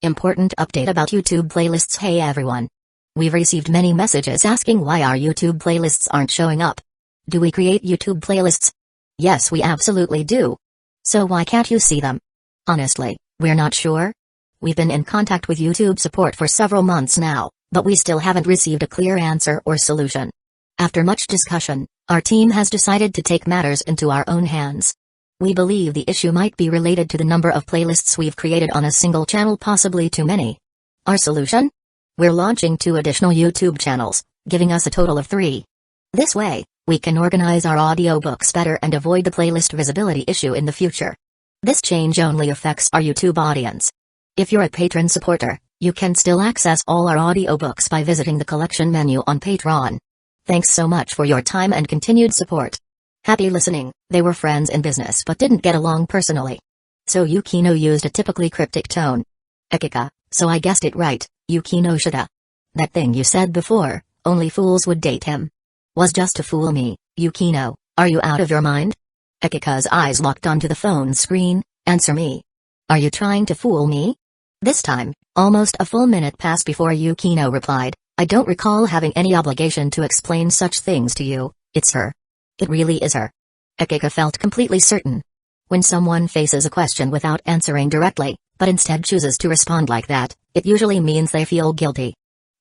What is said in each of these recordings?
Important update about YouTube playlists. Hey everyone. We've received many messages asking why our YouTube playlists aren't showing up. Do we create YouTube playlists? Yes, we absolutely do. So why can't you see them? Honestly, we're not sure. We've been in contact with YouTube support for several months now, but we still haven't received a clear answer or solution. After much discussion, our team has decided to take matters into our own hands. We believe the issue might be related to the number of playlists we've created on a single channel, possibly too many. Our solution? We're launching 2 additional YouTube channels, giving us a total of 3. This way, we can organize our audiobooks better and avoid the playlist visibility issue in the future. This change only affects our YouTube audience. If you're a patron supporter, you can still access all our audiobooks by visiting the collection menu on Patreon. Thanks so much for your time and continued support. Happy listening. They were friends in business but didn't get along personally. So Yukino used a typically cryptic tone. Ekika, so I guessed it right, Yukino shoulda. That thing you said before, only fools would date him. Was just to fool me, Yukino, are you out of your mind? Ekika's eyes locked onto the phone screen. Answer me. Are you trying to fool me? This time, almost a full minute passed before Yukino replied, I don't recall having any obligation to explain such things to you. It's her. It really is her. Ekika felt completely certain. When someone faces a question without answering directly, but instead chooses to respond like that, it usually means they feel guilty.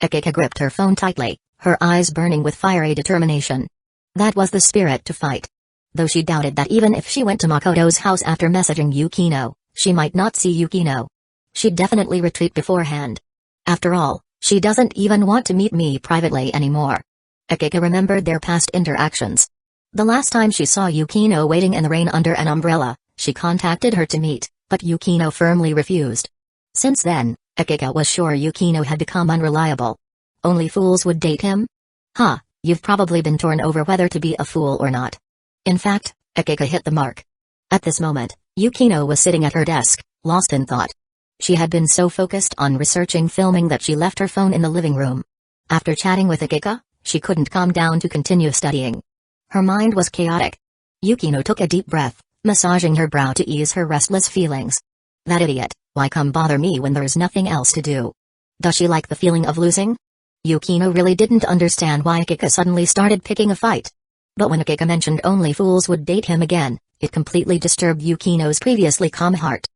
Ekika gripped her phone tightly, her eyes burning with fiery determination. That was the spirit to fight. Though she doubted that even if she went to Makoto's house after messaging Yukino, she might not see Yukino. She'd definitely retreat beforehand. After all, she doesn't even want to meet me privately anymore. Ekika remembered their past interactions. The last time she saw Yukino waiting in the rain under an umbrella, she contacted her to meet, but Yukino firmly refused. Since then, Ekika was sure Yukino had become unreliable. Only fools would date him? You've probably been torn over whether to be a fool or not. In fact, Ekika hit the mark. At this moment, Yukino was sitting at her desk, lost in thought. She had been so focused on researching filming that she left her phone in the living room. After chatting with Ekika, she couldn't calm down to continue studying. Her mind was chaotic. Yukino took a deep breath, massaging her brow to ease her restless feelings. That idiot, why come bother me when there's nothing else to do? Does she like the feeling of losing? Yukino really didn't understand why Ekika suddenly started picking a fight. But when Ekika mentioned only fools would date him again, it completely disturbed Yukino's previously calm heart.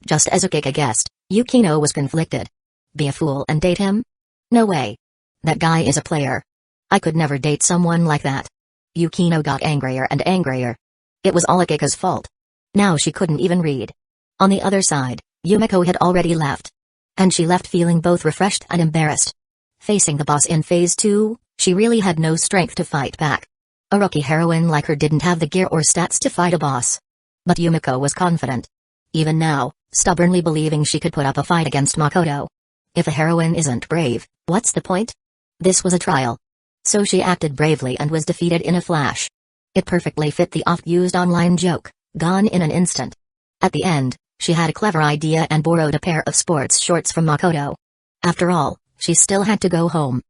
Just as Ekika guessed, Yukino was conflicted. Be a fool and date him? No way. That guy is a player. I could never date someone like that. Yukino got angrier and angrier. It was all Ekika's fault. Now she couldn't even read. On the other side, Yumiko had already left. And she left feeling both refreshed and embarrassed. Facing the boss in Phase 2, she really had no strength to fight back. A rookie heroine like her didn't have the gear or stats to fight a boss. But Yumiko was confident. Even now, stubbornly believing she could put up a fight against Makoto. If a heroine isn't brave, what's the point? This was a trial. So she acted bravely and was defeated in a flash. It perfectly fit the oft-used online joke, gone in an instant. At the end, she had a clever idea and borrowed a pair of sports shorts from Makoto. After all, she still had to go home.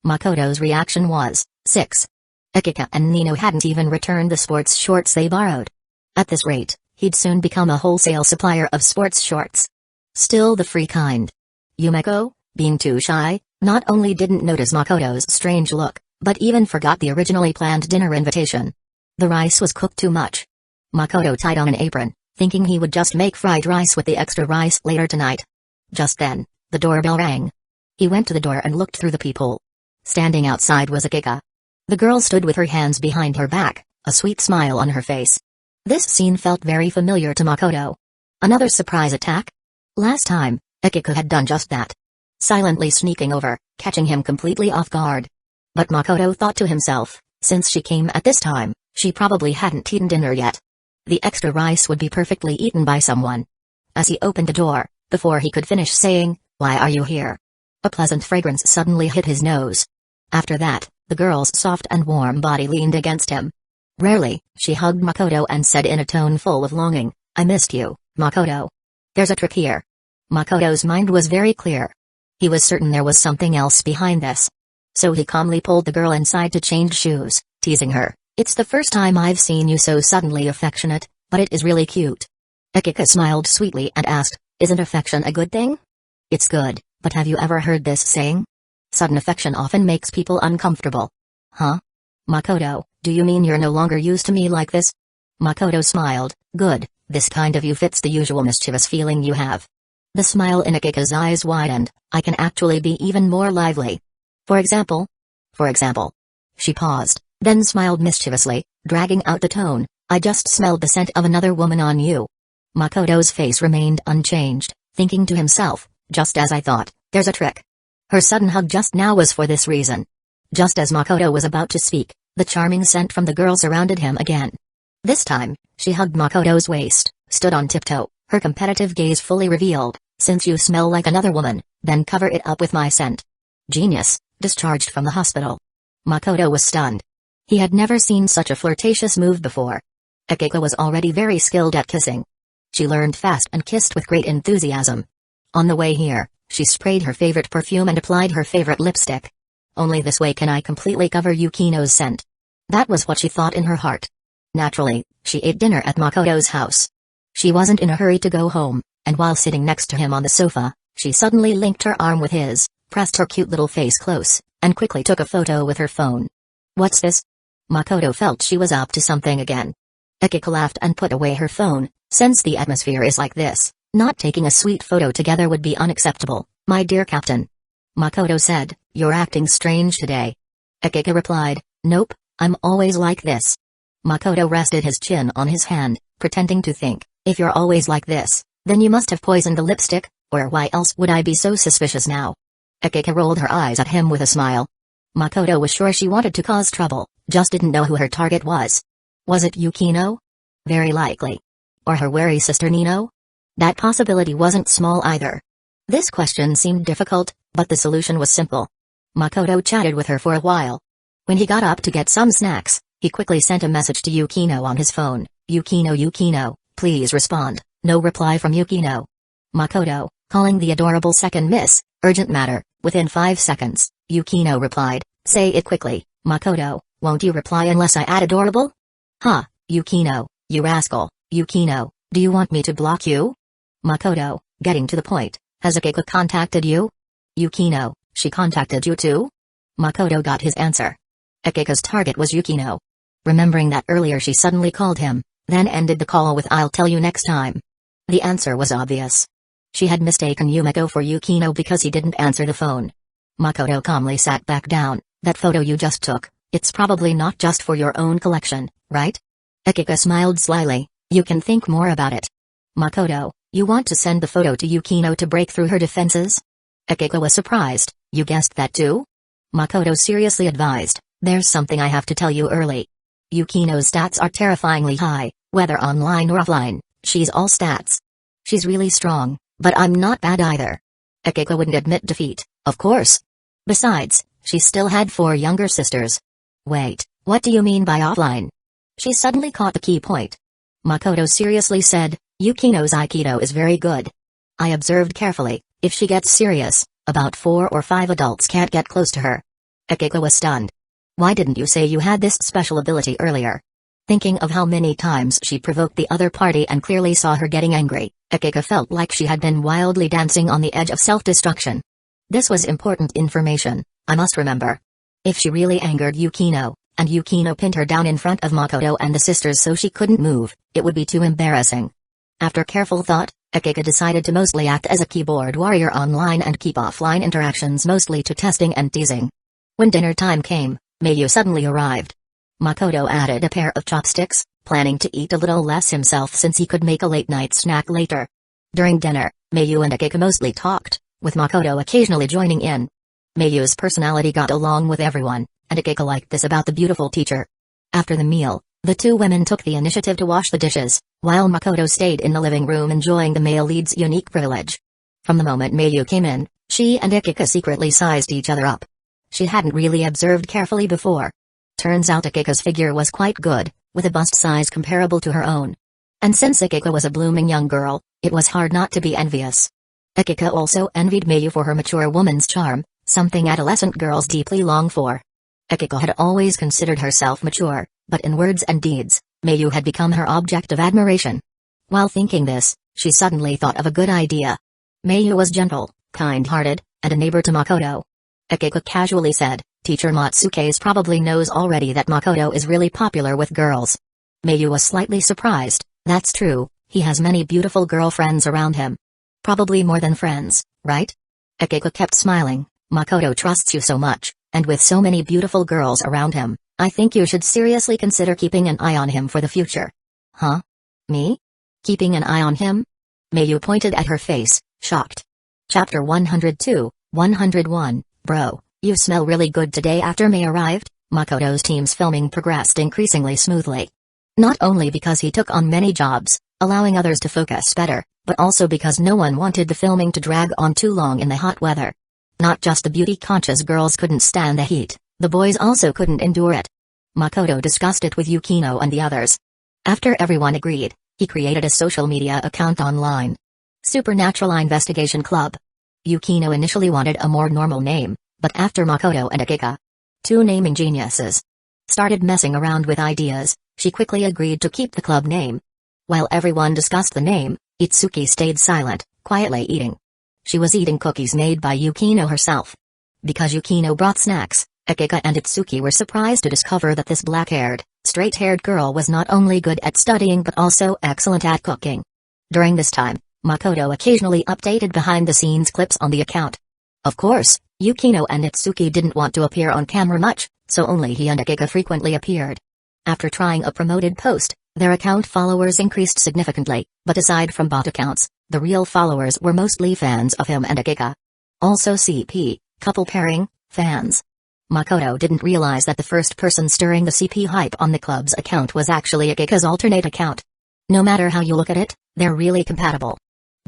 Makoto's reaction was, 6. Ekika and Nino hadn't even returned the sports shorts they borrowed. At this rate, he'd soon become a wholesale supplier of sports shorts. Still the free kind. Yumiko, being too shy, not only didn't notice Makoto's strange look, but even forgot the originally planned dinner invitation. The rice was cooked too much. Makoto tied on an apron, thinking he would just make fried rice with the extra rice later tonight. Just then, the doorbell rang. He went to the door and looked through the peephole. Standing outside was Ekika. The girl stood with her hands behind her back, a sweet smile on her face. This scene felt very familiar to Makoto. Another surprise attack? Last time, Ekika had done just that. Silently sneaking over, catching him completely off guard. But Makoto thought to himself, since she came at this time, she probably hadn't eaten dinner yet. The extra rice would be perfectly eaten by someone. As he opened the door, before he could finish saying, "Why are you here?" a pleasant fragrance suddenly hit his nose. After that, the girl's soft and warm body leaned against him. Rarely, she hugged Makoto and said in a tone full of longing, "I missed you, Makoto." There's a trick here. Makoto's mind was very clear. He was certain there was something else behind this. So he calmly pulled the girl inside to change shoes, teasing her, "It's the first time I've seen you so suddenly affectionate, but it is really cute." Ekika smiled sweetly and asked, "Isn't affection a good thing?" It's good, but have you ever heard this saying? Sudden affection often makes people uncomfortable. Huh? Makoto, do you mean you're no longer used to me like this? Makoto smiled. Good, this kind of you fits the usual mischievous feeling you have. The smile in Akika's eyes widened. I can actually be even more lively. For example? For example. She paused, then smiled mischievously, dragging out the tone. I just smelled the scent of another woman on you. Makoto's face remained unchanged, thinking to himself, just as I thought, there's a trick. Her sudden hug just now was for this reason. Just as Makoto was about to speak, the charming scent from the girl surrounded him again. This time, she hugged Makoto's waist, stood on tiptoe, her competitive gaze fully revealed, since you smell like another woman, then cover it up with my scent. Genius, discharged from the hospital. Makoto was stunned. He had never seen such a flirtatious move before. Akiko was already very skilled at kissing. She learned fast and kissed with great enthusiasm. On the way here, she sprayed her favorite perfume and applied her favorite lipstick. Only this way can I completely cover Yukino's scent. That was what she thought in her heart. Naturally, she ate dinner at Makoto's house. She wasn't in a hurry to go home, and while sitting next to him on the sofa, she suddenly linked her arm with his, pressed her cute little face close, and quickly took a photo with her phone. What's this? Makoto felt she was up to something again. Akiko laughed and put away her phone. Since the atmosphere is like this, not taking a sweet photo together would be unacceptable, my dear captain. Makoto said, you're acting strange today. Akiko replied, nope, I'm always like this. Makoto rested his chin on his hand, pretending to think, if you're always like this, then you must have poisoned the lipstick, or why else would I be so suspicious now? Akiko rolled her eyes at him with a smile. Makoto was sure she wanted to cause trouble, just didn't know who her target was. Was it Yukino? Very likely. Or her wary sister Nino? That possibility wasn't small either. This question seemed difficult, but the solution was simple. Makoto chatted with her for a while. When he got up to get some snacks, he quickly sent a message to Yukino on his phone. Yukino, please respond. No reply from Yukino. Makoto, calling the adorable second miss, urgent matter, within 5 seconds, Yukino replied, say it quickly, Makoto, won't you reply unless I add adorable? Ha, Yukino, you rascal. Yukino, do you want me to block you? Makoto, getting to the point, has Akiko contacted you? Yukino, she contacted you too? Makoto got his answer. Akiko's target was Yukino. Remembering that earlier she suddenly called him, then ended the call with I'll tell you next time. The answer was obvious. She had mistaken Yumiko for Yukino because he didn't answer the phone. Makoto calmly sat back down. That photo you just took, it's probably not just for your own collection, right? Akiko smiled slyly. You can think more about it. Makoto, you want to send the photo to Yukino to break through her defenses? Akiko was surprised. You guessed that too? Makoto seriously advised, there's something I have to tell you early. Yukino's stats are terrifyingly high, whether online or offline, she's all stats. She's really strong, but I'm not bad either. Akiko wouldn't admit defeat, of course. Besides, she still had 4 younger sisters. Wait, what do you mean by offline? She suddenly caught the key point. Makoto seriously said, Yukino's Aikido is very good. I observed carefully, if she gets serious, about 4 or 5 adults can't get close to her. Akiko was stunned. Why didn't you say you had this special ability earlier? Thinking of how many times she provoked the other party and clearly saw her getting angry, Akiko felt like she had been wildly dancing on the edge of self-destruction. This was important information, I must remember. If she really angered Yukino, and Yukino pinned her down in front of Makoto and the sisters so she couldn't move, it would be too embarrassing. After careful thought, Akiko decided to mostly act as a keyboard warrior online and keep offline interactions mostly to testing and teasing. When dinner time came, Mayu suddenly arrived. Makoto added a pair of chopsticks, planning to eat a little less himself since he could make a late-night snack later. During dinner, Mayu and Akiko mostly talked, with Makoto occasionally joining in. Mayu's personality got along with everyone, and Akiko liked this about the beautiful teacher. After the meal, the 2 women took the initiative to wash the dishes, while Makoto stayed in the living room enjoying the male lead's unique privilege. From the moment Mayu came in, she and Akiko secretly sized each other up. She hadn't really observed carefully before. Turns out Akiko's figure was quite good, with a bust size comparable to her own. And since Akiko was a blooming young girl, it was hard not to be envious. Akiko also envied Mayu for her mature woman's charm, something adolescent girls deeply long for. Akiko had always considered herself mature, but in words and deeds, Mayu had become her object of admiration. While thinking this, she suddenly thought of a good idea. Mayu was gentle, kind-hearted, and a neighbor to Makoto. Akiko casually said, Teacher Matsuke's probably knows already that Makoto is really popular with girls. Mayu was slightly surprised. That's true, he has many beautiful girlfriends around him. Probably more than friends, right? Akiko kept smiling. Makoto trusts you so much, and with so many beautiful girls around him, I think you should seriously consider keeping an eye on him for the future. Huh? Me? Keeping an eye on him? Mayu pointed at her face, shocked. Chapter 102, 101, Bro, you smell really good today. After May arrived, Makoto's team's filming progressed increasingly smoothly. Not only because he took on many jobs, allowing others to focus better, but also because no one wanted the filming to drag on too long in the hot weather. Not just the beauty-conscious girls couldn't stand the heat, the boys also couldn't endure it. Makoto discussed it with Yukino and the others. After everyone agreed, he created a social media account online. Supernatural Investigation Club. Yukino initially wanted a more normal name, but after Makoto and Akiko, two naming geniuses, started messing around with ideas, she quickly agreed to keep the club name. While everyone discussed the name, Itsuki stayed silent, quietly eating. She was eating cookies made by Yukino herself. Because Yukino brought snacks, Akiko and Itsuki were surprised to discover that this black-haired, straight-haired girl was not only good at studying but also excellent at cooking. During this time, Makoto occasionally updated behind-the-scenes clips on the account. Of course, Yukino and Itsuki didn't want to appear on camera much, so only he and Akiko frequently appeared. After trying a promoted post, their account followers increased significantly, but aside from bot accounts, the real followers were mostly fans of him and Akiko. Also CP, couple pairing, fans. Makoto didn't realize that the first person stirring the CP hype on the club's account was actually Akiko's alternate account. No matter how you look at it, they're really compatible.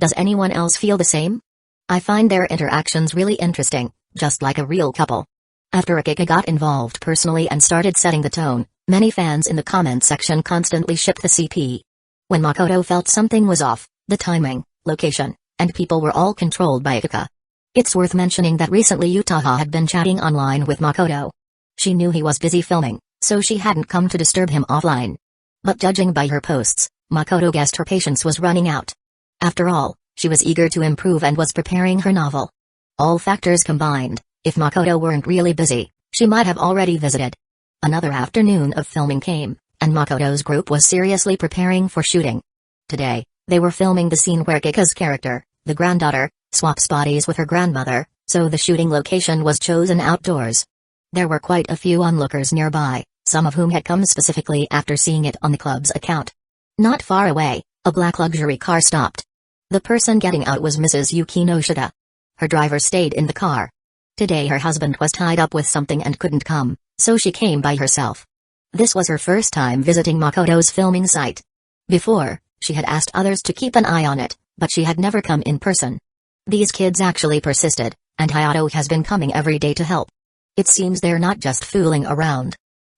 Does anyone else feel the same? I find their interactions really interesting, just like a real couple. After Akiko got involved personally and started setting the tone, many fans in the comment section constantly shipped the CP. When Makoto felt something was off, the timing, location, and people were all controlled by Akiko. It's worth mentioning that recently Utaha had been chatting online with Makoto. She knew he was busy filming, so she hadn't come to disturb him offline. But judging by her posts, Makoto guessed her patience was running out. After all, she was eager to improve and was preparing her novel. All factors combined, if Makoto weren't really busy, she might have already visited. Another afternoon of filming came, and Makoto's group was seriously preparing for shooting. Today, they were filming the scene where Kika's character, the granddaughter, swaps bodies with her grandmother, so the shooting location was chosen outdoors. There were quite a few onlookers nearby, some of whom had come specifically after seeing it on the club's account. Not far away, a black luxury car stopped. The person getting out was Mrs. Yukino Shida. Her driver stayed in the car. Today her husband was tied up with something and couldn't come, so she came by herself. This was her first time visiting Makoto's filming site. Before, she had asked others to keep an eye on it, but she had never come in person. These kids actually persisted, and Hayato has been coming every day to help. It seems they're not just fooling around.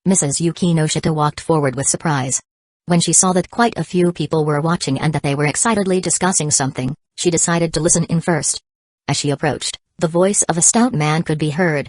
Mrs. Yukino Shita walked forward with surprise. When she saw that quite a few people were watching and that they were excitedly discussing something, she decided to listen in first. As she approached, the voice of a stout man could be heard.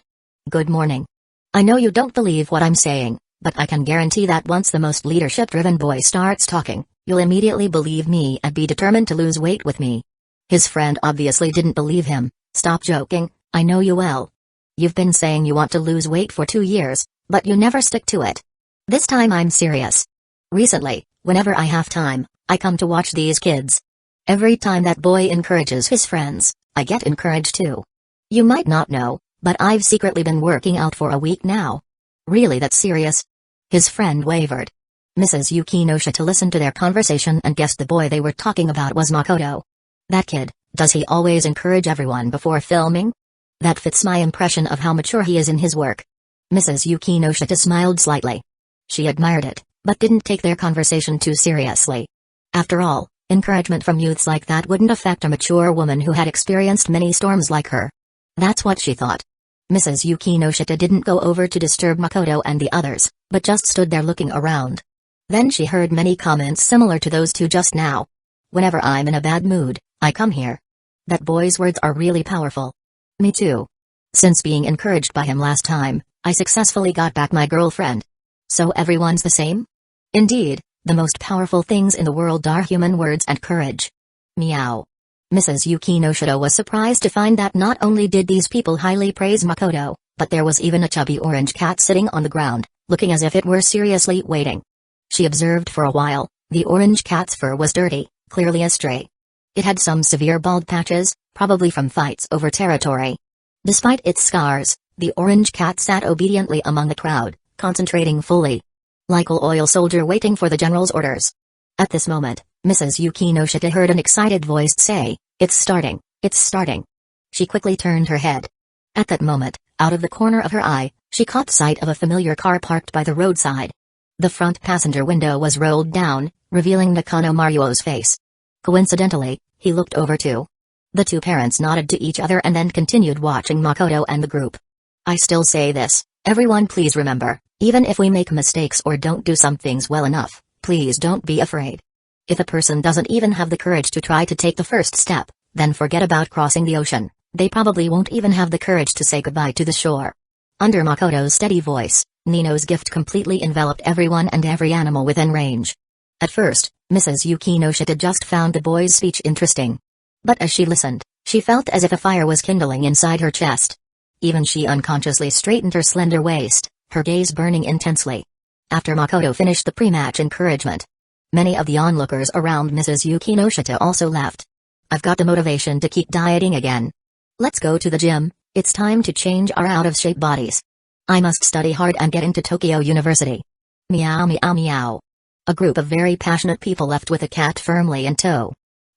Good morning. I know you don't believe what I'm saying, but I can guarantee that once the most leadership-driven boy starts talking, you'll immediately believe me and be determined to lose weight with me. His friend obviously didn't believe him. Stop joking, I know you well. You've been saying you want to lose weight for 2 years, but you never stick to it. This time I'm serious. Recently, whenever I have time, I come to watch these kids. Every time that boy encourages his friends, I get encouraged too. You might not know, but I've secretly been working out for a week now. Really, that's serious? His friend wavered. Mrs. Yukino Shita listened to their conversation and guessed the boy they were talking about was Makoto. That kid, does he always encourage everyone before filming? That fits my impression of how mature he is in his work. Mrs. Yukino Shita smiled slightly. She admired it, but didn't take their conversation too seriously. After all, encouragement from youths like that wouldn't affect a mature woman who had experienced many storms like her. That's what she thought. Mrs. Yukino Shita didn't go over to disturb Makoto and the others, but just stood there looking around. Then she heard many comments similar to those two just now. Whenever I'm in a bad mood, I come here. That boy's words are really powerful. Me too. Since being encouraged by him last time, I successfully got back my girlfriend. So everyone's the same? Indeed, the most powerful things in the world are human words and courage. Meow. Mrs. Yukino Shito was surprised to find that not only did these people highly praise Makoto, but there was even a chubby orange cat sitting on the ground, looking as if it were seriously waiting. She observed for a while. The orange cat's fur was dirty, clearly a stray. It had some severe bald patches, probably from fights over territory. Despite its scars, the orange cat sat obediently among the crowd, concentrating fully. Like a loyal soldier waiting for the general's orders. At this moment, Mrs. Yukino Shita heard an excited voice say, "It's starting, it's starting." She quickly turned her head. At that moment, out of the corner of her eye, she caught sight of a familiar car parked by the roadside. The front passenger window was rolled down, revealing Nakano Maruo's face. Coincidentally, he looked over too. The two parents nodded to each other and then continued watching Makoto and the group. I still say this, everyone please remember, even if we make mistakes or don't do some things well enough, please don't be afraid. If a person doesn't even have the courage to try to take the first step, then forget about crossing the ocean. They probably won't even have the courage to say goodbye to the shore. Under Makoto's steady voice, Nino's gift completely enveloped everyone and every animal within range. At first, Mrs. Yukino Shita just found the boy's speech interesting. But as she listened, she felt as if a fire was kindling inside her chest. Even she unconsciously straightened her slender waist, her gaze burning intensely. After Makoto finished the pre-match encouragement, many of the onlookers around Mrs. Yukino Shita also laughed. I've got the motivation to keep dieting again. Let's go to the gym, it's time to change our out-of-shape bodies. I must study hard and get into Tokyo University. Meow meow meow. A group of very passionate people left with a cat firmly in tow.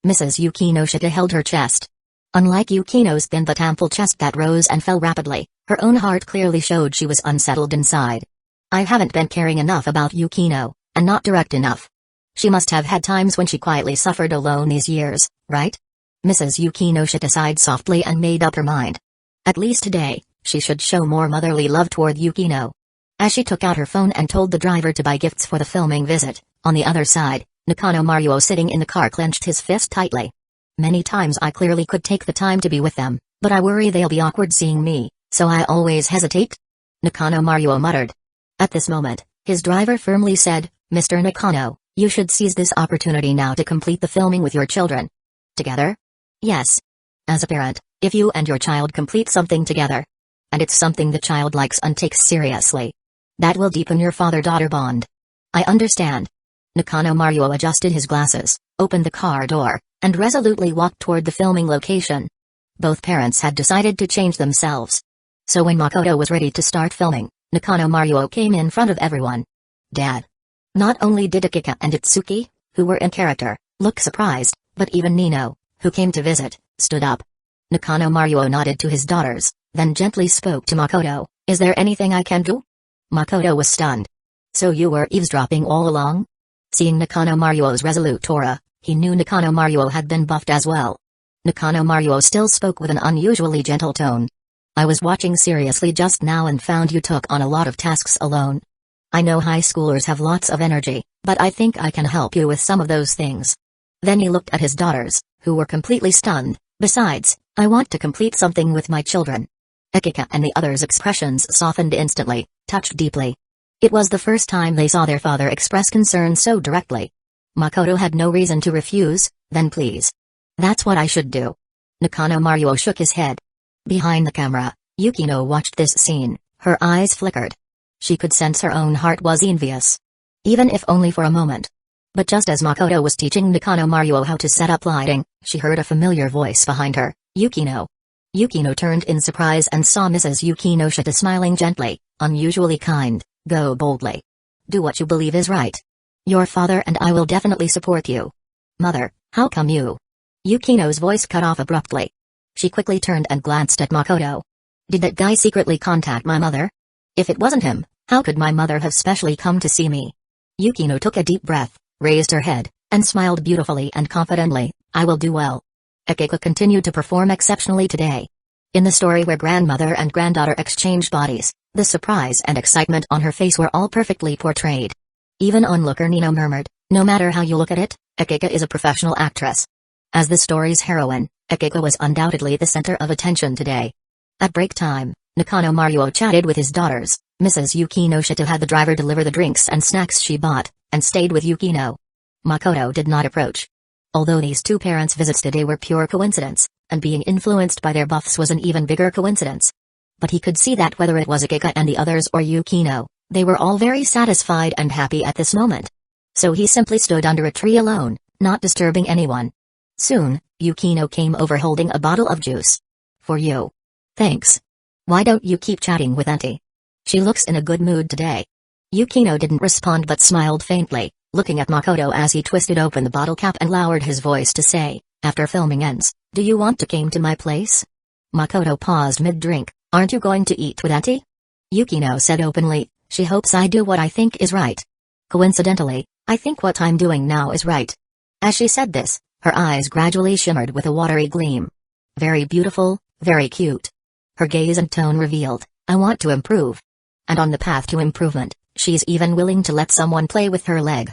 Mrs. Yukino Shita held her chest. Unlike Yukino's thin but ample chest that rose and fell rapidly, her own heart clearly showed she was unsettled inside. I haven't been caring enough about Yukino, and not direct enough. She must have had times when she quietly suffered alone these years, right? Mrs. Yukino Shita sighed softly and made up her mind. At least today, she should show more motherly love toward Yukino. As she took out her phone and told the driver to buy gifts for the filming visit, on the other side, Nakano Maruo sitting in the car clenched his fist tightly. Many times I clearly could take the time to be with them, but I worry they'll be awkward seeing me, so I always hesitate. Nakano Maruo muttered. At this moment, his driver firmly said, Mr. Nakano, you should seize this opportunity now to complete the filming with your children. Together? Yes. As a parent, if you and your child complete something together, and it's something the child likes and takes seriously, that will deepen your father-daughter bond. I understand. Nakano Maruo adjusted his glasses, opened the car door, and resolutely walked toward the filming location. Both parents had decided to change themselves. So when Makoto was ready to start filming, Nakano Maruo came in front of everyone. Dad. Not only did Akika and Itsuki, who were in character, look surprised, but even Nino, who came to visit, stood up. Nakano Maruo nodded to his daughters, then gently spoke to Makoto, Is there anything I can do? Makoto was stunned. So you were eavesdropping all along? Seeing Nakano Maruo's resolute aura, he knew Nakano Maruo had been buffed as well. Nakano Maruo still spoke with an unusually gentle tone. I was watching seriously just now and found you took on a lot of tasks alone. I know high schoolers have lots of energy, but I think I can help you with some of those things. Then he looked at his daughters, who were completely stunned. Besides, I want to complete something with my children. Akika and the others' expressions softened instantly, touched deeply. It was the first time they saw their father express concern so directly. Makoto had no reason to refuse, then please. That's what I should do. Nakano Maruo shook his head. Behind the camera, Yukino watched this scene, her eyes flickered. She could sense her own heart was envious. Even if only for a moment. But just as Makoto was teaching Nakano Maruo how to set up lighting, she heard a familiar voice behind her, Yukino. Yukino turned in surprise and saw Mrs. Yukino Shita smiling gently, unusually kind. Go boldly. Do what you believe is right. Your father and I will definitely support you. Mother, how come you? Yukino's voice cut off abruptly. She quickly turned and glanced at Makoto. Did that guy secretly contact my mother? If it wasn't him, how could my mother have specially come to see me? Yukino took a deep breath, raised her head, and smiled beautifully and confidently. I will do well. Akiko continued to perform exceptionally today. In the story where grandmother and granddaughter exchanged bodies, the surprise and excitement on her face were all perfectly portrayed. Even onlooker Nino murmured, no matter how you look at it, Akiko is a professional actress. As the story's heroine, Akiko was undoubtedly the center of attention today. At break time, Nakano Maruo chatted with his daughters. Mrs. Yukino Shita had the driver deliver the drinks and snacks she bought, and stayed with Yukino. Makoto did not approach. Although these two parents' visits today were pure coincidence, and being influenced by their buffs was an even bigger coincidence. But he could see that whether it was Akiko and the others or Yukino, they were all very satisfied and happy at this moment. So he simply stood under a tree alone, not disturbing anyone. Soon, Yukino came over holding a bottle of juice. For you. Thanks. Why don't you keep chatting with Auntie? She looks in a good mood today. Yukino didn't respond but smiled faintly, looking at Makoto as he twisted open the bottle cap and lowered his voice to say, after filming ends, do you want to come to my place? Makoto paused mid-drink, aren't you going to eat with Auntie? Yukino said openly, she hopes I do what I think is right. Coincidentally, I think what I'm doing now is right. As she said this, her eyes gradually shimmered with a watery gleam. Very beautiful, very cute. Her gaze and tone revealed, I want to improve. And on the path to improvement, she's even willing to let someone play with her leg.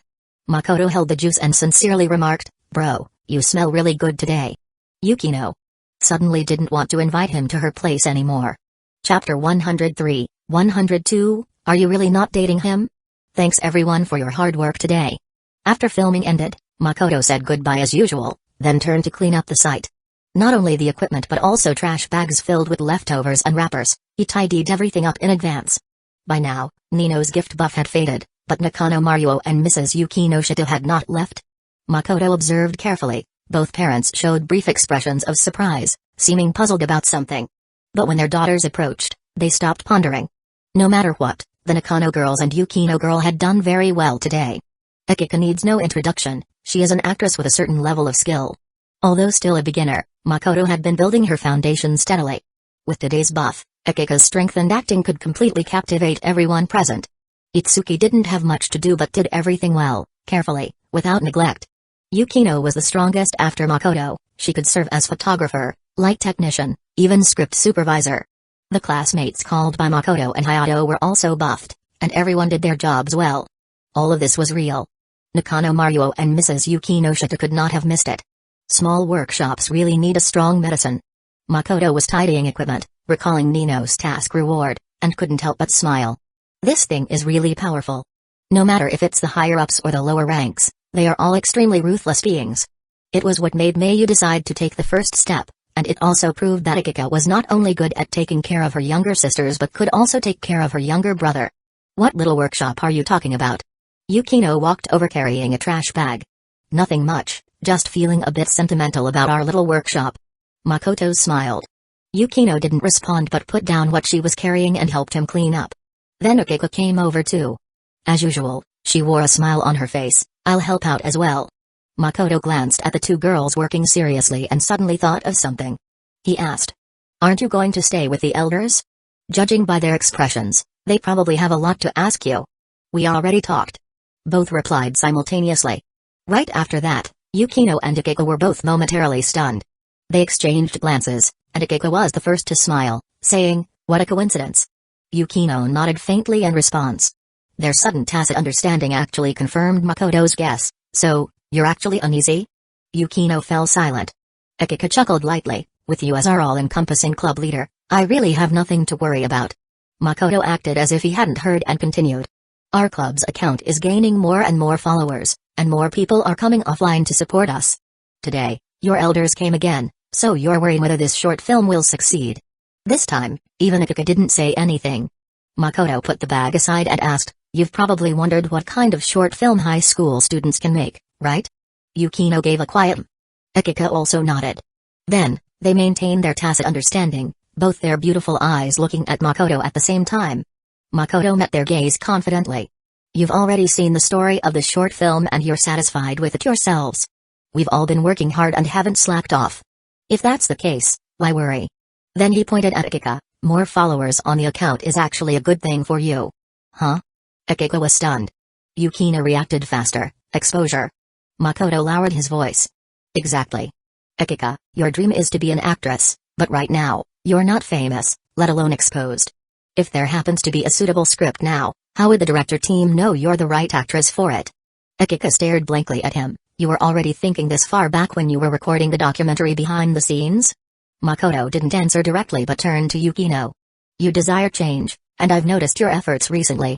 Makoto held the juice and sincerely remarked, bro, you smell really good today. Yukino suddenly didn't want to invite him to her place anymore. Chapter 103, 102, Are you really not dating him? Thanks everyone for your hard work today. After filming ended, Makoto said goodbye as usual, then turned to clean up the site. Not only the equipment but also trash bags filled with leftovers and wrappers, he tidied everything up in advance. By now, Nino's gift buff had faded, but Nakano Maruo and Mrs. Yukino Shito had not left. Makoto observed carefully, both parents showed brief expressions of surprise, seeming puzzled about something. But when their daughters approached, they stopped pondering. No matter what, the Nakano girls and Yukino girl had done very well today. Akiko needs no introduction, she is an actress with a certain level of skill. Although still a beginner, Makoto had been building her foundation steadily. With today's buff, Akiko's strength and acting could completely captivate everyone present. Itsuki didn't have much to do but did everything well, carefully, without neglect. Yukino was the strongest after Makoto, she could serve as photographer, light technician, even script supervisor. The classmates called by Makoto and Hayato were also buffed, and everyone did their jobs well. All of this was real. Nakano Maruo and Mrs. Yukino Shita could not have missed it. Small workshops really need a strong medicine. Makoto was tidying equipment, recalling Nino's task reward, and couldn't help but smile. This thing is really powerful. No matter if it's the higher-ups or the lower ranks, they are all extremely ruthless beings. It was what made Mayu decide to take the first step, and it also proved that Akiko was not only good at taking care of her younger sisters but could also take care of her younger brother. What little workshop are you talking about? Yukino walked over carrying a trash bag. Nothing much, just feeling a bit sentimental about our little workshop. Makoto smiled. Yukino didn't respond but put down what she was carrying and helped him clean up. Then Akiko came over too. As usual, she wore a smile on her face, I'll help out as well. Makoto glanced at the two girls working seriously and suddenly thought of something. He asked, aren't you going to stay with the elders? Judging by their expressions, they probably have a lot to ask you. We already talked. Both replied simultaneously. Right after that, Yukino and Akiko were both momentarily stunned. They exchanged glances, and Akiko was the first to smile, saying, what a coincidence. Yukino nodded faintly in response. Their sudden tacit understanding actually confirmed Makoto's guess, so, you're actually uneasy? Yukino fell silent. Akiko chuckled lightly, with you as our all-encompassing club leader, I really have nothing to worry about. Makoto acted as if he hadn't heard and continued. Our club's account is gaining more and more followers, and more people are coming offline to support us. Today, your elders came again, so you're worried whether this short film will succeed. This time, even Akiko didn't say anything. Makoto put the bag aside and asked, you've probably wondered what kind of short film high school students can make, right? Yukino gave a quiet. Akiko also nodded. Then, they maintained their tacit understanding, both their beautiful eyes looking at Makoto at the same time. Makoto met their gaze confidently. You've already seen the story of the short film and you're satisfied with it yourselves. We've all been working hard and haven't slacked off. If that's the case, why worry? Then he pointed at Akiko, more followers on the account is actually a good thing for you. Huh? Akiko was stunned. Yukino reacted faster, exposure. Makoto lowered his voice. Exactly. Akiko, your dream is to be an actress, but right now, you're not famous, let alone exposed. If there happens to be a suitable script now, how would the director team know you're the right actress for it? Akiko stared blankly at him. You were already thinking this far back when you were recording the documentary behind the scenes? Makoto didn't answer directly but turned to Yukino. You desire change, and I've noticed your efforts recently.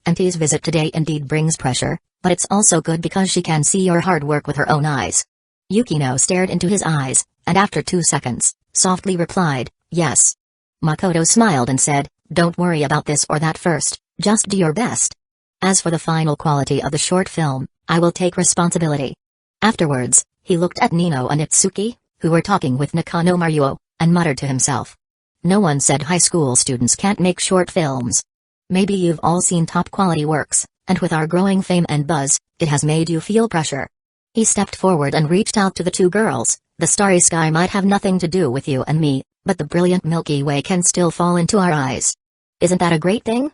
Auntie's visit today indeed brings pressure, but it's also good because she can see your hard work with her own eyes. Yukino stared into his eyes, and after 2 seconds, softly replied, yes. Makoto smiled and said, don't worry about this or that first, just do your best. As for the final quality of the short film, I will take responsibility. Afterwards, he looked at Nino and Itsuki, who were talking with Nakano Maruo, and muttered to himself. No one said high school students can't make short films. Maybe you've all seen top quality works, and with our growing fame and buzz, it has made you feel pressure. He stepped forward and reached out to the two girls. The starry sky might have nothing to do with you and me, but the brilliant Milky Way can still fall into our eyes. Isn't that a great thing?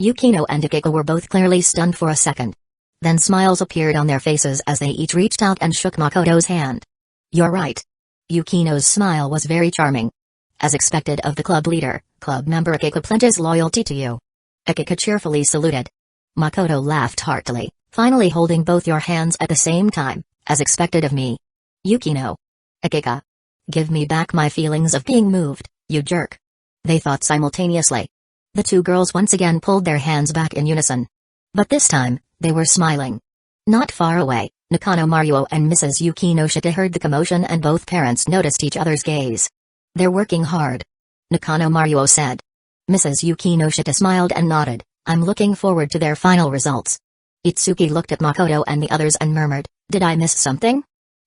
Yukino and Akiko were both clearly stunned for a second. Then smiles appeared on their faces as they each reached out and shook Makoto's hand. You're right. Yukino's smile was very charming. As expected of the club leader, club member Akiko pledges loyalty to you. Akiko cheerfully saluted. Makoto laughed heartily, finally holding both your hands at the same time, as expected of me. Yukino. Akiko. Give me back my feelings of being moved, you jerk. They thought simultaneously. The two girls once again pulled their hands back in unison. But this time, they were smiling. Not far away, Nakano Maruo and Mrs. Yukino Shita heard the commotion and both parents noticed each other's gaze. They're working hard. Nakano Maruo said. Mrs. Yukino Shita smiled and nodded, I'm looking forward to their final results. Itsuki looked at Makoto and the others and murmured, did I miss something?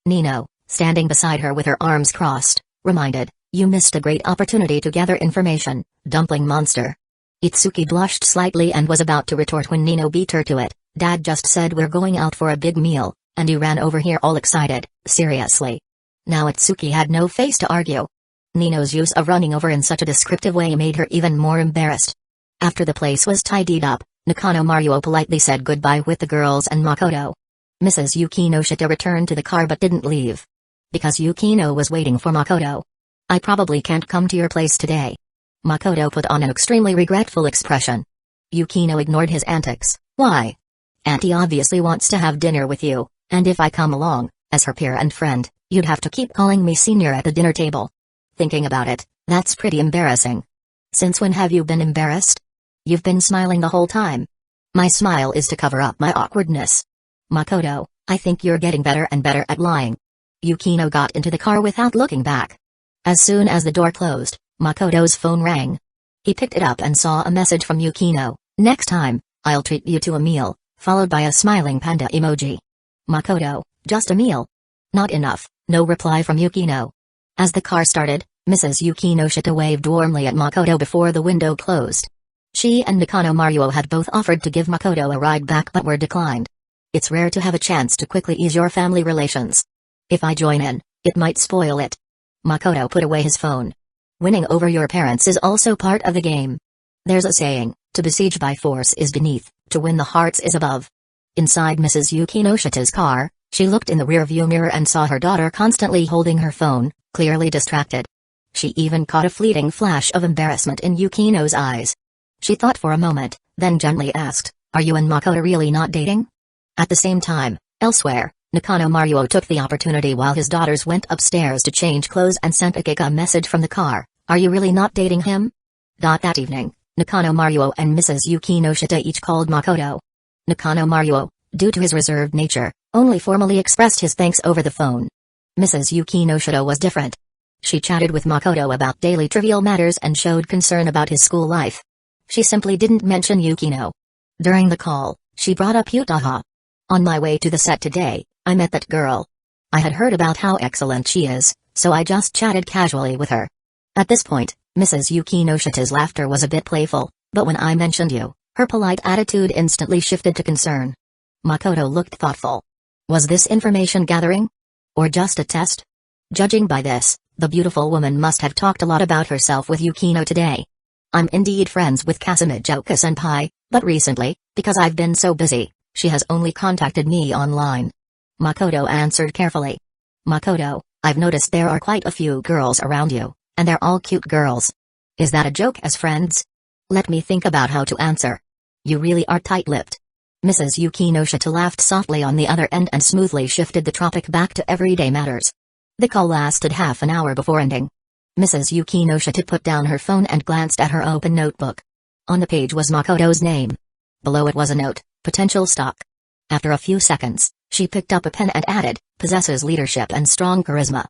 Nino, standing beside her with her arms crossed, reminded, you missed a great opportunity to gather information, dumpling monster. Itsuki blushed slightly and was about to retort when Nino beat her to it. Dad just said we're going out for a big meal, and you ran over here all excited, seriously. Now Itsuki had no face to argue. Nino's use of running over in such a descriptive way made her even more embarrassed. After the place was tidied up, Nakano Maruo politely said goodbye with the girls and Makoto. Mrs. Yukino Shita returned to the car but didn't leave. Because Yukino was waiting for Makoto. I probably can't come to your place today. Makoto put on an extremely regretful expression. Yukino ignored his antics. Why? Auntie obviously wants to have dinner with you, and if I come along, as her peer and friend, you'd have to keep calling me senior at the dinner table. Thinking about it, that's pretty embarrassing. Since when have you been embarrassed? You've been smiling the whole time. My smile is to cover up my awkwardness. Makoto, I think you're getting better and better at lying. Yukino got into the car without looking back. As soon as the door closed, Makoto's phone rang. He picked it up and saw a message from Yukino. Next time, I'll treat you to a meal, followed by a smiling panda emoji. Makoto, just a meal? Not enough, no reply from Yukino. As the car started, Mrs. Yukino Shita waved warmly at Makoto before the window closed. She and Nakano Maruo had both offered to give Makoto a ride back but were declined. It's rare to have a chance to quickly ease your family relations. If I join in, it might spoil it. Makoto put away his phone. Winning over your parents is also part of the game. There's a saying, to besiege by force is beneath, to win the hearts is above. Inside Mrs. Yukino Shita's car, she looked in the rearview mirror and saw her daughter constantly holding her phone, clearly distracted. She even caught a fleeting flash of embarrassment in Yukino's eyes. She thought for a moment, then gently asked, are you and Makoto really not dating? At the same time, elsewhere, Nakano Maruo took the opportunity while his daughters went upstairs to change clothes and sent Akiko a message from the car, are you really not dating him? That evening, Nakano Maruo and Mrs. Yukino Shita each called Makoto. Nakano Maruo, due to his reserved nature, only formally expressed his thanks over the phone. Mrs. Yukino Shita was different. She chatted with Makoto about daily trivial matters and showed concern about his school life. She simply didn't mention Yukino. During the call, she brought up Yutaha. On my way to the set today, I met that girl. I had heard about how excellent she is, so I just chatted casually with her. At this point, Mrs. Yukino Shita's laughter was a bit playful, but when I mentioned you, her polite attitude instantly shifted to concern. Makoto looked thoughtful. Was this information gathering? Or just a test? Judging by this, the beautiful woman must have talked a lot about herself with Yukino today. I'm indeed friends with Kasumijoka-senpai, but recently, because I've been so busy, she has only contacted me online. Makoto answered carefully. Makoto, I've noticed there are quite a few girls around you, and they're all cute girls. Is that a joke as friends? Let me think about how to answer. You really are tight-lipped. Mrs. Yukino Shita laughed softly on the other end and smoothly shifted the topic back to everyday matters. The call lasted half an hour before ending. Mrs. Yukino Shita put down her phone and glanced at her open notebook. On the page was Makoto's name. Below it was a note, potential stock. After a few seconds, She picked up a pen and added, possesses leadership and strong charisma.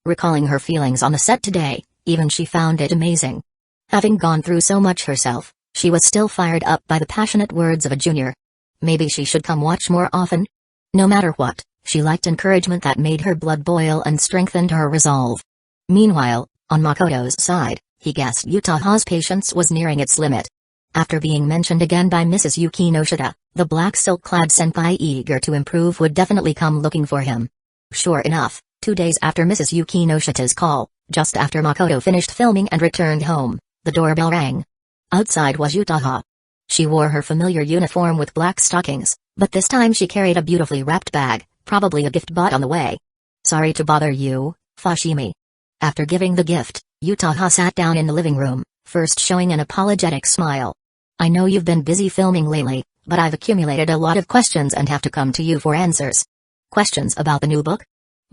Recalling her feelings on the set today, even she found it amazing. Having gone through so much herself, she was still fired up by the passionate words of a junior. Maybe she should come watch more often? No matter what, she liked encouragement that made her blood boil and strengthened her resolve. Meanwhile, on Makoto's side, he guessed Utaha's patience was nearing its limit. After being mentioned again by Mrs. Yuki Noshita, the black silk-clad senpai eager to improve would definitely come looking for him. Sure enough, 2 days after Mrs. Yuki Noshita's call, just after Makoto finished filming and returned home, the doorbell rang. Outside was Utaha. She wore her familiar uniform with black stockings, but this time she carried a beautifully wrapped bag, probably a gift bought on the way. Sorry to bother you, Fushimi. After giving the gift, Utaha sat down in the living room, first showing an apologetic smile. I know you've been busy filming lately, but I've accumulated a lot of questions and have to come to you for answers. Questions about the new book?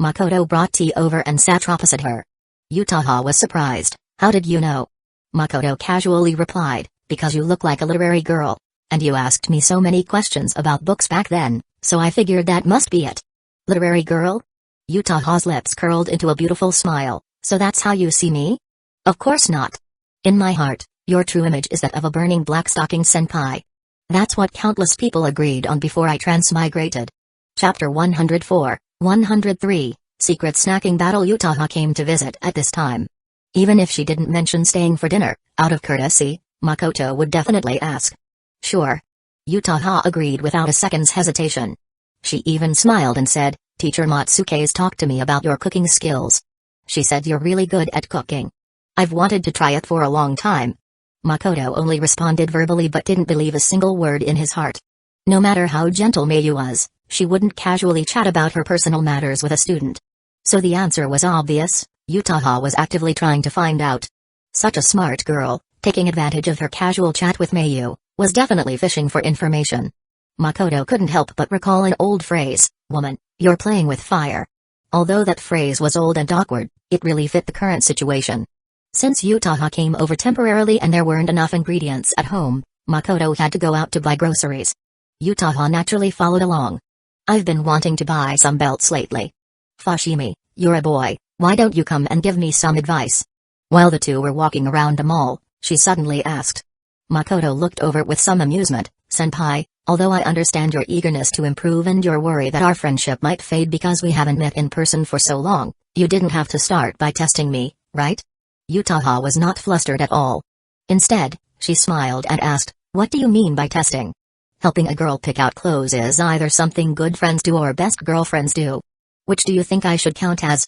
Makoto brought tea over and sat opposite her. Utaha was surprised. How did you know? Makoto casually replied, because you look like a literary girl. And you asked me so many questions about books back then, so I figured that must be it. Literary girl? Utaha's lips curled into a beautiful smile. So that's how you see me? Of course not. In my heart, your true image is that of a burning black-stocking senpai. That's what countless people agreed on before I transmigrated. Chapter 104, 103, Secret Snacking Battle. Utaha came to visit at this time. Even if she didn't mention staying for dinner, out of courtesy, Makoto would definitely ask. Sure. Utaha agreed without a second's hesitation. She even smiled and said, Teacher Matsuke's talked to me about your cooking skills. She said you're really good at cooking. I've wanted to try it for a long time. Makoto only responded verbally but didn't believe a single word in his heart. No matter how gentle Mayu was, she wouldn't casually chat about her personal matters with a student. So the answer was obvious. Utaha was actively trying to find out. Such a smart girl, taking advantage of her casual chat with Mayu, was definitely fishing for information. Makoto couldn't help but recall an old phrase, woman, you're playing with fire. Although that phrase was old and awkward, it really fit the current situation. Since Utaha came over temporarily and there weren't enough ingredients at home, Makoto had to go out to buy groceries. Utaha naturally followed along. I've been wanting to buy some belts lately. Fushimi, you're a boy, why don't you come and give me some advice? While the two were walking around the mall, she suddenly asked. Makoto looked over with some amusement, Senpai, although I understand your eagerness to improve and your worry that our friendship might fade because we haven't met in person for so long, you didn't have to start by testing me, right? Utaha was not flustered at all. Instead, she smiled and asked, what do you mean by testing? Helping a girl pick out clothes is either something good friends do or best girlfriends do. Which do you think I should count as?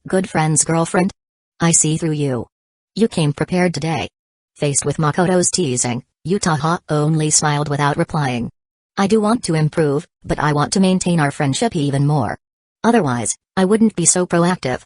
Good friend's girlfriend? I see through you. You came prepared today. Faced with Makoto's teasing, Utaha only smiled without replying. I do want to improve, but I want to maintain our friendship even more. Otherwise, I wouldn't be so proactive.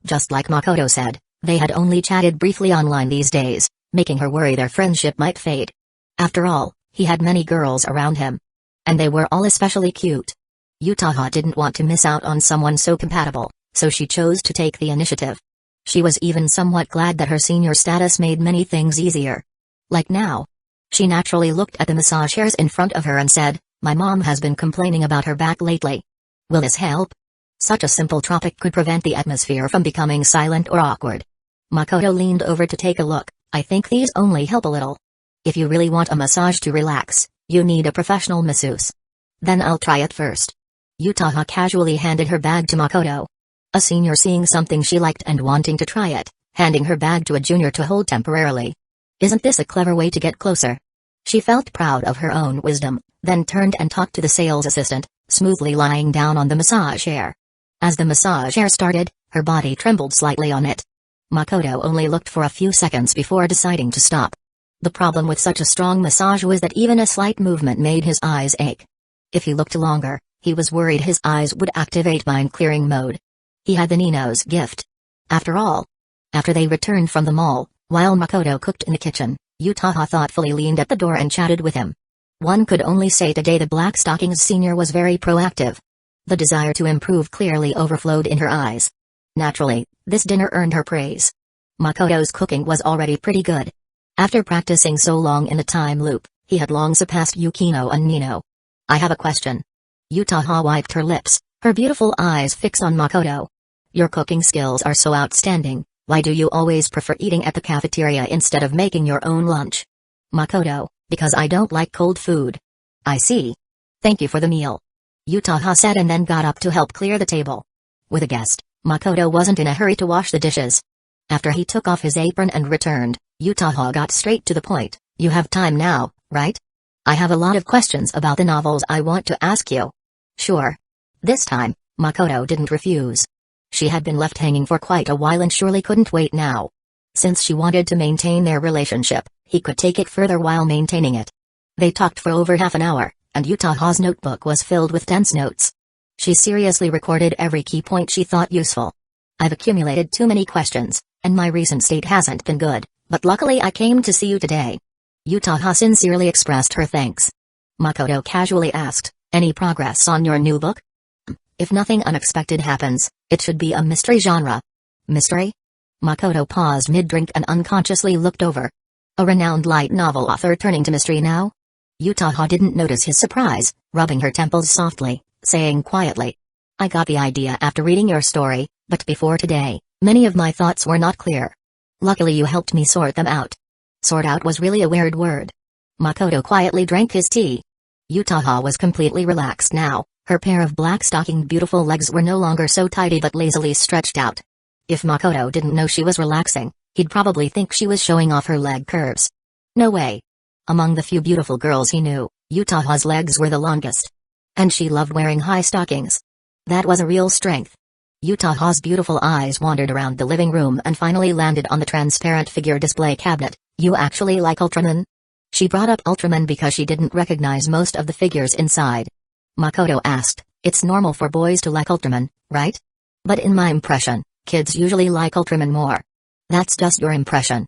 Just like Makoto said, they had only chatted briefly online these days, making her worry their friendship might fade. After all, he had many girls around him. And they were all especially cute. Utaha didn't want to miss out on someone so compatible, so she chose to take the initiative. She was even somewhat glad that her senior status made many things easier. Like now. She naturally looked at the massage chairs in front of her and said, my mom has been complaining about her back lately. Will this help? Such a simple topic could prevent the atmosphere from becoming silent or awkward. Makoto leaned over to take a look. I think these only help a little. If you really want a massage to relax, you need a professional masseuse. Then I'll try it first. Utaha casually handed her bag to Makoto. A senior seeing something she liked and wanting to try it, handing her bag to a junior to hold temporarily. Isn't this a clever way to get closer? She felt proud of her own wisdom, then turned and talked to the sales assistant, smoothly lying down on the massage chair. As the massage chair started, her body trembled slightly on it. Makoto only looked for a few seconds before deciding to stop. The problem with such a strong massage was that even a slight movement made his eyes ache. If he looked longer, he was worried his eyes would activate mind-clearing mode. He had the Nino's gift. After all. After they returned from the mall, while Makoto cooked in the kitchen, Utaha thoughtfully leaned at the door and chatted with him. One could only say today the Black Stockings senior was very proactive. The desire to improve clearly overflowed in her eyes. Naturally, this dinner earned her praise. Makoto's cooking was already pretty good. After practicing so long in the time loop, he had long surpassed Yukino and Nino. I have a question. Yutaha wiped her lips, her beautiful eyes fixed on Makoto. Your cooking skills are so outstanding, why do you always prefer eating at the cafeteria instead of making your own lunch? Makoto, because I don't like cold food. I see. Thank you for the meal. Yutaha said and then got up to help clear the table. With a guest, Makoto wasn't in a hurry to wash the dishes. After he took off his apron and returned, Yutaha got straight to the point. You have time now, right? I have a lot of questions about the novels I want to ask you. Sure. This time, Makoto didn't refuse. She had been left hanging for quite a while and surely couldn't wait now. Since she wanted to maintain their relationship, he could take it further while maintaining it. They talked for over half an hour, and Yutaha's notebook was filled with dense notes. She seriously recorded every key point she thought useful. I've accumulated too many questions, and my recent state hasn't been good, but luckily I came to see you today. Yutaha sincerely expressed her thanks. Makoto casually asked, any progress on your new book? If nothing unexpected happens, it should be a mystery genre. Mystery? Makoto paused mid-drink and unconsciously looked over. A renowned light novel author turning to mystery now? Yutaha didn't notice his surprise, rubbing her temples softly, saying quietly. I got the idea after reading your story, but before today, many of my thoughts were not clear. Luckily you helped me sort them out. Sort out was really a weird word. Makoto quietly drank his tea. Yutaha was completely relaxed now, her pair of black-stockinged beautiful legs were no longer so tidy but lazily stretched out. If Makoto didn't know she was relaxing, he'd probably think she was showing off her leg curves. No way. Among the few beautiful girls he knew, Yutaha's legs were the longest. And she loved wearing high stockings. That was a real strength. Yutaha's beautiful eyes wandered around the living room and finally landed on the transparent figure display cabinet. You actually like Ultraman? She brought up Ultraman because she didn't recognize most of the figures inside. Makoto asked, it's normal for boys to like Ultraman, right? But in my impression, kids usually like Ultraman more. That's just your impression.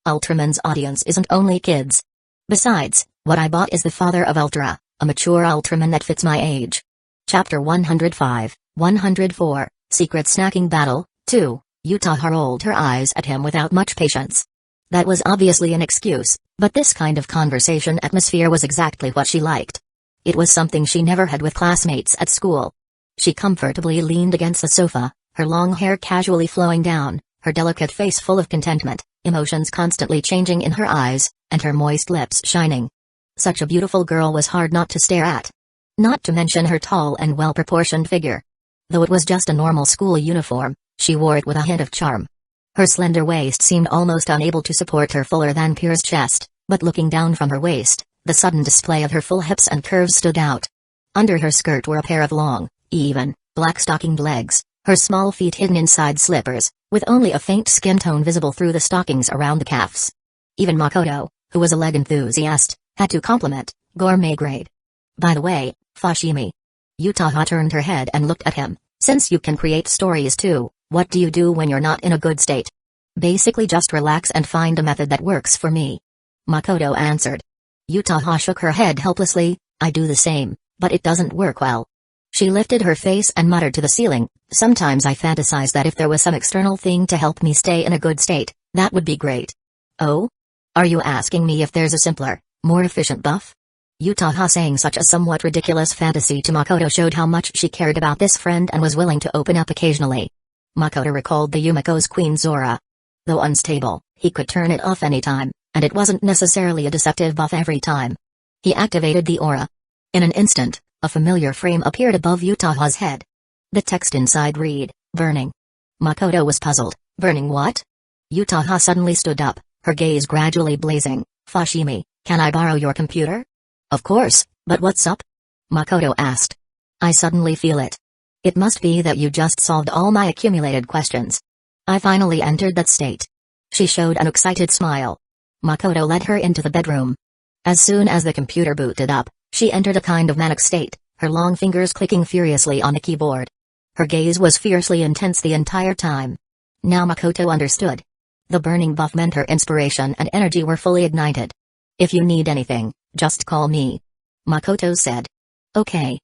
Ultraman's audience isn't only kids. Besides, what I bought is the father of Ultra, a mature Ultraman that fits my age. Chapter 105, 104, Secret Snacking Battle, 2, Yutaha rolled her eyes at him without much patience. That was obviously an excuse, but this kind of conversation atmosphere was exactly what she liked. It was something she never had with classmates at school. She comfortably leaned against the sofa, her long hair casually flowing down, her delicate face full of contentment, emotions constantly changing in her eyes, and her moist lips shining. Such a beautiful girl was hard not to stare at. Not to mention her tall and well-proportioned figure. Though it was just a normal school uniform, she wore it with a hint of charm. Her slender waist seemed almost unable to support her fuller-than-pierced chest, but looking down from her waist, the sudden display of her full hips and curves stood out. Under her skirt were a pair of long, even, black-stockinged legs, her small feet hidden inside slippers, with only a faint skin tone visible through the stockings around the calves. Even Makoto, who was a leg enthusiast, had to compliment, gourmet grade. By the way, Fashimi. Yutaha turned her head and looked at him. Since you can create stories too, what do you do when you're not in a good state? Basically just relax and find a method that works for me. Makoto answered. Yutaha shook her head helplessly, I do the same, but it doesn't work well. She lifted her face and muttered to the ceiling, sometimes I fantasize that if there was some external thing to help me stay in a good state, that would be great. Oh? Are you asking me if there's a simpler, more efficient buff? Yutaha saying such a somewhat ridiculous fantasy to Makoto showed how much she cared about this friend and was willing to open up occasionally. Makoto recalled the Yumiko's Queen Zora. Though unstable, he could turn it off anytime, and it wasn't necessarily a deceptive buff every time. He activated the aura. In an instant, a familiar frame appeared above Yutaha's head. The text inside read, burning. Makoto was puzzled, burning what? Yutaha suddenly stood up, her gaze gradually blazing, Fashimi, can I borrow your computer? Of course, but what's up? Makoto asked. I suddenly feel it. It must be that you just solved all my accumulated questions. I finally entered that state. She showed an excited smile. Makoto led her into the bedroom. As soon as the computer booted up, she entered a kind of manic state, her long fingers clicking furiously on the keyboard. Her gaze was fiercely intense the entire time. Now Makoto understood. The burning buff meant her inspiration and energy were fully ignited. If you need anything, just call me. Makoto said. Okay.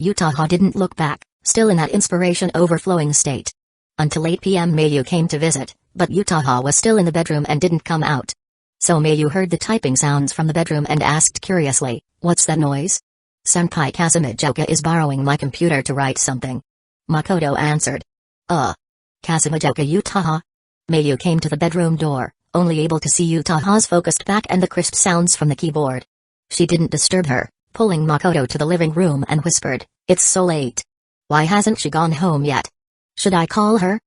Yutaha didn't look back, still in that inspiration overflowing state. Until 8 p.m. Mayu came to visit, but Yutaha was still in the bedroom and didn't come out. So Mayu heard the typing sounds from the bedroom and asked curiously, what's that noise? Senpai Kasumijoka is borrowing my computer to write something. Makoto answered. Kasumijoka Utaha? Mayu came to the bedroom door, only able to see Utaha's focused back and the crisp sounds from the keyboard. She didn't disturb her, pulling Makoto to the living room and whispered, "It's so late. Why hasn't she gone home yet? Should I call her?"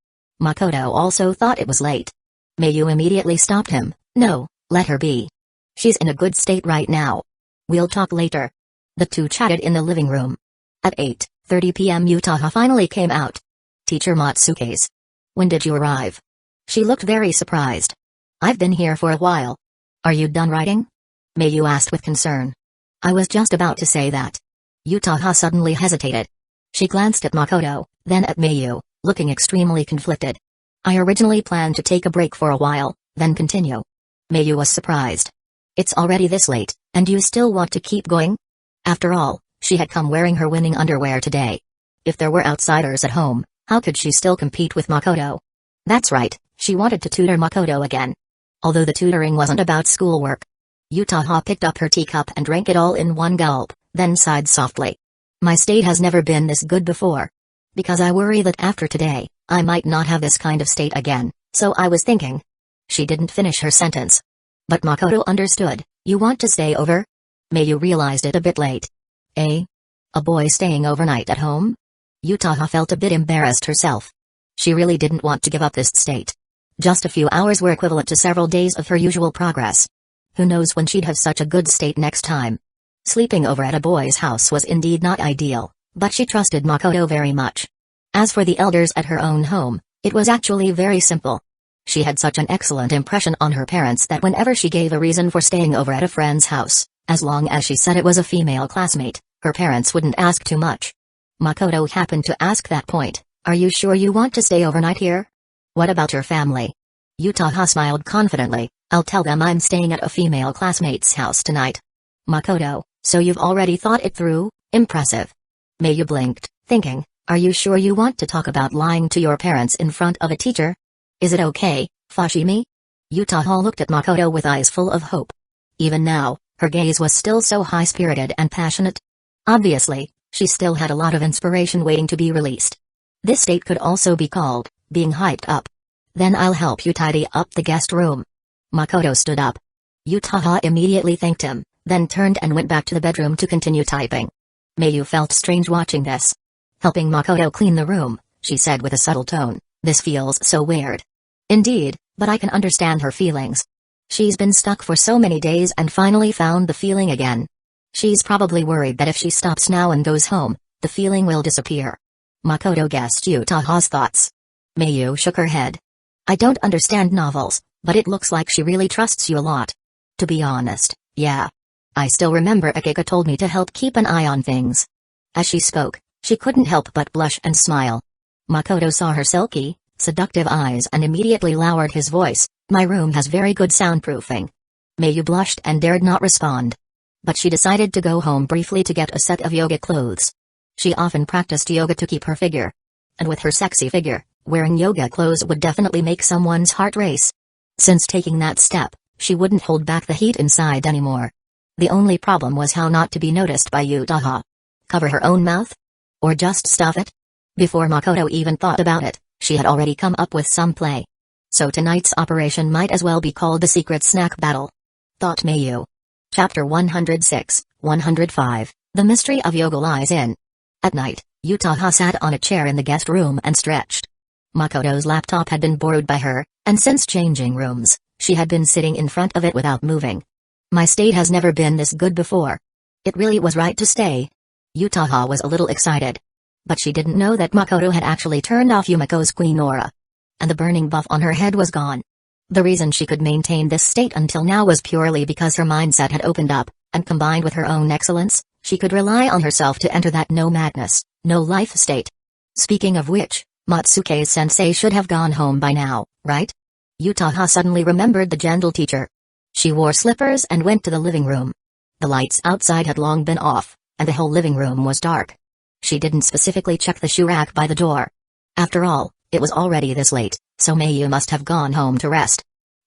Makoto also thought it was late. Mayu immediately stopped him. "No, let her be. She's in a good state right now. We'll talk later." The two chatted in the living room. At 8:30 p.m. Utaha finally came out. "Teacher Matsuke's. When did you arrive?" She looked very surprised. "I've been here for a while. Are you done writing?" Mayu asked with concern. "I was just about to say that." Utaha suddenly hesitated. She glanced at Makoto, then at Mayu, looking extremely conflicted. "I originally planned to take a break for a while, then continue." Mayu was surprised. "It's already this late, and you still want to keep going?" After all, she had come wearing her winning underwear today. If there were outsiders at home, how could she still compete with Makoto? That's right, she wanted to tutor Makoto again. Although the tutoring wasn't about schoolwork. Utaha picked up her teacup and drank it all in one gulp, then sighed softly. "My state has never been this good before. Because I worry that after today, I might not have this kind of state again, so I was thinking." She didn't finish her sentence. But Makoto understood. "You want to stay over?" Mayu realized it a bit late. "Eh? A boy staying overnight at home?" Utaha felt a bit embarrassed herself. She really didn't want to give up this state. Just a few hours were equivalent to several days of her usual progress. Who knows when she'd have such a good state next time. Sleeping over at a boy's house was indeed not ideal, but she trusted Makoto very much. As for the elders at her own home, it was actually very simple. She had such an excellent impression on her parents that whenever she gave a reason for staying over at a friend's house, as long as she said it was a female classmate, her parents wouldn't ask too much. Makoto happened to ask that point, "Are you sure you want to stay overnight here? What about your family?" Utaha smiled confidently, "I'll tell them I'm staying at a female classmate's house tonight." Makoto, "So you've already thought it through? Impressive." Mayu blinked, thinking, "Are you sure you want to talk about lying to your parents in front of a teacher? Is it okay, Fushimi?" Utaha looked at Makoto with eyes full of hope. Even now, her gaze was still so high-spirited and passionate. Obviously, she still had a lot of inspiration waiting to be released. This state could also be called being hyped up. "Then I'll help you tidy up the guest room." Makoto stood up. Utaha immediately thanked him, then turned and went back to the bedroom to continue typing. Mayu felt strange watching this. Helping Makoto clean the room, she said with a subtle tone, "This feels so weird." "Indeed, but I can understand her feelings. She's been stuck for so many days and finally found the feeling again. She's probably worried that if she stops now and goes home, the feeling will disappear." Makoto guessed Utaha's thoughts. Mayu shook her head. "I don't understand novels, but it looks like she really trusts you a lot." "To be honest, yeah. I still remember Akika told me to help keep an eye on things." As she spoke, she couldn't help but blush and smile. Makoto saw her silky, seductive eyes and immediately lowered his voice, "My room has very good soundproofing." Mayu blushed and dared not respond. But she decided to go home briefly to get a set of yoga clothes. She often practiced yoga to keep her figure. And with her sexy figure, wearing yoga clothes would definitely make someone's heart race. Since taking that step, she wouldn't hold back the heat inside anymore. The only problem was how not to be noticed by Utaha. Cover her own mouth? Or just stuff it? Before Makoto even thought about it, she had already come up with some play. So tonight's operation might as well be called the secret snack battle. Thought Mayu. Chapter 106, 105, The Mystery of Yoga Lies In. At night, Utaha sat on a chair in the guest room and stretched. Makoto's laptop had been borrowed by her, and since changing rooms, she had been sitting in front of it without moving. "My state has never been this good before. It really was right to stay." Utaha was a little excited. But she didn't know that Makoto had actually turned off Yumiko's queen aura. And the burning buff on her head was gone. The reason she could maintain this state until now was purely because her mindset had opened up, and combined with her own excellence, she could rely on herself to enter that no madness, no life state. Speaking of which, Matsuke's sensei should have gone home by now, right? Utaha suddenly remembered the gentle teacher. She wore slippers and went to the living room. The lights outside had long been off, and the whole living room was dark. She didn't specifically check the shoe rack by the door. After all, it was already this late, so Mayu must have gone home to rest.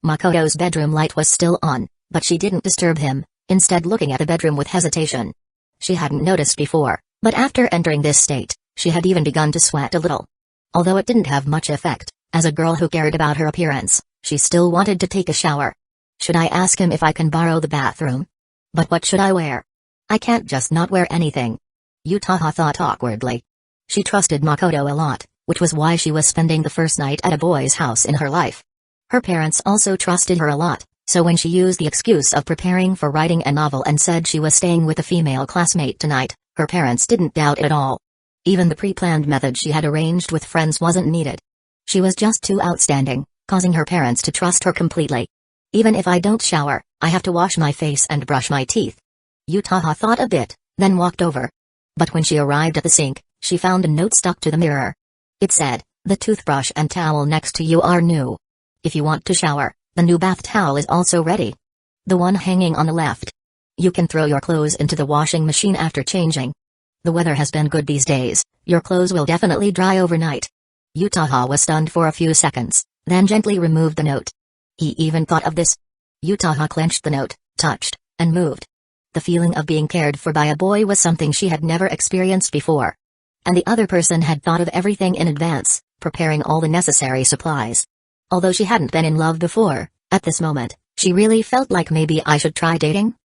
Makoto's bedroom light was still on, but she didn't disturb him, instead looking at the bedroom with hesitation. She hadn't noticed before, but after entering this state, she had even begun to sweat a little. Although it didn't have much effect, as a girl who cared about her appearance, she still wanted to take a shower. Should I ask him if I can borrow the bathroom? But what should I wear? I can't just not wear anything. Yutaha thought awkwardly. She trusted Makoto a lot, which was why she was spending the first night at a boy's house in her life. Her parents also trusted her a lot, so when she used the excuse of preparing for writing a novel and said she was staying with a female classmate tonight, her parents didn't doubt it at all. Even the pre-planned method she had arranged with friends wasn't needed. She was just too outstanding, causing her parents to trust her completely. Even if I don't shower, I have to wash my face and brush my teeth. Yutaha thought a bit, then walked over. But when she arrived at the sink, she found a note stuck to the mirror. It said, "The toothbrush and towel next to you are new. If you want to shower, the new bath towel is also ready. The one hanging on the left. You can throw your clothes into the washing machine after changing. The weather has been good these days, your clothes will definitely dry overnight." Yutaha was stunned for a few seconds, then gently removed the note. He even thought of this. Yutaha clenched the note, touched, and moved. The feeling of being cared for by a boy was something she had never experienced before. And the other person had thought of everything in advance, preparing all the necessary supplies. Although she hadn't been in love before, at this moment, she really felt like maybe I should try dating.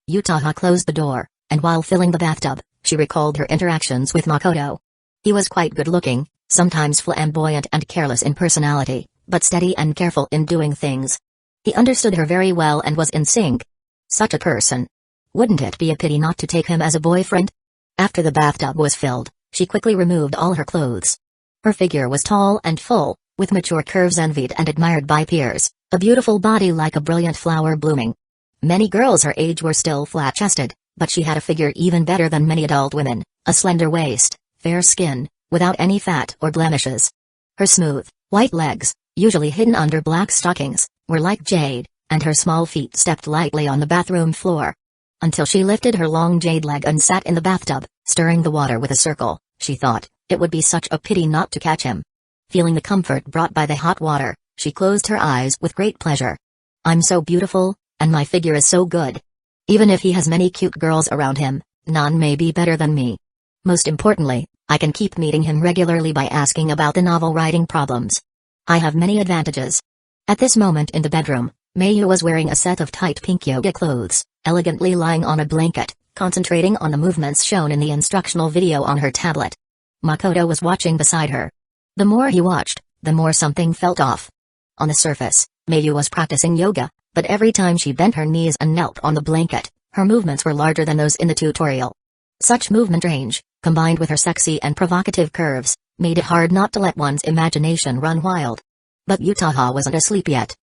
Yutaha closed the door, and while filling the bathtub, she recalled her interactions with Makoto. He was quite good-looking, sometimes flamboyant and careless in personality, but steady and careful in doing things. He understood her very well and was in sync. Such a person. Wouldn't it be a pity not to take him as a boyfriend? After the bathtub was filled, she quickly removed all her clothes. Her figure was tall and full, with mature curves envied and admired by peers, a beautiful body like a brilliant flower blooming. Many girls her age were still flat-chested, but she had a figure even better than many adult women, a slender waist, fair skin, without any fat or blemishes. Her smooth, white legs, usually hidden under black stockings, were like jade, and her small feet stepped lightly on the bathroom floor. Until she lifted her long jade leg and sat in the bathtub, stirring the water with a circle, she thought, it would be such a pity not to catch him. Feeling the comfort brought by the hot water, she closed her eyes with great pleasure. I'm so beautiful, and my figure is so good. Even if he has many cute girls around him, none may be better than me. Most importantly, I can keep meeting him regularly by asking about the novel writing problems. I have many advantages. At this moment in the bedroom, Mayu was wearing a set of tight pink yoga clothes, elegantly lying on a blanket, concentrating on the movements shown in the instructional video on her tablet. Makoto was watching beside her. The more he watched, the more something felt off. On the surface, Mayu was practicing yoga, but every time she bent her knees and knelt on the blanket, her movements were larger than those in the tutorial. Such movement range, combined with her sexy and provocative curves, made it hard not to let one's imagination run wild. But Yutaha wasn't asleep yet.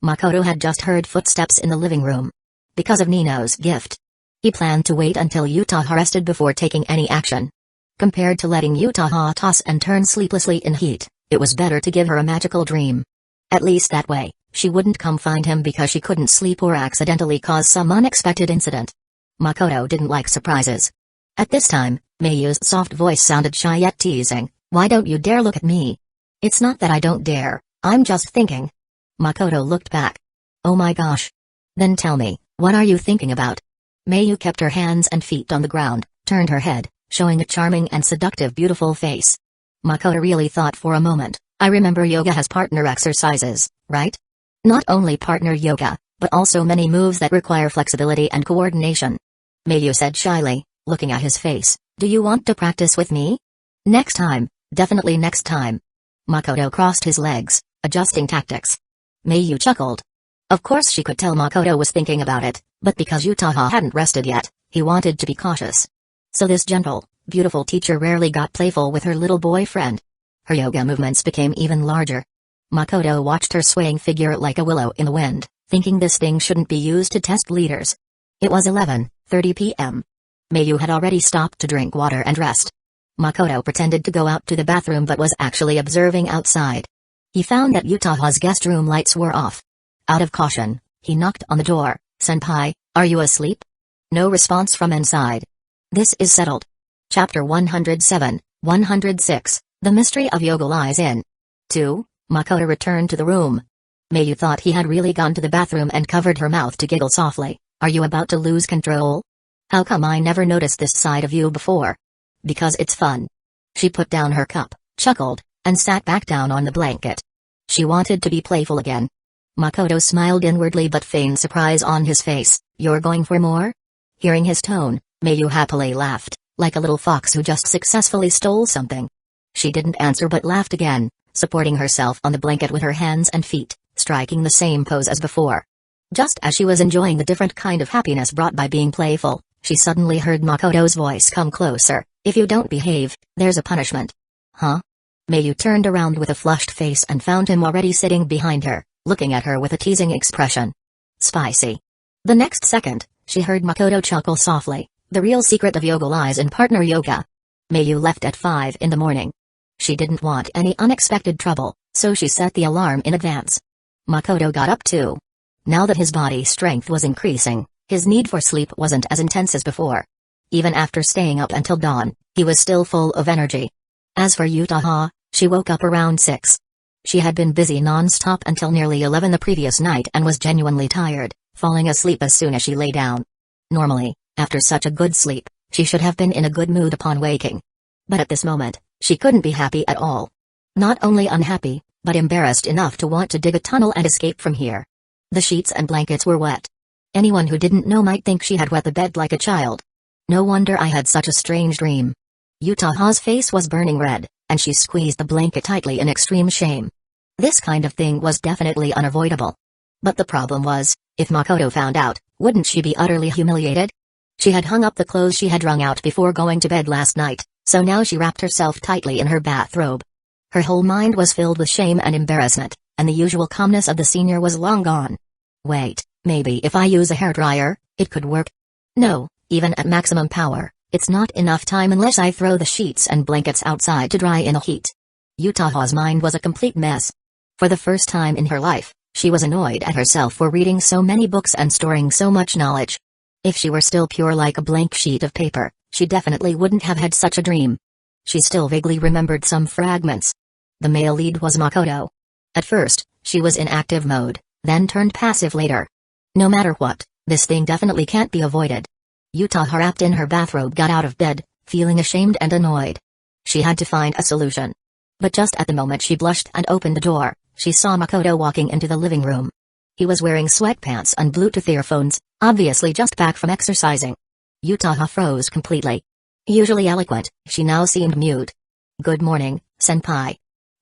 Makoto had just heard footsteps in the living room. Because of Nino's gift. He planned to wait until Yutaha rested before taking any action. Compared to letting Yutaha toss and turn sleeplessly in heat, it was better to give her a magical dream. At least that way, she wouldn't come find him because she couldn't sleep or accidentally cause some unexpected incident. Makoto didn't like surprises. At this time, Mayu's soft voice sounded shy yet teasing. Why don't you dare look at me? It's not that I don't dare, I'm just thinking. Makoto looked back. Oh my gosh. Then tell me, what are you thinking about? Mayu kept her hands and feet on the ground, turned her head, showing a charming and seductive beautiful face. Makoto really thought for a moment. I remember yoga has partner exercises, right? Not only partner yoga, but also many moves that require flexibility and coordination. Mayu said shyly, looking at his face, do you want to practice with me? Next time, definitely next time. Makoto crossed his legs, adjusting tactics. Mayu chuckled. Of course she could tell Makoto was thinking about it, but because Yutaha hadn't rested yet, he wanted to be cautious. So this gentle, beautiful teacher rarely got playful with her little boyfriend. Her yoga movements became even larger. Makoto watched her swaying figure like a willow in the wind, thinking this thing shouldn't be used to test leaders. It was 11:30 p.m. Mayu had already stopped to drink water and rest. Makoto pretended to go out to the bathroom but was actually observing outside. He found that Yutaha's guest room lights were off. Out of caution, he knocked on the door. Senpai, are you asleep? No response from inside. This is settled. Chapter 107, 106, The Mystery of Yoga Lies in. 2. Makoto returned to the room. Mayu thought he had really gone to the bathroom and covered her mouth to giggle softly. Are you about to lose control? How come I never noticed this side of you before? Because it's fun. She put down her cup, chuckled, and sat back down on the blanket. She wanted to be playful again. Makoto smiled inwardly but feigned surprise on his face. You're going for more? Hearing his tone, Mayu happily laughed, like a little fox who just successfully stole something. She didn't answer but laughed again, supporting herself on the blanket with her hands and feet, striking the same pose as before. Just as she was enjoying the different kind of happiness brought by being playful, she suddenly heard Makoto's voice come closer. If you don't behave, there's a punishment. Huh? Mayu turned around with a flushed face and found him already sitting behind her, looking at her with a teasing expression. Spicy. The next second, she heard Makoto chuckle softly. The real secret of yoga lies in partner yoga. Mayu left at 5 in the morning. She didn't want any unexpected trouble, so she set the alarm in advance. Makoto got up too. Now that his body strength was increasing, his need for sleep wasn't as intense as before. Even after staying up until dawn, he was still full of energy. As for Utaha, she woke up around 6. She had been busy non-stop until nearly 11 the previous night and was genuinely tired, falling asleep as soon as she lay down. Normally, after such a good sleep, she should have been in a good mood upon waking. But at this moment, she couldn't be happy at all. Not only unhappy, but embarrassed enough to want to dig a tunnel and escape from here. The sheets and blankets were wet. Anyone who didn't know might think she had wet the bed like a child. No wonder I had such a strange dream. Utaha's face was burning red, and she squeezed the blanket tightly in extreme shame. This kind of thing was definitely unavoidable. But the problem was, if Makoto found out, wouldn't she be utterly humiliated? She had hung up the clothes she had wrung out before going to bed last night, so now she wrapped herself tightly in her bathrobe. Her whole mind was filled with shame and embarrassment, and the usual calmness of the senior was long gone. Wait, maybe if I use a hairdryer, it could work? No, even at maximum power, it's not enough time unless I throw the sheets and blankets outside to dry in the heat. Utaha's mind was a complete mess. For the first time in her life, she was annoyed at herself for reading so many books and storing so much knowledge. If she were still pure like a blank sheet of paper, she definitely wouldn't have had such a dream. She still vaguely remembered some fragments. The male lead was Makoto. At first, she was in active mode, then turned passive later. No matter what, this thing definitely can't be avoided. Utaha, wrapped in her bathrobe, got out of bed, feeling ashamed and annoyed. She had to find a solution. But just at the moment she blushed and opened the door, she saw Makoto walking into the living room. He was wearing sweatpants and Bluetooth earphones, obviously just back from exercising. Utaha froze completely. Usually eloquent, she now seemed mute. Good morning, senpai.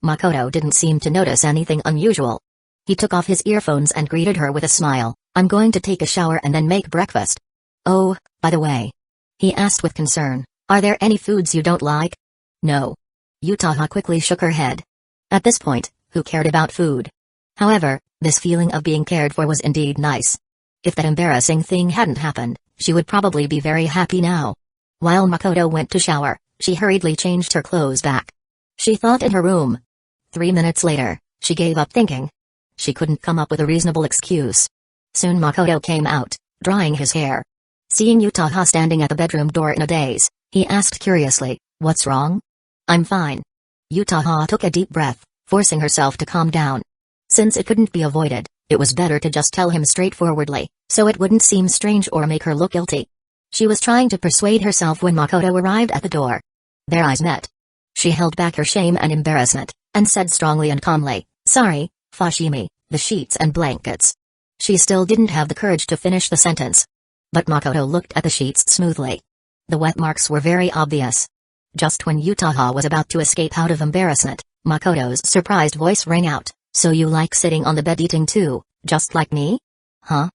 Makoto didn't seem to notice anything unusual. He took off his earphones and greeted her with a smile. I'm going to take a shower and then make breakfast. Oh, by the way. He asked with concern, are there any foods you don't like? No. Utaha quickly shook her head. At this point, who cared about food? However, this feeling of being cared for was indeed nice. If that embarrassing thing hadn't happened, she would probably be very happy now. While Makoto went to shower, she hurriedly changed her clothes back. She thought in her room. 3 minutes later, she gave up thinking. She couldn't come up with a reasonable excuse. Soon Makoto came out, drying his hair. Seeing Utaha standing at the bedroom door in a daze, he asked curiously, what's wrong? I'm fine. Utaha took a deep breath, forcing herself to calm down. Since it couldn't be avoided, it was better to just tell him straightforwardly, so it wouldn't seem strange or make her look guilty. She was trying to persuade herself when Makoto arrived at the door. Their eyes met. She held back her shame and embarrassment, and said strongly and calmly, sorry, Fushimi, the sheets and blankets. She still didn't have the courage to finish the sentence. But Makoto looked at the sheets smoothly. The wet marks were very obvious. Just when Utaha was about to escape out of embarrassment, Makoto's surprised voice rang out, so you like sitting on the bed eating too, just like me? Huh?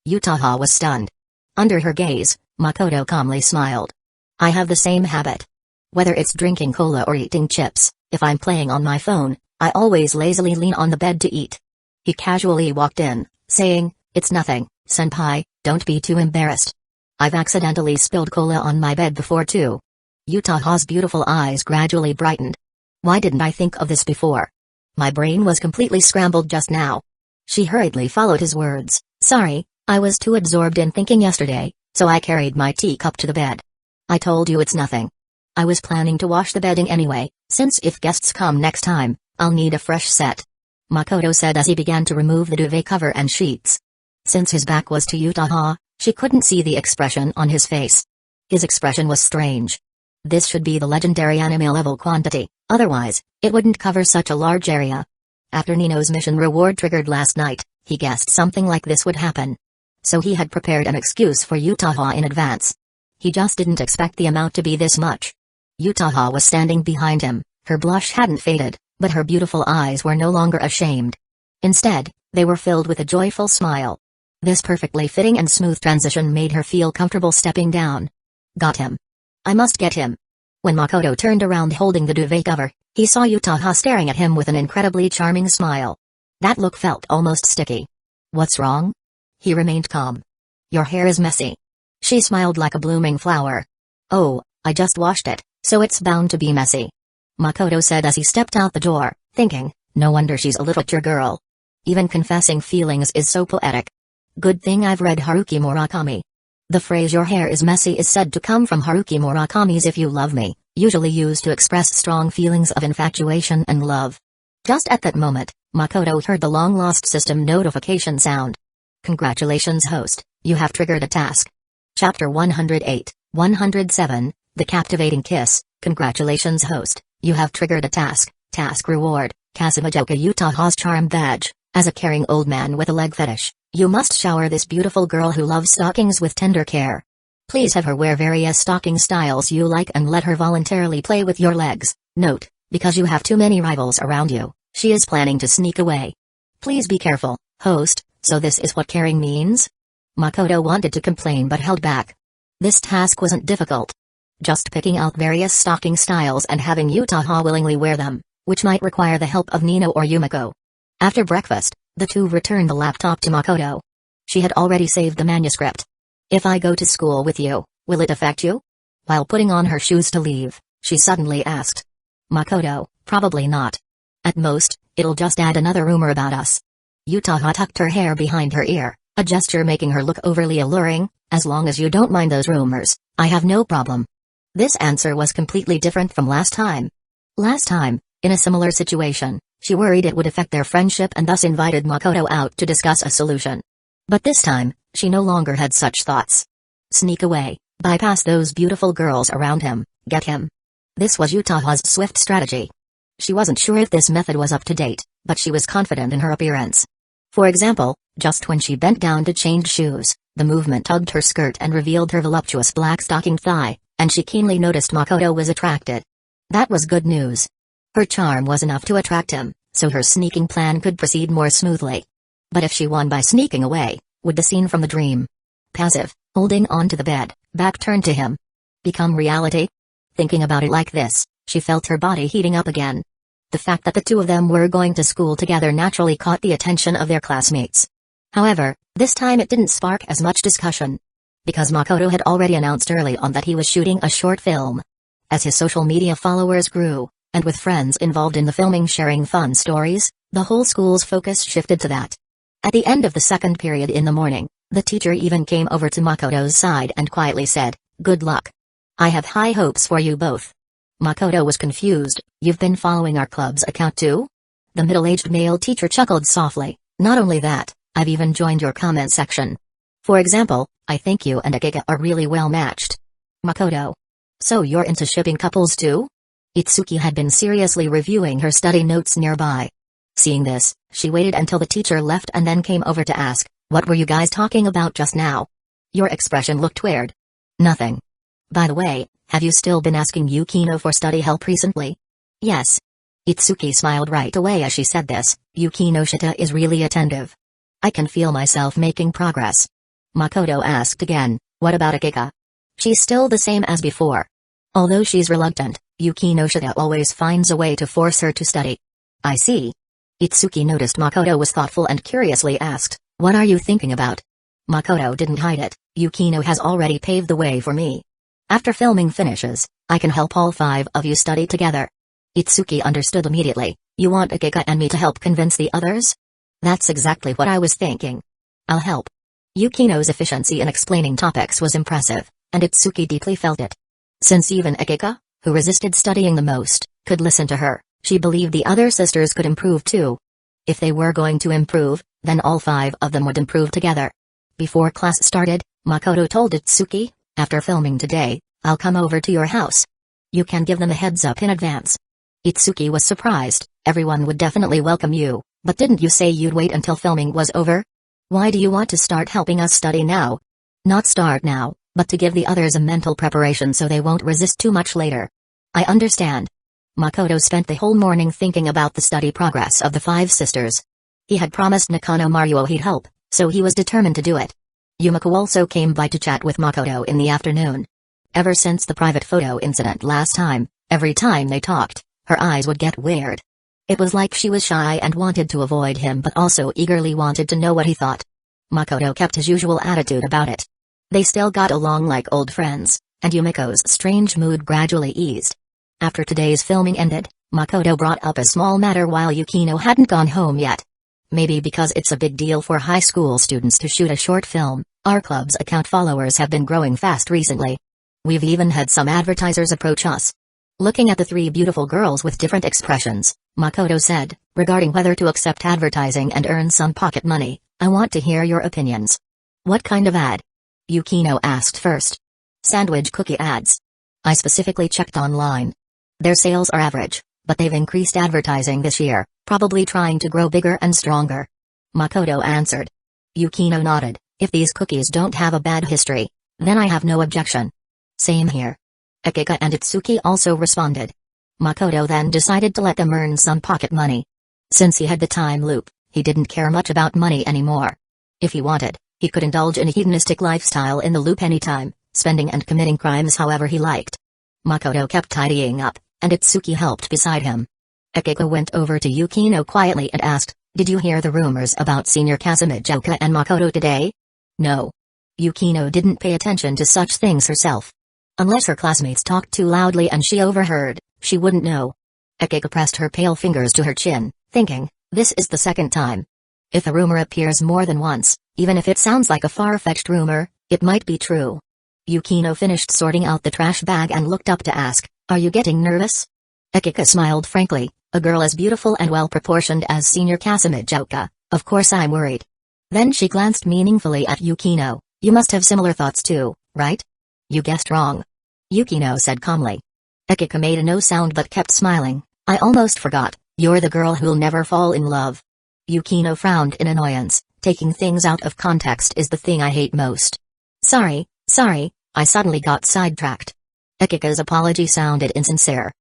Utaha was stunned. Under her gaze, Makoto calmly smiled. I have the same habit. Whether it's drinking cola or eating chips, if I'm playing on my phone, I always lazily lean on the bed to eat. He casually walked in, saying, it's nothing, senpai, don't be too embarrassed. I've accidentally spilled cola on my bed before too. Utaha's beautiful eyes gradually brightened. Why didn't I think of this before? My brain was completely scrambled just now. She hurriedly followed his words, sorry, I was too absorbed in thinking yesterday, so I carried my teacup to the bed. I told you it's nothing. I was planning to wash the bedding anyway, since if guests come next time, I'll need a fresh set. Makoto said as he began to remove the duvet cover and sheets. Since his back was to Utaha, She couldn't see the expression on his face. His expression was strange. This should be the legendary anime level quantity, otherwise, it wouldn't cover such a large area. After Nino's mission reward triggered last night, he guessed something like this would happen. So he had prepared an excuse for Utaha in advance. He just didn't expect the amount to be this much. Utaha was standing behind him, her blush hadn't faded, but her beautiful eyes were no longer ashamed. Instead, they were filled with a joyful smile. This perfectly fitting and smooth transition made her feel comfortable stepping down. Got him. I must get him. When Makoto turned around holding the duvet cover, he saw Utaha staring at him with an incredibly charming smile. That look felt almost sticky. What's wrong? He remained calm. Your hair is messy. She smiled like a blooming flower. Oh, I just washed it, so it's bound to be messy. Makoto said as he stepped out the door, thinking, no wonder she's a little mature girl. Even confessing feelings is so poetic. Good thing I've read Haruki Murakami. The phrase your hair is messy is said to come from Haruki Murakami's If You Love Me, usually used to express strong feelings of infatuation and love. Just at that moment, Makoto heard the long-lost system notification sound. Congratulations host, you have triggered a task. Chapter 108, 107, The Captivating Kiss. Congratulations host, you have triggered a task. Task reward, Kasumajoka Utaha's charm badge. As a caring old man with a leg fetish, you must shower this beautiful girl who loves stockings with tender care. Please have her wear various stocking styles you like and let her voluntarily play with your legs. Note, because you have too many rivals around you, she is planning to sneak away. Please be careful, host, so this is what caring means? Makoto wanted to complain but held back. This task wasn't difficult. Just picking out various stocking styles and having Utaha willingly wear them, which might require the help of Nino or Yumiko. After breakfast, the two returned the laptop to Makoto. She had already saved the manuscript. If I go to school with you, will it affect you? While putting on her shoes to leave, she suddenly asked. Makoto, probably not. At most, it'll just add another rumor about us. Utaha tucked her hair behind her ear, a gesture making her look overly alluring. As long as you don't mind those rumors, I have no problem. This answer was completely different from last time. Last time, in a similar situation, she worried it would affect their friendship and thus invited Makoto out to discuss a solution. But this time, she no longer had such thoughts. Sneak away, bypass those beautiful girls around him, get him. This was Utaha's swift strategy. She wasn't sure if this method was up to date, but she was confident in her appearance. For example, just when she bent down to change shoes, the movement tugged her skirt and revealed her voluptuous black stockinged thigh, and she keenly noticed Makoto was attracted. That was good news. Her charm was enough to attract him, so her sneaking plan could proceed more smoothly. But if she won by sneaking away, would the scene from the dream, passive, holding on to the bed, back turned to him, become reality? Thinking about it like this, she felt her body heating up again. The fact that the two of them were going to school together naturally caught the attention of their classmates. However, this time it didn't spark as much discussion. Because Makoto had already announced early on that he was shooting a short film. As his social media followers grew, and with friends involved in the filming sharing fun stories, the whole school's focus shifted to that. At the end of the second period in the morning, the teacher even came over to Makoto's side and quietly said, "Good luck. I have high hopes for you both." Makoto was confused. "You've been following our club's account too?" The middle-aged male teacher chuckled softly. "Not only that, I've even joined your comment section. For example, I think you and Akika are really well matched." Makoto. "So you're into shipping couples too?" Itsuki had been seriously reviewing her study notes nearby. Seeing this, she waited until the teacher left and then came over to ask, "What were you guys talking about just now?" Your expression looked weird. "Nothing. By the way, have you still been asking Yukino for study help recently?" "Yes." Itsuki smiled right away as she said this. "Yukino Shita is really attentive. I can feel myself making progress." Makoto asked again, "What about Akika?" "She's still the same as before. Although she's reluctant, Yukino Shita always finds a way to force her to study." "I see." Itsuki noticed Makoto was thoughtful and curiously asked, "What are you thinking about?" Makoto didn't hide it. "Yukino has already paved the way for me. After filming finishes, I can help all 5 of you study together." Itsuki understood immediately. "You want Akika and me to help convince the others?" "That's exactly what I was thinking. I'll help." Yukino's efficiency in explaining topics was impressive, and Itsuki deeply felt it. Since even Akika, who resisted studying the most, could listen to her, she believed the other sisters could improve too. If they were going to improve, then all 5 of them would improve together. Before class started, Makoto told Itsuki, after filming today, I'll come over to your house. You can give them a heads up in advance. Itsuki was surprised. Everyone would definitely welcome you, but didn't you say you'd wait until filming was over? Why do you want to start helping us study now? Not start now, but to give the others a mental preparation so they won't resist too much later. I understand. Makoto spent the whole morning thinking about the study progress of the 5 sisters. He had promised Nakano Maruo he'd help, so he was determined to do it. Yumiko also came by to chat with Makoto in the afternoon. Ever since the private photo incident last time, every time they talked, her eyes would get weird. It was like she was shy and wanted to avoid him but also eagerly wanted to know what he thought. Makoto kept his usual attitude about it. They still got along like old friends, and Yumiko's strange mood gradually eased. After today's filming ended, Makoto brought up a small matter while Yukino hadn't gone home yet. Maybe because it's a big deal for high school students to shoot a short film, our club's account followers have been growing fast recently. We've even had some advertisers approach us. Looking at the 3 beautiful girls with different expressions, Makoto said, regarding whether to accept advertising and earn some pocket money, I want to hear your opinions. What kind of ad? Yukino asked first. Sandwich cookie ads. I specifically checked online. Their sales are average, but they've increased advertising this year, probably trying to grow bigger and stronger. Makoto answered. Yukino nodded. If these cookies don't have a bad history, then I have no objection. Same here. Akika and Itsuki also responded. Makoto then decided to let them earn some pocket money. Since he had the time loop, he didn't care much about money anymore. If he wanted, he could indulge in a hedonistic lifestyle in the loop anytime, spending and committing crimes however he liked. Makoto kept tidying up, and Itsuki helped beside him. Akiko went over to Yukino quietly and asked, Did you hear the rumors about Senior Kazumijouka and Makoto today? No. Yukino didn't pay attention to such things herself. Unless her classmates talked too loudly and she overheard, she wouldn't know. Akiko pressed her pale fingers to her chin, thinking, this is the second time. If a rumor appears more than once, even if it sounds like a far-fetched rumor, it might be true. Yukino finished sorting out the trash bag and looked up to ask, Are you getting nervous? Akiko smiled frankly, a girl as beautiful and well-proportioned as Senior Kazumijouka, of course I'm worried. Then she glanced meaningfully at Yukino, You must have similar thoughts too, right? You guessed wrong. Yukino said calmly. Akiko made a no sound but kept smiling, I almost forgot, you're the girl who'll never fall in love. Yukino frowned in annoyance, taking things out of context is the thing I hate most. Sorry, I suddenly got sidetracked. Akiko's apology sounded insincere.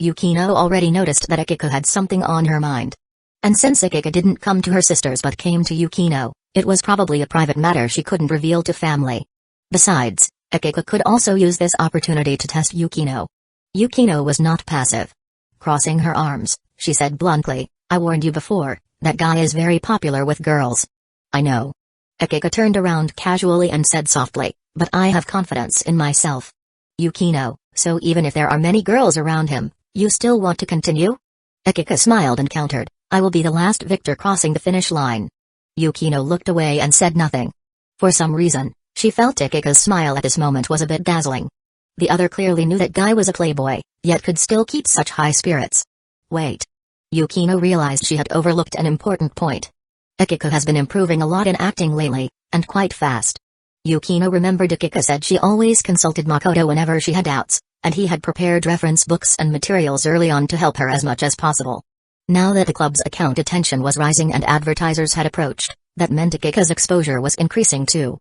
Yukino already noticed that Akiko had something on her mind. And since Akiko didn't come to her sisters but came to Yukino, it was probably a private matter she couldn't reveal to family. Besides, Akiko could also use this opportunity to test Yukino. Yukino was not passive. Crossing her arms, she said bluntly, I warned you before, that guy is very popular with girls. I know. Akiko turned around casually and said softly, but I have confidence in myself. Yukino, so even if there are many girls around him, you still want to continue? Akiko smiled and countered, I will be the last victor crossing the finish line. Yukino looked away and said nothing. For some reason, she felt Akiko's smile at this moment was a bit dazzling. The other clearly knew that guy was a playboy, yet could still keep such high spirits. Wait. Yukino realized she had overlooked an important point. Akiko has been improving a lot in acting lately, and quite fast. Yukino remembered Akiko said she always consulted Makoto whenever she had doubts, and he had prepared reference books and materials early on to help her as much as possible. Now that the club's account attention was rising and advertisers had approached, that meant Akiko's exposure was increasing too.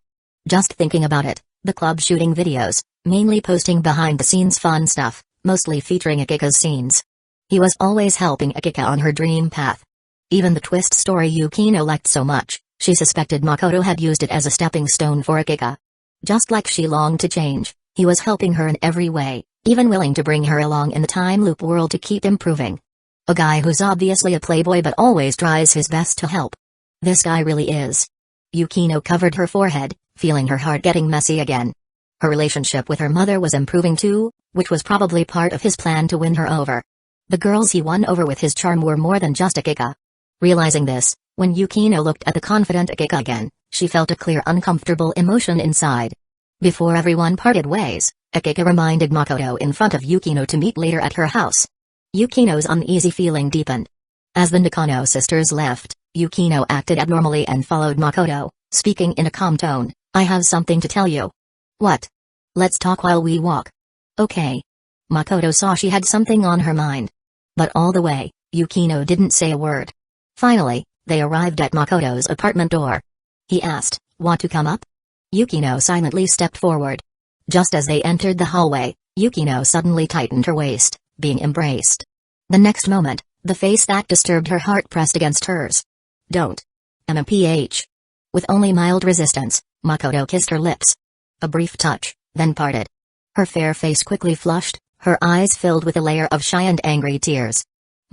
Just thinking about it, the club shooting videos, mainly posting behind-the-scenes fun stuff, mostly featuring Akiko's scenes. He was always helping Akiko on her dream path. Even the twist story Yukino liked so much, she suspected Makoto had used it as a stepping stone for Akiko. Just like she longed to change, he was helping her in every way, even willing to bring her along in the time loop world to keep improving. A guy who's obviously a playboy but always tries his best to help. This guy really is. Yukino covered her forehead, feeling her heart getting messy again. Her relationship with her mother was improving too, which was probably part of his plan to win her over. The girls he won over with his charm were more than just Akiko. Realizing this, when Yukino looked at the confident Akiko again, she felt a clear uncomfortable emotion inside. Before everyone parted ways, Akiko reminded Makoto in front of Yukino to meet later at her house. Yukino's uneasy feeling deepened. As the Nakano sisters left, Yukino acted abnormally and followed Makoto, speaking in a calm tone, I have something to tell you. What? Let's talk while we walk. Okay. Makoto saw she had something on her mind. But all the way, Yukino didn't say a word. Finally, they arrived at Makoto's apartment door. He asked, "Want to come up?" Yukino silently stepped forward. Just as they entered the hallway, Yukino suddenly tightened her waist, being embraced. The next moment, the face that disturbed her heart pressed against hers. "Don't." MMPH. With only mild resistance, Makoto kissed her lips. A brief touch, then parted. Her fair face quickly flushed, her eyes filled with a layer of shy and angry tears.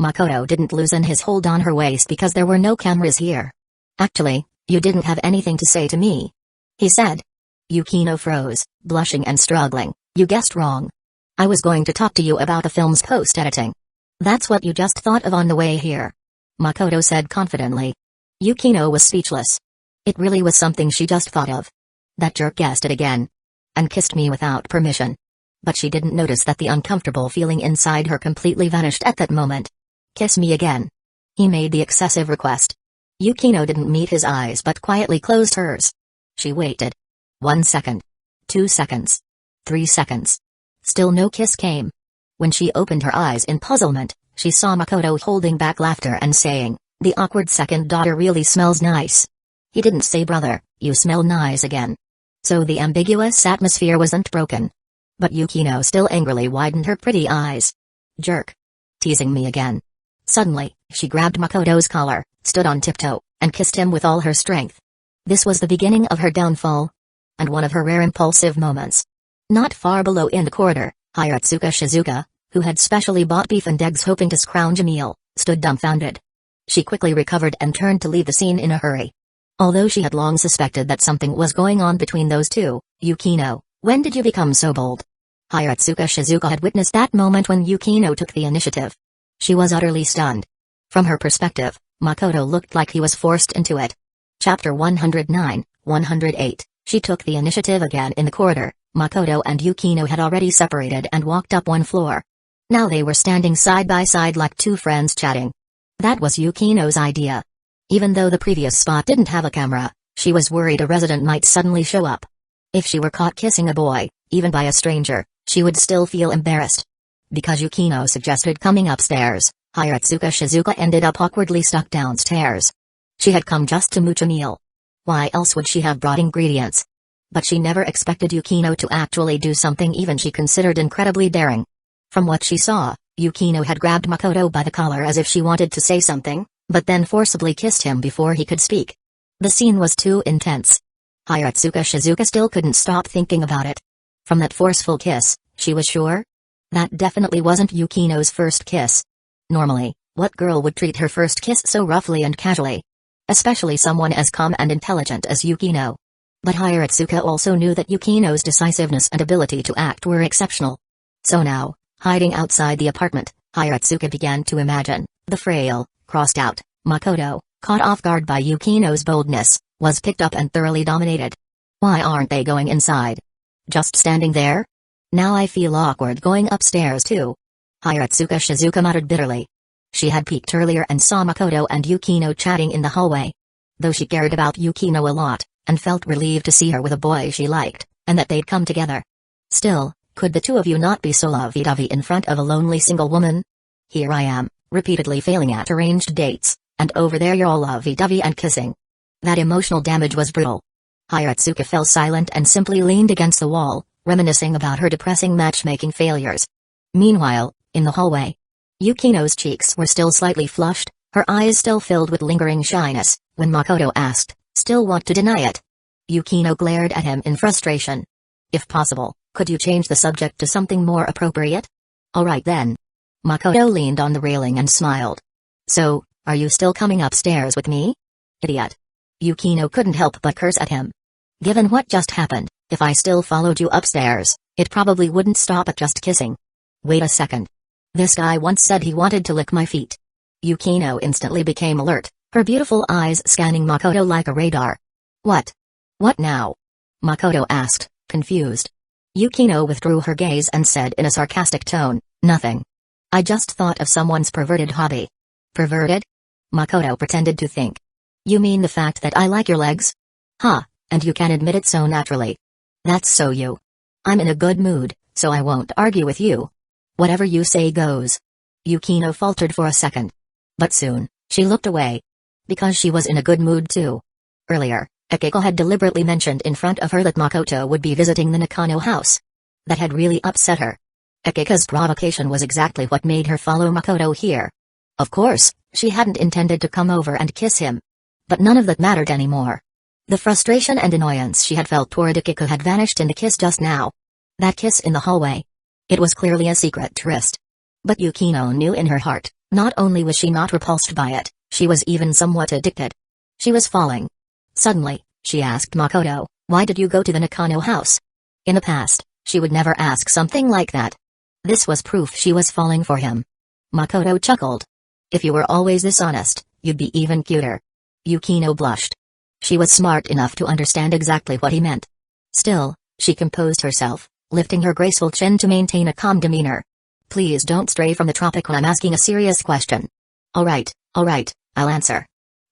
Makoto didn't loosen his hold on her waist because there were no cameras here. "Actually, you didn't have anything to say to me," he said. Yukino froze, blushing and struggling. "You guessed wrong. I was going to talk to you about the film's post-editing." "That's what you just thought of on the way here," Makoto said confidently. Yukino was speechless. It really was something she just thought of. That jerk guessed it again. And kissed me without permission. But she didn't notice that the uncomfortable feeling inside her completely vanished at that moment. "Kiss me again." He made the excessive request. Yukino didn't meet his eyes but quietly closed hers. She waited. 1 second. 2 seconds. 3 seconds. Still no kiss came. When she opened her eyes in puzzlement, she saw Makoto holding back laughter and saying, "The awkward second daughter really smells nice." He didn't say "brother, you smell nice again." So the ambiguous atmosphere wasn't broken. But Yukino still angrily widened her pretty eyes. "Jerk. Teasing me again." Suddenly, she grabbed Makoto's collar, stood on tiptoe, and kissed him with all her strength. This was the beginning of her downfall. And one of her rare impulsive moments. Not far below in the corridor, Hiratsuka Shizuka, who had specially bought beef and eggs hoping to scrounge a meal, stood dumbfounded. She quickly recovered and turned to leave the scene in a hurry. Although she had long suspected that something was going on between those two, "Yukino, when did you become so bold?" Hiratsuka Shizuka had witnessed that moment when Yukino took the initiative. She was utterly stunned. From her perspective, Makoto looked like he was forced into it. Chapter 109, 108. She took the initiative again in the corridor. Makoto and Yukino had already separated and walked up one floor. Now they were standing side by side like two friends chatting. That was Yukino's idea. Even though the previous spot didn't have a camera, she was worried a resident might suddenly show up. If she were caught kissing a boy, even by a stranger, she would still feel embarrassed. Because Yukino suggested coming upstairs, Hiratsuka Shizuka ended up awkwardly stuck downstairs. She had come just to mooch a meal. Why else would she have brought ingredients? But she never expected Yukino to actually do something even she considered incredibly daring. From what she saw, Yukino had grabbed Makoto by the collar as if she wanted to say something, but then forcibly kissed him before he could speak. The scene was too intense. Hiratsuka Shizuka still couldn't stop thinking about it. From that forceful kiss, she was sure? That definitely wasn't Yukino's first kiss. Normally, what girl would treat her first kiss so roughly and casually? Especially someone as calm and intelligent as Yukino. But Hiratsuka also knew that Yukino's decisiveness and ability to act were exceptional. So now, hiding outside the apartment, Hiratsuka began to imagine, the frail, crossed out, Makoto, caught off guard by Yukino's boldness, was picked up and thoroughly dominated. Why aren't they going inside? Just standing there? Now I feel awkward going upstairs too. Hiratsuka Shizuka muttered bitterly. She had peeked earlier and saw Makoto and Yukino chatting in the hallway. Though she cared about Yukino a lot, and felt relieved to see her with a boy she liked, and that they'd come together. Still, could the two of you not be so lovey-dovey in front of a lonely single woman? Here I am, repeatedly failing at arranged dates, and over there you're all lovey-dovey and kissing. That emotional damage was brutal. Hiratsuka fell silent and simply leaned against the wall, reminiscing about her depressing matchmaking failures. Meanwhile, in the hallway, Yukino's cheeks were still slightly flushed, her eyes still filled with lingering shyness, when Makoto asked, "Still want to deny it?" Yukino glared at him in frustration. "If possible, could you change the subject to something more appropriate?" "All right then." Makoto leaned on the railing and smiled. "So, are you still coming upstairs with me?" "Idiot." Yukino couldn't help but curse at him. "Given what just happened, if I still followed you upstairs, it probably wouldn't stop at just kissing." "Wait a second. This guy once said he wanted to lick my feet." Yukino instantly became alert, her beautiful eyes scanning Makoto like a radar. "What? What now?" Makoto asked, confused. Yukino withdrew her gaze and said in a sarcastic tone, "Nothing. I just thought of someone's perverted hobby." "Perverted?" Makoto pretended to think. "You mean the fact that I like your legs?" "Ha, And you can admit it so naturally. That's so you. I'm in a good mood, so I won't argue with you. Whatever you say goes. Yukino faltered for a second. But soon, she looked away. Because she was in a good mood too. Earlier, Akiko had deliberately mentioned in front of her that Makoto would be visiting the Nakano house. That had really upset her. Akiko's provocation was exactly what made her follow Makoto here. Of course, she hadn't intended to come over and kiss him. But none of that mattered anymore. The frustration and annoyance she had felt toward Akiko had vanished in the kiss just now. That kiss in the hallway. It was clearly a secret tryst. But Yukino knew in her heart, not only was she not repulsed by it, she was even somewhat addicted. She was falling. Suddenly, she asked Makoto, "Why did you go to the Nakano house?" In the past, she would never ask something like that. This was proof she was falling for him. Makoto chuckled. "If you were always this honest, you'd be even cuter." Yukino blushed. She was smart enough to understand exactly what he meant. Still, she composed herself, lifting her graceful chin to maintain a calm demeanor. "Please don't stray from the topic when I'm asking a serious question." All right, I'll answer."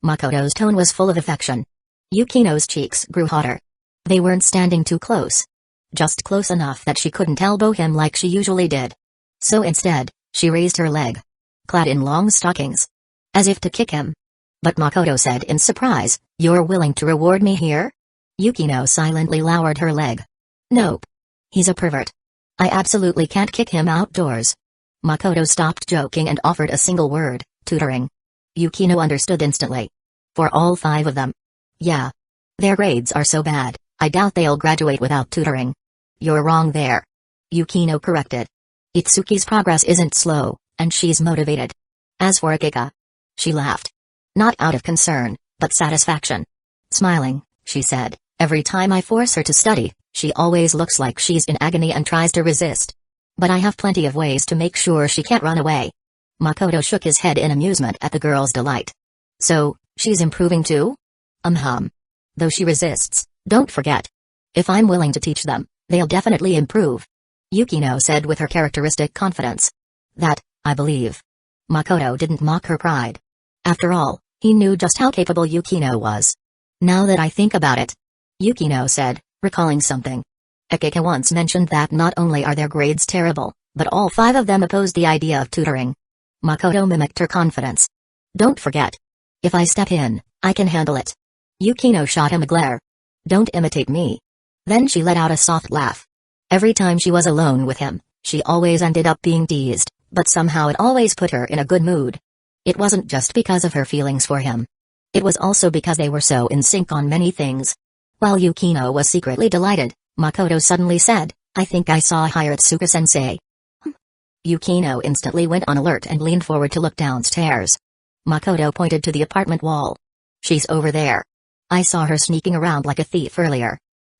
Makoto's tone was full of affection. Yukino's cheeks grew hotter. They weren't standing too close. Just close enough that she couldn't elbow him like she usually did. So instead, she raised her leg. Clad in long stockings. As if to kick him. But Makoto said in surprise, "You're willing to reward me here?" Yukino silently lowered her leg. "Nope. He's a pervert. I absolutely can't kick him outdoors." Makoto stopped joking and offered a single word, tutoring. Yukino understood instantly. For all 5 of them. Yeah. Their grades are so bad, I doubt they'll graduate without tutoring. You're wrong there. Yukino corrected. Itsuki's progress isn't slow, and she's motivated. As for Akiko, she laughed. Not out of concern, but satisfaction. Smiling, she said, "Every time I force her to study, she always looks like she's in agony and tries to resist. But I have plenty of ways to make sure she can't run away." Makoto shook his head in amusement at the girl's delight. "So, she's improving too?" Though she resists, don't forget. If I'm willing to teach them, they'll definitely improve." Yukino said with her characteristic confidence. "That, I believe." Makoto didn't mock her pride. After all, he knew just how capable Yukino was. "Now that I think about it," Yukino said, recalling something. Akiko once mentioned that not only are their grades terrible, but all 5 of them opposed the idea of tutoring. Makoto mimicked her confidence. "Don't forget. If I step in, I can handle it." Yukino shot him a glare. "Don't imitate me." Then she let out a soft laugh. Every time she was alone with him, she always ended up being teased, but somehow it always put her in a good mood. It wasn't just because of her feelings for him. It was also because they were so in sync on many things. While Yukino was secretly delighted, Makoto suddenly said, "I think I saw Hiratsuka-sensei." Yukino instantly went on alert and leaned forward to look downstairs. Makoto pointed to the apartment wall. "She's over there. I saw her sneaking around like a thief earlier.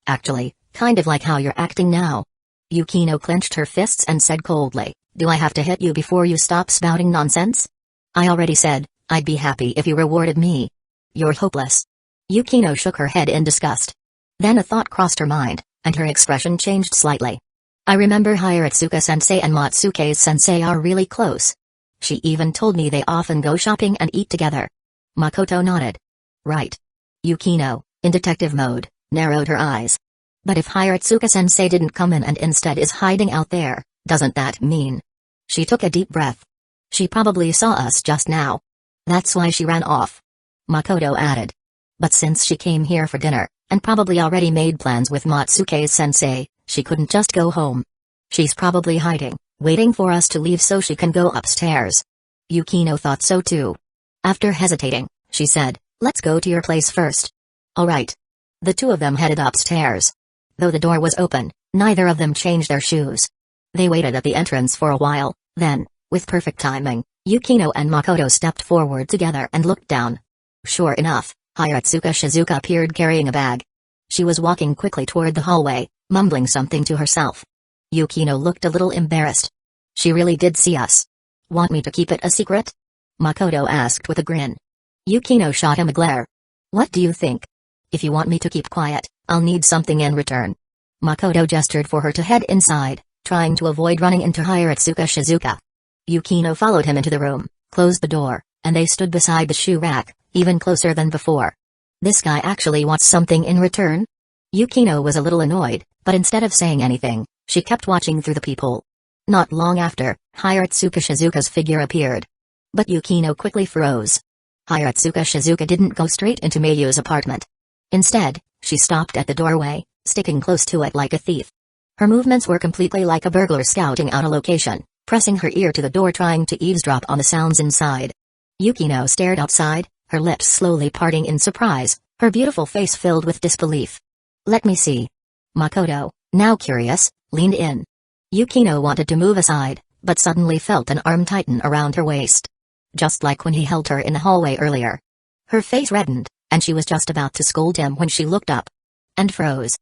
Actually, kind of like how you're acting now." Yukino clenched her fists and said coldly, "Do I have to hit you before you stop spouting nonsense? I already said, I'd be happy if you rewarded me. You're hopeless." Yukino shook her head in disgust. Then a thought crossed her mind, and her expression changed slightly. "I remember Hiratsuka-sensei and Matsuke-sensei are really close. She even told me they often go shopping and eat together." Makoto nodded. "Right." Yukino, in detective mode, narrowed her eyes. "But if Hiratsuka-sensei didn't come in and instead is hiding out there, doesn't that mean?" She took a deep breath. "She probably saw us just now. That's why she ran off." Makoto added. "But since she came here for dinner, and probably already made plans with Matsuke-sensei, she couldn't just go home. She's probably hiding, waiting for us to leave so she can go upstairs." Yukino thought so too. After hesitating, she said, "Let's go to your place first." "All right." The 2 of them headed upstairs. Though the door was open, neither of them changed their shoes. They waited at the entrance for a while, then, with perfect timing, Yukino and Makoto stepped forward together and looked down. Sure enough, Hiratsuka Shizuka appeared carrying a bag. She was walking quickly toward the hallway, mumbling something to herself. Yukino looked a little embarrassed. "She really did see us. Want me to keep it a secret?" Makoto asked with a grin. Yukino shot him a glare. "What do you think? If you want me to keep quiet, I'll need something in return." Makoto gestured for her to head inside, trying to avoid running into Hiratsuka Shizuka. Yukino followed him into the room, closed the door, and they stood beside the shoe rack, even closer than before. This guy actually wants something in return? Yukino was a little annoyed, but instead of saying anything, she kept watching through the peephole. Not long after, Hiratsuka Shizuka's figure appeared. But Yukino quickly froze. Hiratsuka Shizuka didn't go straight into Mayu's apartment. Instead, she stopped at the doorway, sticking close to it like a thief. Her movements were completely like a burglar scouting out a location, pressing her ear to the door trying to eavesdrop on the sounds inside. Yukino stared outside, her lips slowly parting in surprise, her beautiful face filled with disbelief. "Let me see." Makoto, now curious, leaned in. Yukino wanted to move aside, but suddenly felt an arm tighten around her waist. Just like when he held her in the hallway earlier. Her face reddened, and she was just about to scold him when she looked up. And froze.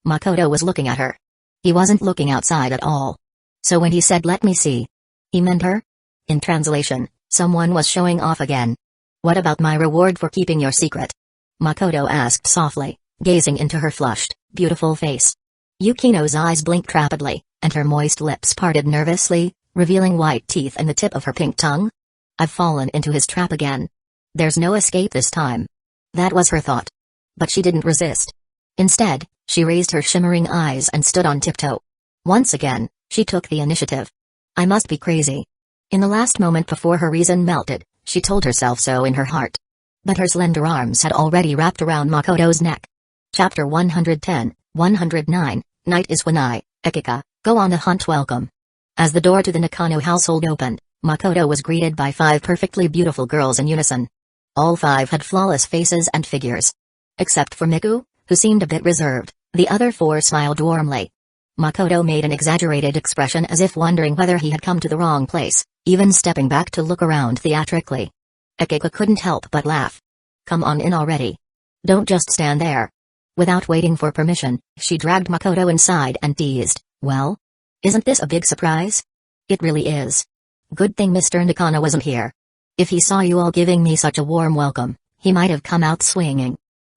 Makoto was looking at her. He wasn't looking outside at all. So when he said "let me see," he meant her? In translation, someone was showing off again. "What about my reward for keeping your secret?" Makoto asked softly, gazing into her flushed, beautiful face. Yukino's eyes blinked rapidly, and her moist lips parted nervously, revealing white teeth and the tip of her pink tongue. I've fallen into his trap again. There's no escape this time. That was her thought. But she didn't resist. Instead, she raised her shimmering eyes and stood on tiptoe. Once again, she took the initiative. I must be crazy. In the last moment before her reason melted, she told herself so in her heart. But her slender arms had already wrapped around Makoto's neck. Chapter 110, 109, Night is when I, Ekika, go on the hunt. Welcome. As the door to the Nakano household opened, Makoto was greeted by 5 perfectly beautiful girls in unison. All 5 had flawless faces and figures. Except for Miku, who seemed a bit reserved, the other 4 smiled warmly. Makoto made an exaggerated expression as if wondering whether he had come to the wrong place, even stepping back to look around theatrically. Ekika couldn't help but laugh. Come on in already. Don't just stand there. Without waiting for permission, she dragged Makoto inside and teased, well? Isn't this a big surprise? It really is. Good thing Mr. Nakano wasn't here. If he saw you all giving me such a warm welcome, he might have come out swinging.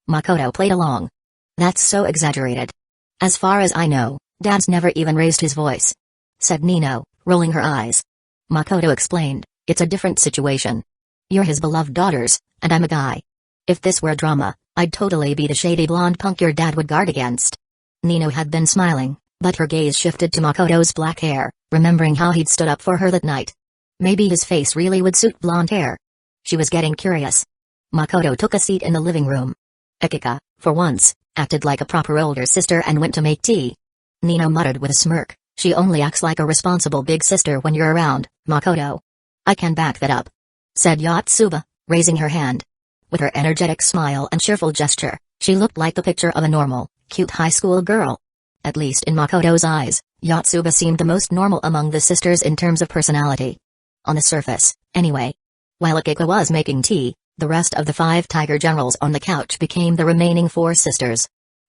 Makoto played along. That's so exaggerated. As far as I know, Dad's never even raised his voice, said Nino, rolling her eyes. Makoto explained, it's a different situation. You're his beloved daughters, and I'm a guy. If this were drama, I'd totally be the shady blonde punk your dad would guard against. Nino had been smiling, but her gaze shifted to Makoto's black hair, remembering how he'd stood up for her that night. Maybe his face really would suit blonde hair. She was getting curious. Makoto took a seat in the living room. Ekika, for once, acted like a proper older sister and went to make tea. Nino muttered with a smirk, she only acts like a responsible big sister when you're around, Makoto. I can back that up, said Yotsuba, raising her hand. With her energetic smile and cheerful gesture, she looked like the picture of a normal, cute high school girl. At least in Makoto's eyes, Yotsuba seemed the most normal among the sisters in terms of personality. On the surface, anyway. While Akiko was making tea, the rest of the 5 tiger generals on the couch became the remaining 4 sisters.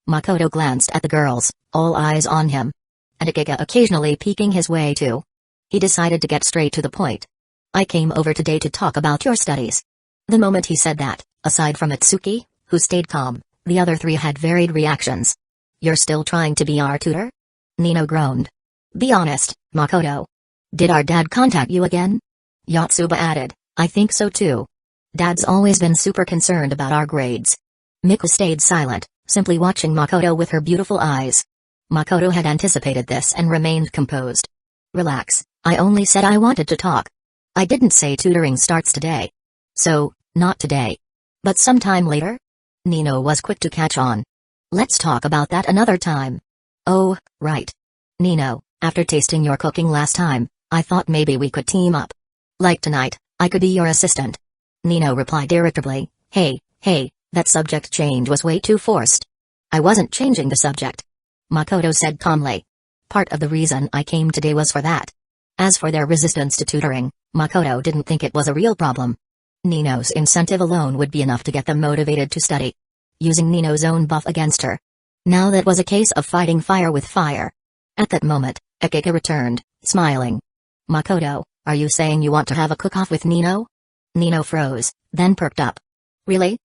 Makoto glanced at the girls, all eyes on him. And Akiko occasionally peeking his way too. He decided to get straight to the point. I came over today to talk about your studies. The moment he said that, aside from Itsuki, who stayed calm, the other 3 had varied reactions. You're still trying to be our tutor? Nino groaned. Be honest, Makoto. Did our dad contact you again? Yotsuba added, I think so too. Dad's always been super concerned about our grades. Miku stayed silent, simply watching Makoto with her beautiful eyes. Makoto had anticipated this and remained composed. Relax, I only said I wanted to talk. I didn't say tutoring starts today. So, not today. But sometime later? Nino was quick to catch on. Let's talk about that another time. Oh, right. Nino, after tasting your cooking last time, I thought maybe we could team up. Like tonight, I could be your assistant. Nino replied irritably, hey, that subject change was way too forced. I wasn't changing the subject. Makoto said calmly. Part of the reason I came today was for that. As for their resistance to tutoring, Makoto didn't think it was a real problem. Nino's incentive alone would be enough to get them motivated to study. Using Nino's own buff against her. Now that was a case of fighting fire with fire. At that moment, Akiko returned, smiling. Makoto, are you saying you want to have a cook-off with Nino? Nino froze, then perked up. Really?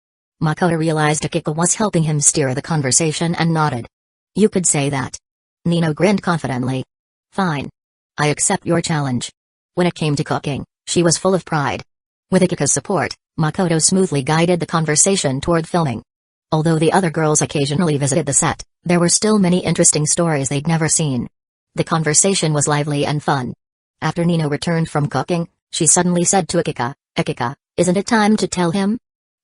Makoto realized Akiko was helping him steer the conversation and nodded. You could say that. Nino grinned confidently. Fine. I accept your challenge. When it came to cooking, she was full of pride. With Akiko's support, Makoto smoothly guided the conversation toward filming. Although the other girls occasionally visited the set, there were still many interesting stories they'd never seen. The conversation was lively and fun. After Nino returned from cooking, she suddenly said to Akika, "Akika, isn't it time to tell him?"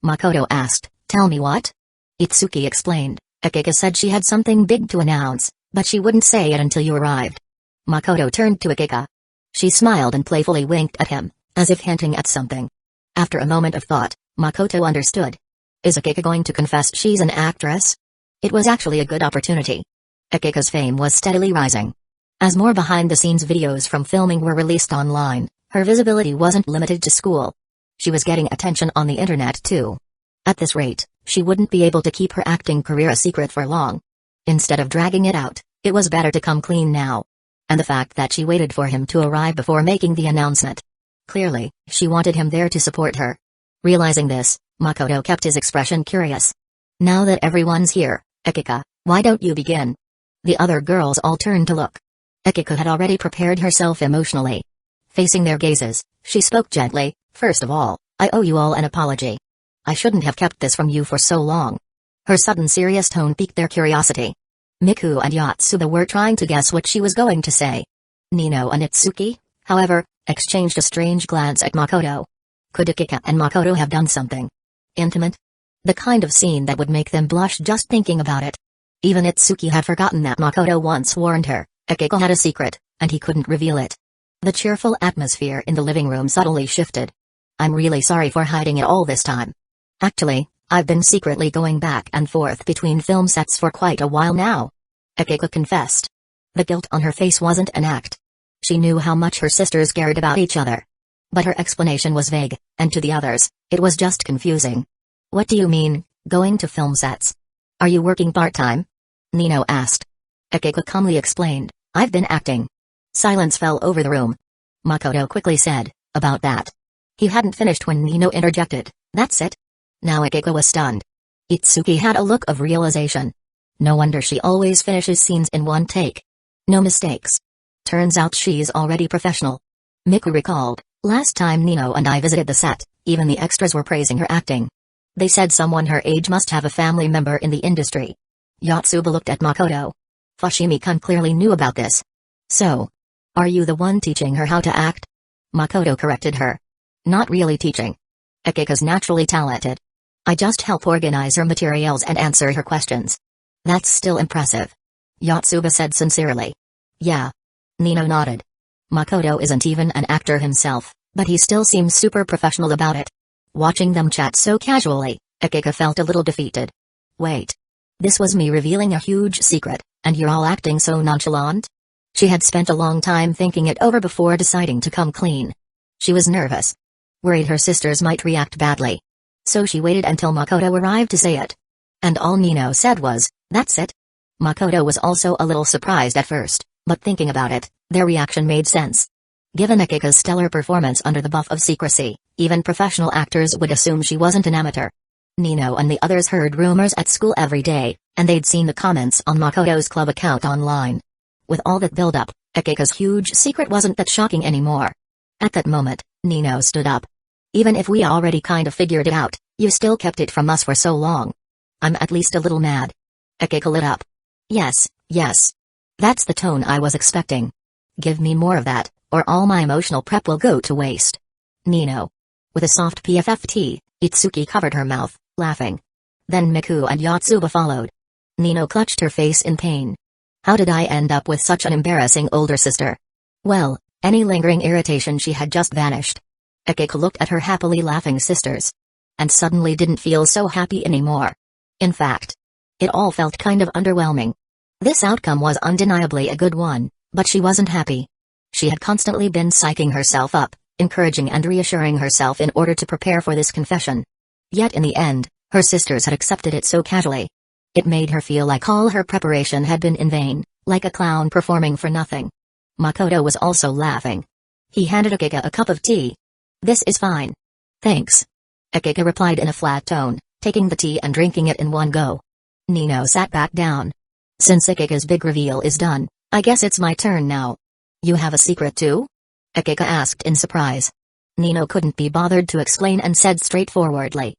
Makoto asked, "Tell me what?" Itsuki explained. Akika said she had something big to announce, but she wouldn't say it until you arrived. Makoto turned to Akika. She smiled and playfully winked at him, as if hinting at something. After a moment of thought, Makoto understood. Is Akika going to confess she's an actress? It was actually a good opportunity. Akika's fame was steadily rising. As more behind-the-scenes videos from filming were released online, her visibility wasn't limited to school. She was getting attention on the internet too. At this rate, she wouldn't be able to keep her acting career a secret for long. Instead of dragging it out, it was better to come clean now. And the fact that she waited for him to arrive before making the announcement. Clearly, she wanted him there to support her. Realizing this, Makoto kept his expression curious. Now that everyone's here, Akika, why don't you begin? The other girls all turned to look. Akika had already prepared herself emotionally. Facing their gazes, she spoke gently, "First of all, I owe you all an apology. I shouldn't have kept this from you for so long." Her sudden serious tone piqued their curiosity. Miku and Yotsuba were trying to guess what she was going to say. Nino and Itsuki, however, exchanged a strange glance at Makoto. Could Akika and Makoto have done something intimate? The kind of scene that would make them blush just thinking about it. Even Itsuki had forgotten that Makoto once warned her, Akiko had a secret, and he couldn't reveal it. The cheerful atmosphere in the living room suddenly shifted. "I'm really sorry for hiding it all this time. Actually, I've been secretly going back and forth between film sets for quite a while now," Akiko confessed. The guilt on her face wasn't an act. She knew how much her sisters cared about each other. But her explanation was vague, and to the others, it was just confusing. "What do you mean, going to film sets? Are you working part-time?" Nino asked. Akiko calmly explained, "I've been acting." Silence fell over the room. Makoto quickly said, "About that." He hadn't finished when Nino interjected, "That's it?" Now Akiko was stunned. Itsuki had a look of realization. No wonder she always finishes scenes in one take. No mistakes. Turns out she's already professional. Miku recalled, "Last time Nino and I visited the set, even the extras were praising her acting. They said someone her age must have a family member in the industry." Yotsuba looked at Makoto. Fushimi-kun clearly knew about this. "So, are you the one teaching her how to act?" Makoto corrected her. "Not really teaching. Akika's naturally talented. I just help organize her materials and answer her questions." "That's still impressive," Yotsuba said sincerely. "Yeah." Nino nodded. Makoto isn't even an actor himself, but he still seems super professional about it. Watching them chat so casually, Akika felt a little defeated. "Wait. This was me revealing a huge secret, and you're all acting so nonchalant?" She had spent a long time thinking it over before deciding to come clean. She was nervous. Worried her sisters might react badly. So she waited until Makoto arrived to say it. And all Nino said was, "That's it." Makoto was also a little surprised at first, but thinking about it, their reaction made sense. Given Akika's stellar performance under the buff of secrecy, even professional actors would assume she wasn't an amateur. Nino and the others heard rumors at school every day, and they'd seen the comments on Makoto's club account online. With all that build-up, Akika's huge secret wasn't that shocking anymore. At that moment, Nino stood up. "Even if we already kind of figured it out, you still kept it from us for so long. I'm at least a little mad." Akika lit up. Yes. That's the tone I was expecting. Give me more of that, or all my emotional prep will go to waste." Nino. With a soft PFFT, Itsuki covered her mouth, laughing. Then Miku and Yotsuba followed. Nino clutched her face in pain. How did I end up with such an embarrassing older sister? Well, any lingering irritation she had just vanished. Akiko looked at her happily laughing sisters. And suddenly didn't feel so happy anymore. In fact, it all felt kind of underwhelming. This outcome was undeniably a good one, but she wasn't happy. She had constantly been psyching herself up, encouraging and reassuring herself in order to prepare for this confession. Yet in the end, her sisters had accepted it so casually. It made her feel like all her preparation had been in vain, like a clown performing for nothing. Makoto was also laughing. He handed Akika a cup of tea. "This is fine. Thanks." Akika replied in a flat tone, taking the tea and drinking it in one go. Nino sat back down. "Since Akika's big reveal is done, I guess it's my turn now." "You have a secret too?" Akika asked in surprise. Nino couldn't be bothered to explain and said straightforwardly.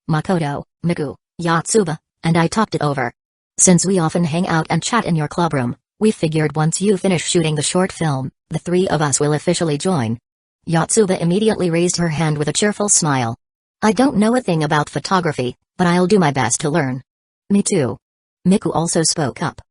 "Makoto, Miku, Yotsuba, and I talked it over. Since we often hang out and chat in your clubroom, we figured once you finish shooting the short film, the three of us will officially join. Yotsuba immediately raised her hand with a cheerful smile. I don't know a thing about photography, but I'll do my best to learn. Me too. Miku also spoke up.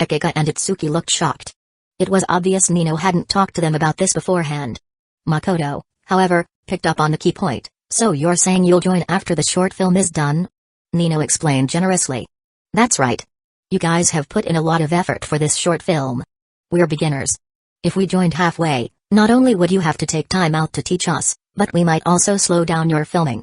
Akika and Itsuki looked shocked. It was obvious Nino hadn't talked to them about this beforehand. Makoto, however, picked up on the key point. So you're saying you'll join after the short film is done? Nino explained generously. That's right. You guys have put in a lot of effort for this short film. We're beginners. If we joined halfway, not only would you have to take time out to teach us, but we might also slow down your filming.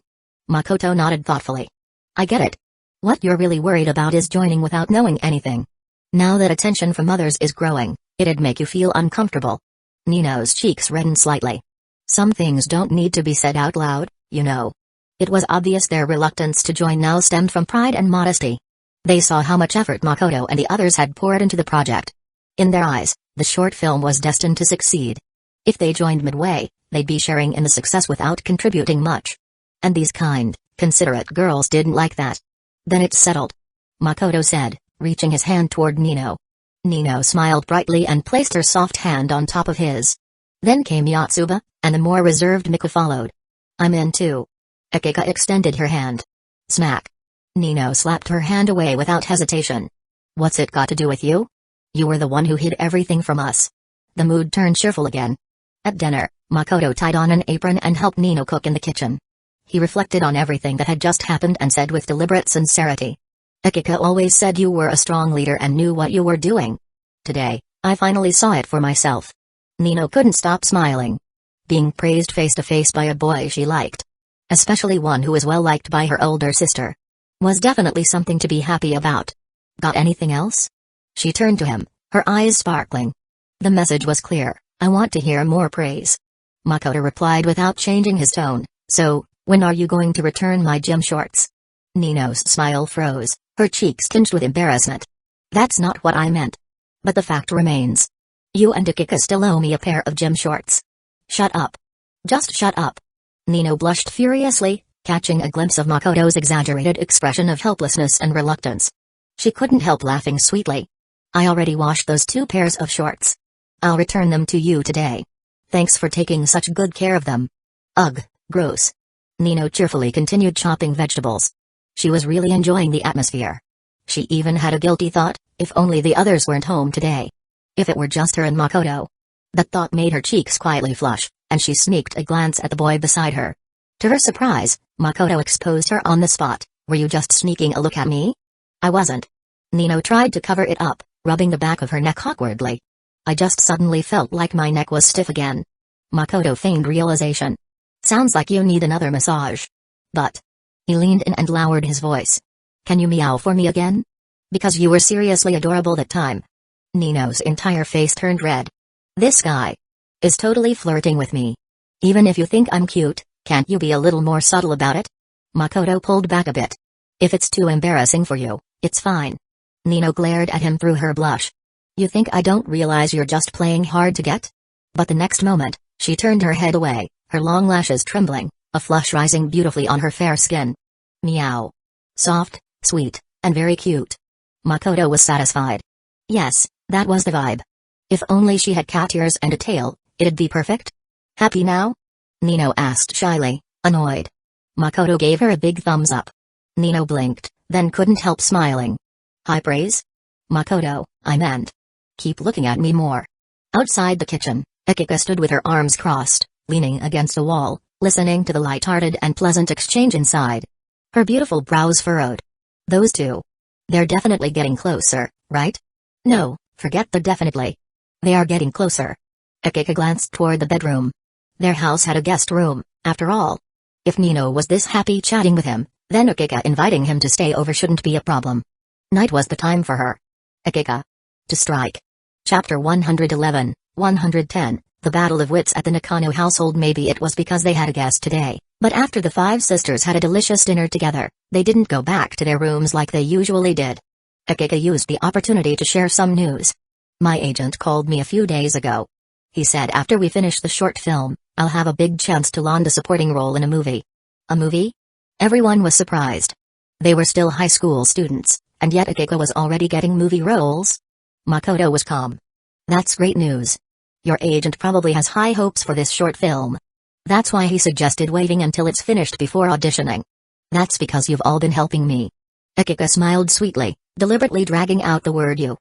Makoto nodded thoughtfully. I get it. What you're really worried about is joining without knowing anything. Now that attention from others is growing, it'd make you feel uncomfortable. Nino's cheeks reddened slightly. Some things don't need to be said out loud, you know. It was obvious their reluctance to join now stemmed from pride and modesty. They saw how much effort Makoto and the others had poured into the project. In their eyes, the short film was destined to succeed. If they joined midway, they'd be sharing in the success without contributing much. And these kind, considerate girls didn't like that. Then it's settled. Makoto said, reaching his hand toward Nino. Nino smiled brightly and placed her soft hand on top of his. Then came Yotsuba, and the more reserved Miku followed. I'm in too. Akika extended her hand. Smack. Nino slapped her hand away without hesitation. What's it got to do with you? You were the one who hid everything from us. The mood turned cheerful again. At dinner, Makoto tied on an apron and helped Nino cook in the kitchen. He reflected on everything that had just happened and said with deliberate sincerity. Akika always said you were a strong leader and knew what you were doing. Today, I finally saw it for myself. Nino couldn't stop smiling. Being praised face to face by a boy she liked, especially one who was well liked by her older sister, was definitely something to be happy about. Got anything else? She turned to him, her eyes sparkling. The message was clear, I want to hear more praise. Makoto replied without changing his tone, so, when are you going to return my gym shorts? Nino's smile froze, her cheeks tinged with embarrassment. That's not what I meant. But the fact remains. You and Akika still owe me a pair of gym shorts. Shut up. Just shut up. Nino blushed furiously, catching a glimpse of Makoto's exaggerated expression of helplessness and reluctance. She couldn't help laughing sweetly. I already washed those 2 pairs of shorts. I'll return them to you today. Thanks for taking such good care of them. Ugh, gross. Nino cheerfully continued chopping vegetables. She was really enjoying the atmosphere. She even had a guilty thought, if only the others weren't home today. If it were just her and Makoto. That thought made her cheeks quietly flush, and she sneaked a glance at the boy beside her. To her surprise, Makoto exposed her on the spot. Were you just sneaking a look at me? I wasn't. Nino tried to cover it up, rubbing the back of her neck awkwardly. I just suddenly felt like my neck was stiff again. Makoto feigned realization. Sounds like you need another massage. But. He leaned in and lowered his voice. Can you meow for me again? Because you were seriously adorable that time. Nino's entire face turned red. This guy is totally flirting with me. Even if you think I'm cute, can't you be a little more subtle about it? Makoto pulled back a bit. If it's too embarrassing for you, it's fine. Nino glared at him through her blush. You think I don't realize you're just playing hard to get? But the next moment, she turned her head away, her long lashes trembling, a flush rising beautifully on her fair skin. Meow. Soft, sweet, and very cute. Makoto was satisfied. Yes, that was the vibe. If only she had cat ears and a tail, it'd be perfect. Happy now? Nino asked shyly, annoyed. Makoto gave her a big thumbs up. Nino blinked, then couldn't help smiling. High praise? Makoto, I meant. Keep looking at me more. Outside the kitchen, Akika stood with her arms crossed, leaning against a wall, listening to the light-hearted and pleasant exchange inside. Her beautiful brows furrowed. Those two. They're definitely getting closer, right? No, forget the definitely. They are getting closer. Akika glanced toward the bedroom. Their house had a guest room, after all. If Nino was this happy chatting with him, then Akika inviting him to stay over shouldn't be a problem. Night was the time for her. Akika. To strike. Chapter 111, 110, The Battle of Wits at the Nakano household. Maybe it was because they had a guest today, but after the 5 sisters had a delicious dinner together, they didn't go back to their rooms like they usually did. Akika used the opportunity to share some news. My agent called me a few days ago. He said after we finish the short film, I'll have a big chance to land a supporting role in a movie. A movie? Everyone was surprised. They were still high school students, and yet Akiko was already getting movie roles? Makoto was calm. That's great news. Your agent probably has high hopes for this short film. That's why he suggested waiting until it's finished before auditioning. That's because you've all been helping me. Akiko smiled sweetly, deliberately dragging out the word you.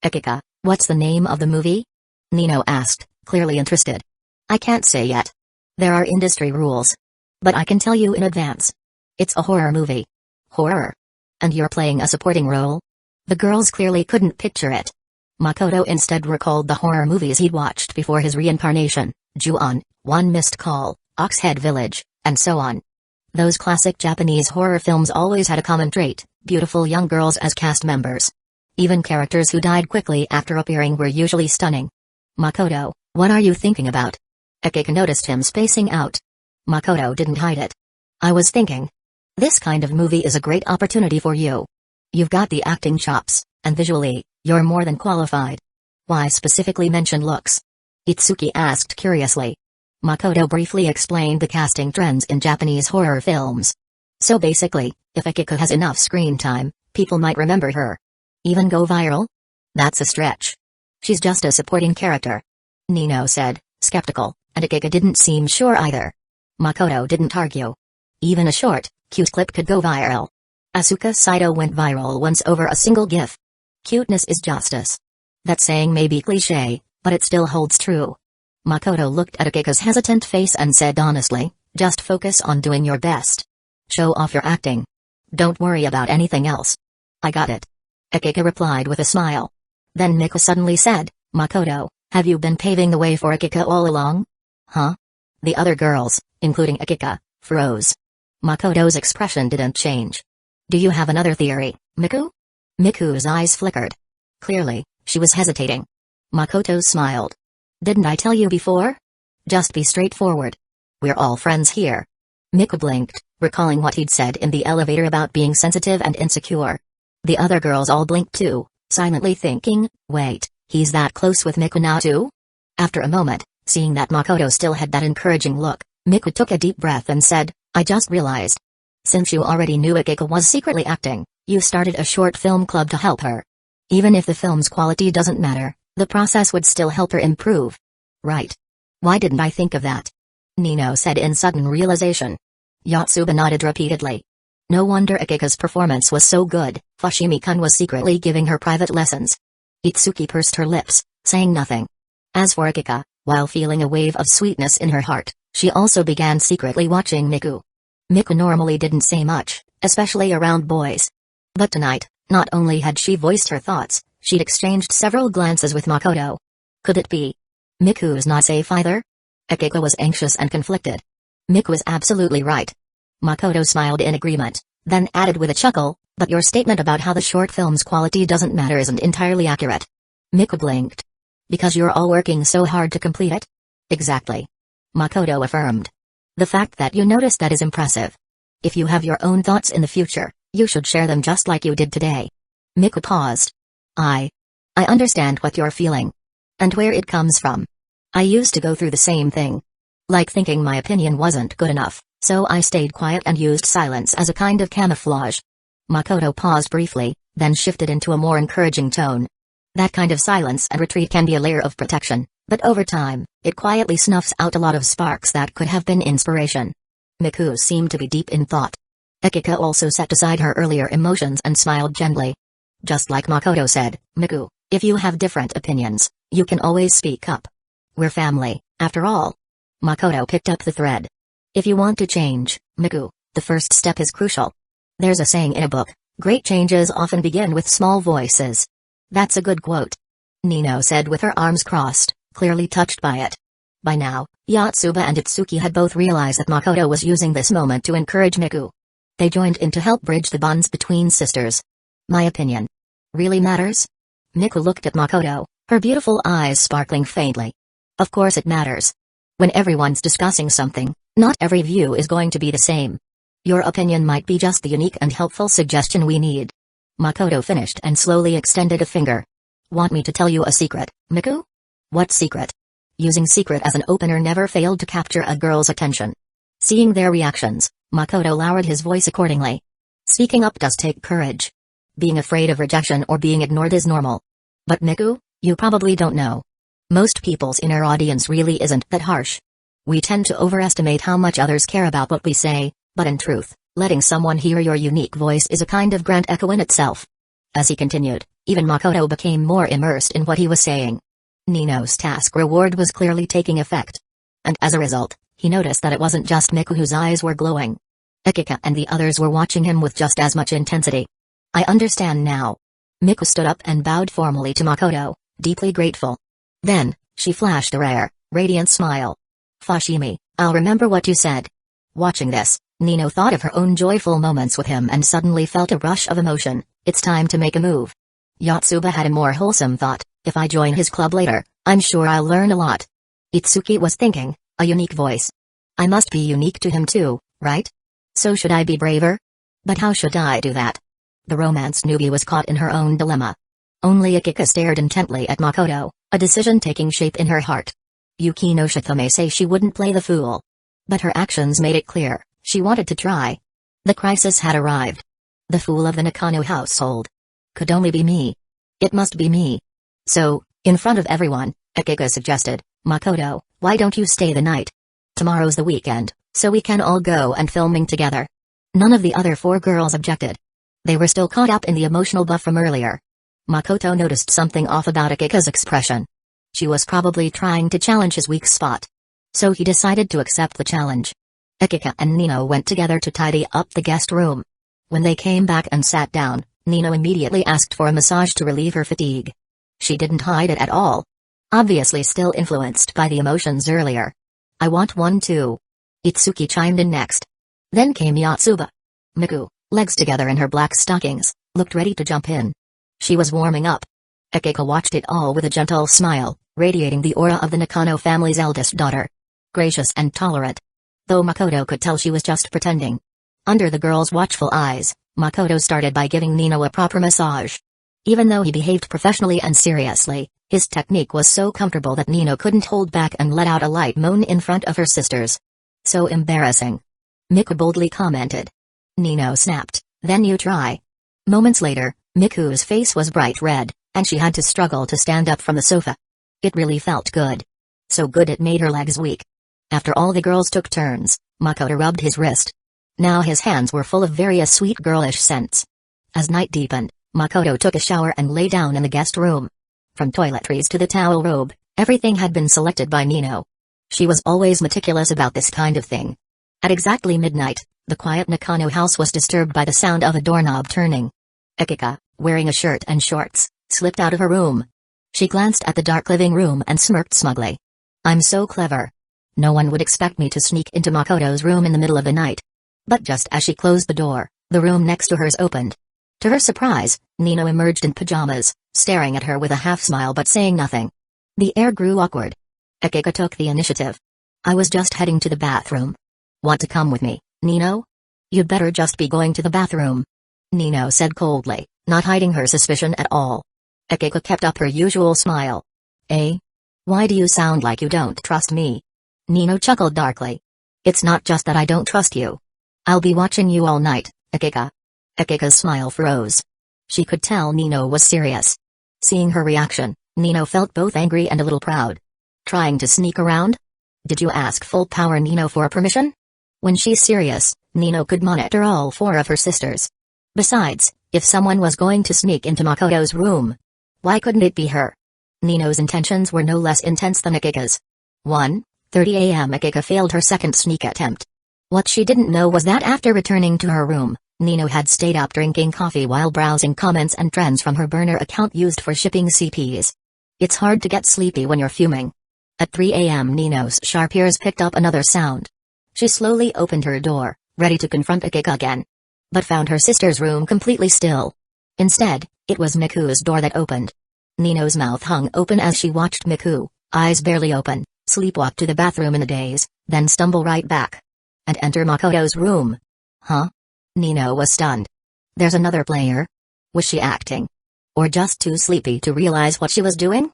Akiko, what's the name of the movie? Nino asked, clearly interested. I can't say yet. There are industry rules. But I can tell you in advance. It's a horror movie. Horror? And you're playing a supporting role? The girls clearly couldn't picture it. Makoto instead recalled the horror movies he'd watched before his reincarnation, Ju-on, One Missed Call, Oxhead Village, and so on. Those classic Japanese horror films always had a common trait, beautiful young girls as cast members. Even characters who died quickly after appearing were usually stunning. Makoto, what are you thinking about? Akiko noticed him spacing out. Makoto didn't hide it. I was thinking. This kind of movie is a great opportunity for you. You've got the acting chops, and visually, you're more than qualified. Why specifically mention looks? Itsuki asked curiously. Makoto briefly explained the casting trends in Japanese horror films. So basically, if Akiko has enough screen time, people might remember her. Even go viral? That's a stretch. She's just a supporting character. Nino said, skeptical, and Akiko didn't seem sure either. Makoto didn't argue. Even a short, cute clip could go viral. Asuka Saito went viral once over a single gif. Cuteness is justice. That saying may be cliché, but it still holds true. Makoto looked at Akiko's hesitant face and said honestly, just focus on doing your best. Show off your acting. Don't worry about anything else. I got it. Akiko replied with a smile. Then Miko suddenly said, Makoto, have you been paving the way for Akiko all along? Huh? The other girls, including Akiko, froze. Makoto's expression didn't change. Do you have another theory, Miku? Miku's eyes flickered. Clearly, she was hesitating. Makoto smiled. Didn't I tell you before? Just be straightforward. We're all friends here. Miku blinked, recalling what he'd said in the elevator about being sensitive and insecure. The other girls all blinked too, silently thinking, wait, he's that close with Miku now too? After a moment, seeing that Makoto still had that encouraging look, Miku took a deep breath and said, I just realized. Since you already knew Akiko was secretly acting, you started a short film club to help her. Even if the film's quality doesn't matter, the process would still help her improve. Right. Why didn't I think of that? Nino said in sudden realization. Yotsuba nodded repeatedly. No wonder Akiko's performance was so good, Fushimi-kun was secretly giving her private lessons. Itsuki pursed her lips, saying nothing. As for Akiko, while feeling a wave of sweetness in her heart, she also began secretly watching Miku. Miku normally didn't say much, especially around boys. But tonight, not only had she voiced her thoughts, she'd exchanged several glances with Makoto. Could it be? Miku's not safe either? Akiko was anxious and conflicted. Miku was absolutely right. Makoto smiled in agreement, then added with a chuckle, but your statement about how the short film's quality doesn't matter isn't entirely accurate. Miku blinked. Because you're all working so hard to complete it? Exactly. Makoto affirmed. The fact that you noticed that is impressive. If you have your own thoughts in the future, you should share them just like you did today. Miku paused. I understand what you're feeling. And where it comes from. I used to go through the same thing. Like thinking my opinion wasn't good enough, so I stayed quiet and used silence as a kind of camouflage. Makoto paused briefly, then shifted into a more encouraging tone. That kind of silence and retreat can be a layer of protection, but over time, it quietly snuffs out a lot of sparks that could have been inspiration. Miku seemed to be deep in thought. Akiko also set aside her earlier emotions and smiled gently. Just like Makoto said, Miku, if you have different opinions, you can always speak up. We're family, after all. Makoto picked up the thread. If you want to change, Miku, the first step is crucial. There's a saying in a book, great changes often begin with small voices. That's a good quote. Nino said with her arms crossed, clearly touched by it. By now, Yotsuba and Itsuki had both realized that Makoto was using this moment to encourage Miku. They joined in to help bridge the bonds between sisters. My opinion really matters? Miku looked at Makoto, her beautiful eyes sparkling faintly. Of course it matters. When everyone's discussing something, not every view is going to be the same. Your opinion might be just the unique and helpful suggestion we need. Makoto finished and slowly extended a finger. Want me to tell you a secret, Miku? What secret? Using secret as an opener never failed to capture a girl's attention. Seeing their reactions, Makoto lowered his voice accordingly. Speaking up does take courage. Being afraid of rejection or being ignored is normal. But Miku, you probably don't know. Most people's inner audience really isn't that harsh. We tend to overestimate how much others care about what we say, but in truth, letting someone hear your unique voice is a kind of grand echo in itself. As he continued, even Makoto became more immersed in what he was saying. Nino's task reward was clearly taking effect. And as a result, he noticed that it wasn't just Miku whose eyes were glowing. Akika and the others were watching him with just as much intensity. I understand now. Miku stood up and bowed formally to Makoto, deeply grateful. Then, she flashed a rare, radiant smile. Fushimi, I'll remember what you said. Watching this, Nino thought of her own joyful moments with him and suddenly felt a rush of emotion. It's time to make a move. Yotsuba had a more wholesome thought, if I join his club later, I'm sure I'll learn a lot. Itsuki was thinking, a unique voice. I must be unique to him too, right? So should I be braver? But how should I do that? The romance newbie was caught in her own dilemma. Only Akika stared intently at Makoto, a decision taking shape in her heart. Yuki no Shito may say she wouldn't play the fool. But her actions made it clear, she wanted to try. The crisis had arrived. The fool of the Nakano household. Could only be me. It must be me. So, in front of everyone, Akika suggested, Makoto, why don't you stay the night? Tomorrow's the weekend, so we can all go and filming together. None of the other 4 girls objected. They were still caught up in the emotional buff from earlier. Makoto noticed something off about Akika's expression. She was probably trying to challenge his weak spot. So he decided to accept the challenge. Akika and Nino went together to tidy up the guest room. When they came back and sat down, Nino immediately asked for a massage to relieve her fatigue. She didn't hide it at all. Obviously still influenced by the emotions earlier. I want one too. Itsuki chimed in next. Then came Yotsuba. Miku, legs together in her black stockings, looked ready to jump in. She was warming up. Akika watched it all with a gentle smile, radiating the aura of the Nakano family's eldest daughter. Gracious and tolerant. Though Makoto could tell she was just pretending. Under the girl's watchful eyes, Makoto started by giving Nino a proper massage. Even though he behaved professionally and seriously, his technique was so comfortable that Nino couldn't hold back and let out a light moan in front of her sisters. So embarrassing. Miku boldly commented. Nino snapped, then you try. Moments later, Miku's face was bright red, and she had to struggle to stand up from the sofa. It really felt good. So good it made her legs weak. After all the girls took turns, Makoto rubbed his wrist. Now his hands were full of various sweet girlish scents. As night deepened, Makoto took a shower and lay down in the guest room. From toiletries to the towel robe, everything had been selected by Nino. She was always meticulous about this kind of thing. At exactly midnight, the quiet Nakano house was disturbed by the sound of a doorknob turning. Akika, wearing a shirt and shorts, slipped out of her room. She glanced at the dark living room and smirked smugly. I'm so clever. No one would expect me to sneak into Makoto's room in the middle of the night. But just as she closed the door, the room next to hers opened. To her surprise, Nino emerged in pajamas, staring at her with a half-smile but saying nothing. The air grew awkward. Akika took the initiative. I was just heading to the bathroom. Want to come with me, Nino? You'd better just be going to the bathroom. Nino said coldly, not hiding her suspicion at all. Akika kept up her usual smile. Eh? Why do you sound like you don't trust me? Nino chuckled darkly. It's not just that I don't trust you. I'll be watching you all night, Akika. Akika's smile froze. She could tell Nino was serious. Seeing her reaction, Nino felt both angry and a little proud. Trying to sneak around? Did you ask full power Nino for permission? When she's serious, Nino could monitor all 4 of her sisters. Besides, if someone was going to sneak into Makoto's room, why couldn't it be her? Nino's intentions were no less intense than Akika's. 1:30 a.m. Akika failed her second sneak attempt. What she didn't know was that after returning to her room, Nino had stayed up drinking coffee while browsing comments and trends from her burner account used for shipping CPs. It's hard to get sleepy when you're fuming. At 3 a.m. Nino's sharp ears picked up another sound. She slowly opened her door, ready to confront Akika again. But found her sister's room completely still. Instead, it was Miku's door that opened. Nino's mouth hung open as she watched Miku, eyes barely open, sleepwalk to the bathroom in a daze, then stumble right back. And enter Makoto's room. Huh? Nino was stunned. There's another player? Was she acting? Or just too sleepy to realize what she was doing?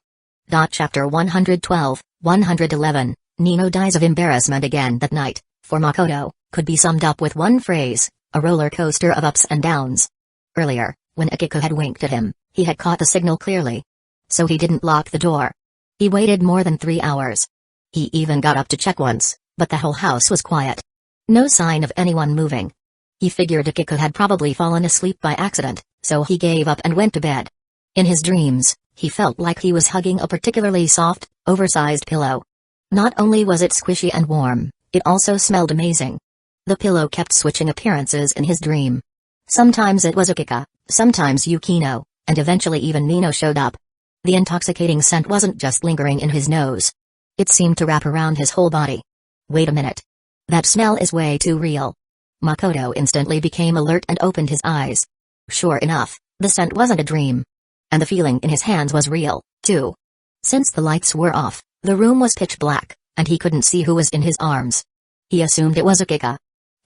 Chapter 112, 111, Nino dies of embarrassment again that night, for Makoto, could be summed up with one phrase, A roller coaster of ups and downs. Earlier, when Akiko had winked at him, he had caught the signal clearly. So he didn't lock the door. He waited more than 3 hours. He even got up to check once, but the whole house was quiet. No sign of anyone moving. He figured Akiko had probably fallen asleep by accident, so he gave up and went to bed. In his dreams, he felt like he was hugging a particularly soft, oversized pillow. Not only was it squishy and warm, it also smelled amazing. The pillow kept switching appearances in his dream. Sometimes it was Akiko, sometimes Yukino, and eventually even Nino showed up. The intoxicating scent wasn't just lingering in his nose. It seemed to wrap around his whole body. Wait a minute. That smell is way too real. Makoto instantly became alert and opened his eyes. Sure enough, the scent wasn't a dream. And the feeling in his hands was real, too. Since the lights were off, the room was pitch black, and he couldn't see who was in his arms. He assumed it was Akiko.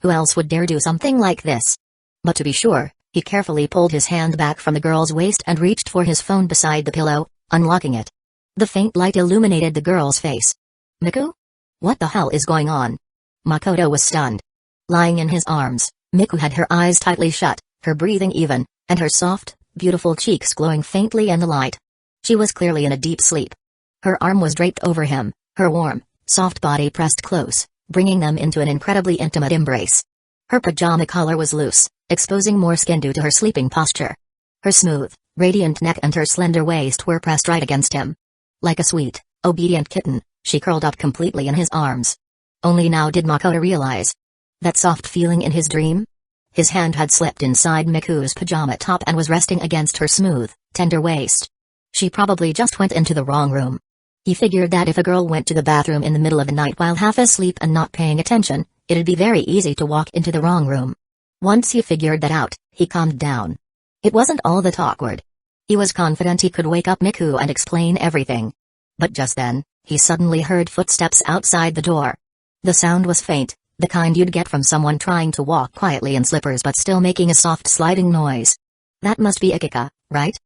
Who else would dare do something like this? But to be sure, he carefully pulled his hand back from the girl's waist and reached for his phone beside the pillow, unlocking it. The faint light illuminated the girl's face. Miku? What the hell is going on? Makoto was stunned. Lying in his arms, Miku had her eyes tightly shut, her breathing even, and her soft, beautiful cheeks glowing faintly in the light. She was clearly in a deep sleep. Her arm was draped over him, her warm, soft body pressed close, bringing them into an incredibly intimate embrace. Her pajama collar was loose, exposing more skin due to her sleeping posture. Her smooth, radiant neck and her slender waist were pressed right against him. Like a sweet, obedient kitten, she curled up completely in his arms. Only now did Makoto realize that soft feeling in his dream? His hand had slipped inside Miku's pajama top and was resting against her smooth, tender waist. She probably just went into the wrong room. He figured that if a girl went to the bathroom in the middle of the night while half asleep and not paying attention, it'd be very easy to walk into the wrong room. Once he figured that out, he calmed down. It wasn't all that awkward. He was confident he could wake up Miku and explain everything. But just then, he suddenly heard footsteps outside the door. The sound was faint, the kind you'd get from someone trying to walk quietly in slippers but still making a soft sliding noise. That must be Akiko, right?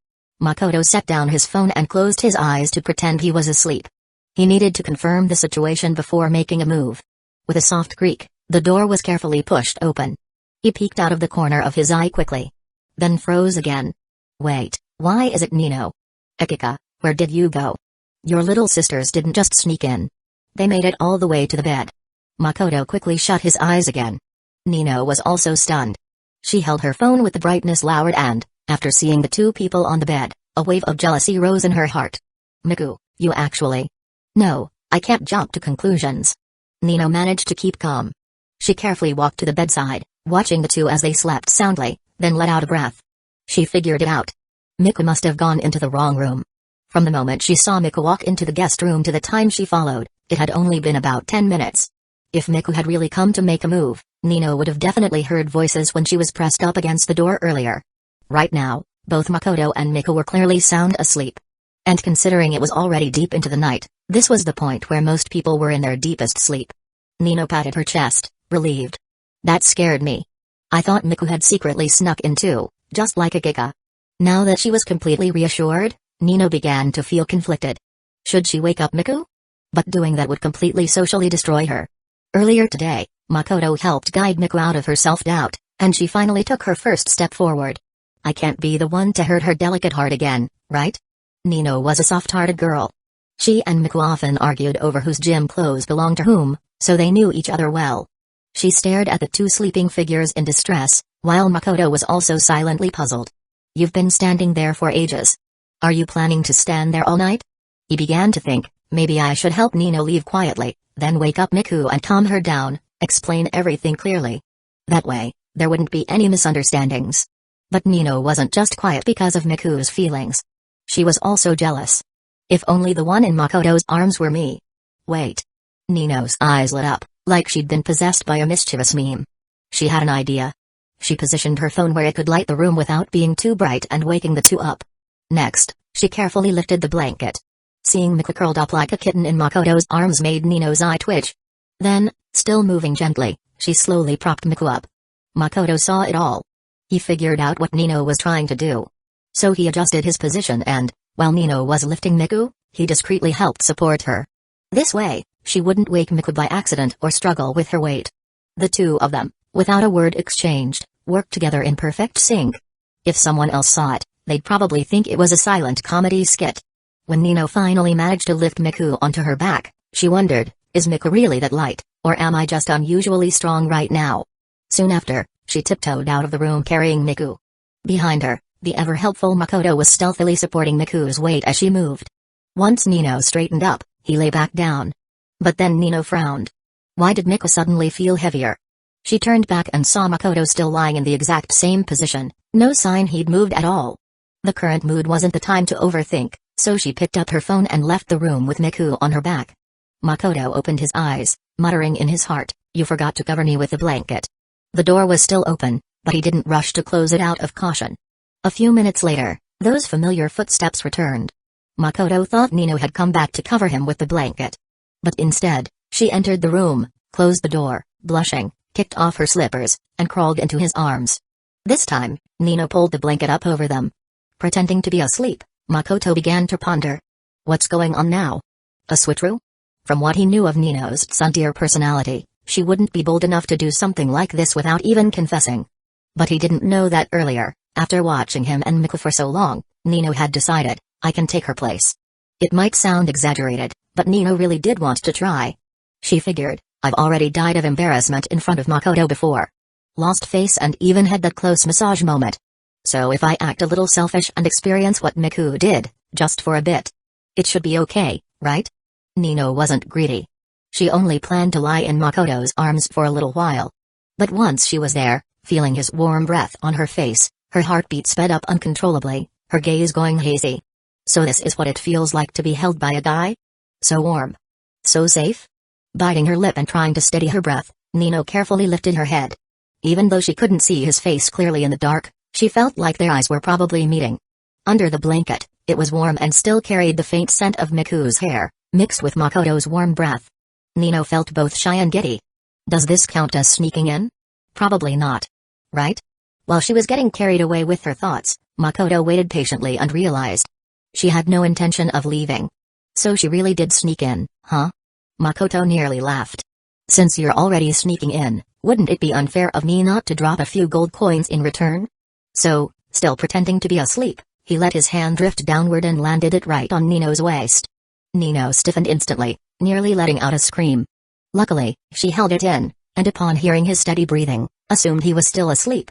Makoto set down his phone and closed his eyes to pretend he was asleep. He needed to confirm the situation before making a move. With a soft creak, the door was carefully pushed open. He peeked out of the corner of his eye quickly. Then froze again. Wait, why is it Nino? Akiko, where did you go? Your little sisters didn't just sneak in. They made it all the way to the bed. Makoto quickly shut his eyes again. Nino was also stunned. She held her phone with the brightness lowered and, after seeing the two people on the bed, a wave of jealousy rose in her heart. Miku, you actually... No, I can't jump to conclusions. Nino managed to keep calm. She carefully walked to the bedside, watching the two as they slept soundly, then let out a breath. She figured it out. Miku must have gone into the wrong room. From the moment she saw Miku walk into the guest room to the time she followed, it had only been about 10 minutes. If Miku had really come to make a move, Nino would have definitely heard voices when she was pressed up against the door earlier. Right now, both Makoto and Miku were clearly sound asleep. And considering it was already deep into the night, this was the point where most people were in their deepest sleep. Nino patted her chest, relieved. That scared me. I thought Miku had secretly snuck in too, just like Akiko. Now that she was completely reassured, Nino began to feel conflicted. Should she wake up Miku? But doing that would completely socially destroy her. Earlier today, Makoto helped guide Miku out of her self-doubt, and she finally took her first step forward. I can't be the one to hurt her delicate heart again, right? Nino was a soft-hearted girl. She and Miku often argued over whose gym clothes belonged to whom, so they knew each other well. She stared at the two sleeping figures in distress, while Makoto was also silently puzzled. You've been standing there for ages. Are you planning to stand there all night? He began to think, maybe I should help Nino leave quietly, then wake up Miku and calm her down, explain everything clearly. That way, there wouldn't be any misunderstandings. But Nino wasn't just quiet because of Miku's feelings. She was also jealous. If only the one in Makoto's arms were me. Wait. Nino's eyes lit up, like she'd been possessed by a mischievous meme. She had an idea. She positioned her phone where it could light the room without being too bright and waking the two up. Next, she carefully lifted the blanket. Seeing Miku curled up like a kitten in Makoto's arms made Nino's eye twitch. Then, still moving gently, she slowly propped Miku up. Makoto saw it all. He figured out what Nino was trying to do. So he adjusted his position and, while Nino was lifting Miku, he discreetly helped support her. This way, she wouldn't wake Miku by accident or struggle with her weight. The two of them, without a word exchanged, worked together in perfect sync. If someone else saw it, they'd probably think it was a silent comedy skit. When Nino finally managed to lift Miku onto her back, she wondered, is Miku really that light, or am I just unusually strong right now? Soon after, she tiptoed out of the room carrying Miku. Behind her, the ever-helpful Makoto was stealthily supporting Miku's weight as she moved. Once Nino straightened up, he lay back down. But then Nino frowned. Why did Miku suddenly feel heavier? She turned back and saw Makoto still lying in the exact same position, no sign he'd moved at all. The current mood wasn't the time to overthink, so she picked up her phone and left the room with Miku on her back. Makoto opened his eyes, muttering in his heart, "You forgot to cover me with a blanket." The door was still open, but he didn't rush to close it out of caution. A few minutes later, those familiar footsteps returned. Makoto thought Nino had come back to cover him with the blanket. But instead, she entered the room, closed the door, blushing, kicked off her slippers, and crawled into his arms. This time, Nino pulled the blanket up over them. Pretending to be asleep, Makoto began to ponder. What's going on now? A switcheroo? From what he knew of Nino's tsundeer personality, she wouldn't be bold enough to do something like this without even confessing. But he didn't know that earlier, after watching him and Miku for so long, Nino had decided, I can take her place. It might sound exaggerated, but Nino really did want to try. She figured, I've already died of embarrassment in front of Makoto before. Lost face and even had that close massage moment. So if I act a little selfish and experience what Miku did, just for a bit, it should be okay, right? Nino wasn't greedy. She only planned to lie in Makoto's arms for a little while. But once she was there, feeling his warm breath on her face, her heartbeat sped up uncontrollably, her gaze going hazy. So this is what it feels like to be held by a guy? So warm. So safe? Biting her lip and trying to steady her breath, Nino carefully lifted her head. Even though she couldn't see his face clearly in the dark, she felt like their eyes were probably meeting. Under the blanket, it was warm and still carried the faint scent of Miku's hair, mixed with Makoto's warm breath. Nino felt both shy and giddy. Does this count as sneaking in? Probably not. Right? While she was getting carried away with her thoughts, Makoto waited patiently and realized she had no intention of leaving. So she really did sneak in, huh? Makoto nearly laughed. Since you're already sneaking in, wouldn't it be unfair of me not to drop a few gold coins in return? So, still pretending to be asleep, he let his hand drift downward and landed it right on Nino's waist. Nino stiffened instantly, nearly letting out a scream. Luckily, she held it in, and upon hearing his steady breathing, assumed he was still asleep.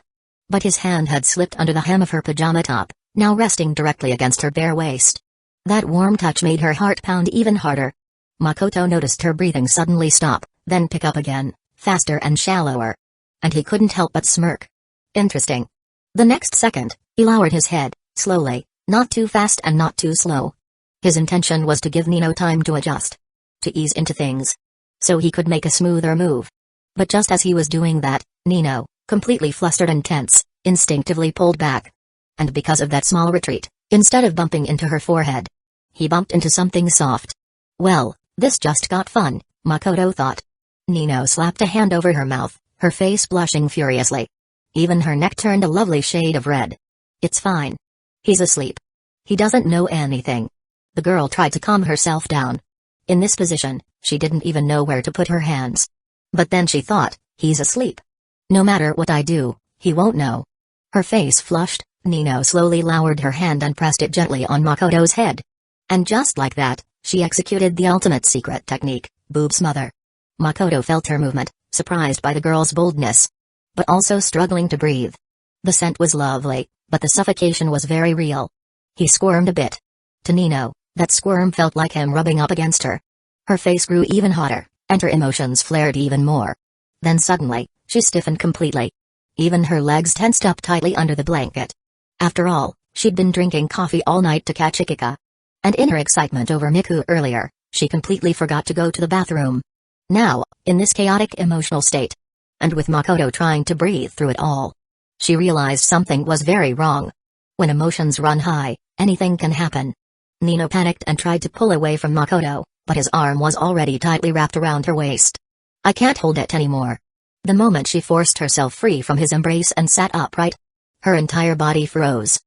But his hand had slipped under the hem of her pajama top, now resting directly against her bare waist. That warm touch made her heart pound even harder. Makoto noticed her breathing suddenly stop, then pick up again, faster and shallower. And he couldn't help but smirk. Interesting. The next second, he lowered his head, slowly, not too fast and not too slow. His intention was to give Nino time to adjust. To ease into things. So he could make a smoother move. But just as he was doing that, Nino, completely flustered and tense, instinctively pulled back. And because of that small retreat, instead of bumping into her forehead, he bumped into something soft. Well, this just got fun, Makoto thought. Nino slapped a hand over her mouth, her face blushing furiously. Even her neck turned a lovely shade of red. It's fine. He's asleep. He doesn't know anything. The girl tried to calm herself down. In this position, she didn't even know where to put her hands. But then she thought, he's asleep. No matter what I do, he won't know. Her face flushed, Nino slowly lowered her hand and pressed it gently on Makoto's head. And just like that, she executed the ultimate secret technique, boob smother. Makoto felt her movement, surprised by the girl's boldness. But also struggling to breathe. The scent was lovely, but the suffocation was very real. He squirmed a bit. To Nino, that squirm felt like him rubbing up against her. Her face grew even hotter, and her emotions flared even more. Then suddenly, she stiffened completely. Even her legs tensed up tightly under the blanket. After all, she'd been drinking coffee all night to catch Ikika. And in her excitement over Miku earlier, she completely forgot to go to the bathroom. Now, in this chaotic emotional state, and with Makoto trying to breathe through it all, she realized something was very wrong. When emotions run high, anything can happen. Nino panicked and tried to pull away from Makoto, but his arm was already tightly wrapped around her waist. I can't hold it anymore. The moment she forced herself free from his embrace and sat upright, her entire body froze.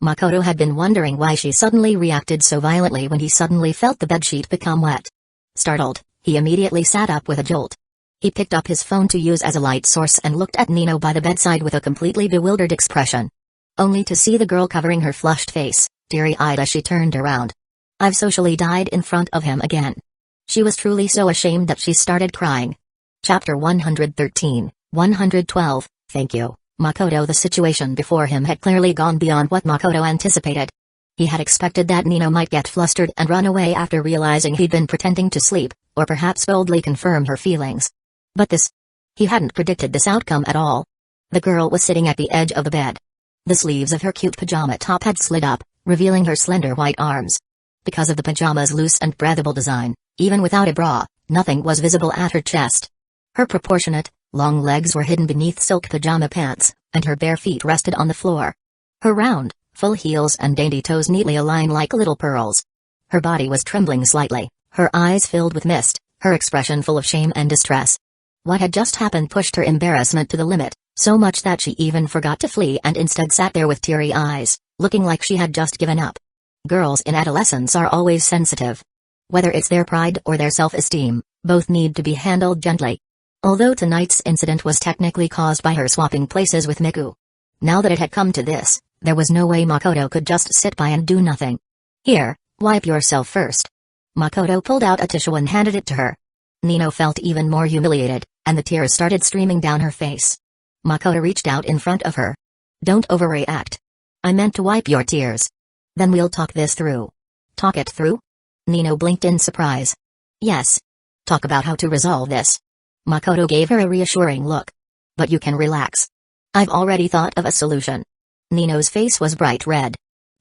Makoto had been wondering why she suddenly reacted so violently when he suddenly felt the bedsheet become wet. Startled, he immediately sat up with a jolt. He picked up his phone to use as a light source and looked at Nino by the bedside with a completely bewildered expression. Only to see the girl covering her flushed face, teary-eyed as she turned around. I've socially died in front of him again. She was truly so ashamed that she started crying. Chapter 113, 112, Thank you, Makoto. The situation before him had clearly gone beyond what Makoto anticipated. He had expected that Nino might get flustered and run away after realizing he'd been pretending to sleep, or perhaps boldly confirm her feelings. But this... he hadn't predicted this outcome at all. The girl was sitting at the edge of the bed. The sleeves of her cute pajama top had slid up, revealing her slender white arms. Because of the pajama's loose and breathable design, even without a bra, nothing was visible at her chest. Her proportionate, long legs were hidden beneath silk pajama pants, and her bare feet rested on the floor. Her round, full heels and dainty toes neatly aligned like little pearls. Her body was trembling slightly, her eyes filled with mist, her expression full of shame and distress. What had just happened pushed her embarrassment to the limit, so much that she even forgot to flee and instead sat there with teary eyes, looking like she had just given up. Girls in adolescence are always sensitive. Whether it's their pride or their self-esteem, both need to be handled gently. Although tonight's incident was technically caused by her swapping places with Miku. Now that it had come to this, there was no way Makoto could just sit by and do nothing. Here, wipe yourself first. Makoto pulled out a tissue and handed it to her. Nino felt even more humiliated, and the tears started streaming down her face. Makoto reached out in front of her. Don't overreact. I meant to wipe your tears. Then we'll talk this through. Talk it through? Nino blinked in surprise. Yes. Talk about how to resolve this. Makoto gave her a reassuring look. But you can relax. I've already thought of a solution. Nino's face was bright red.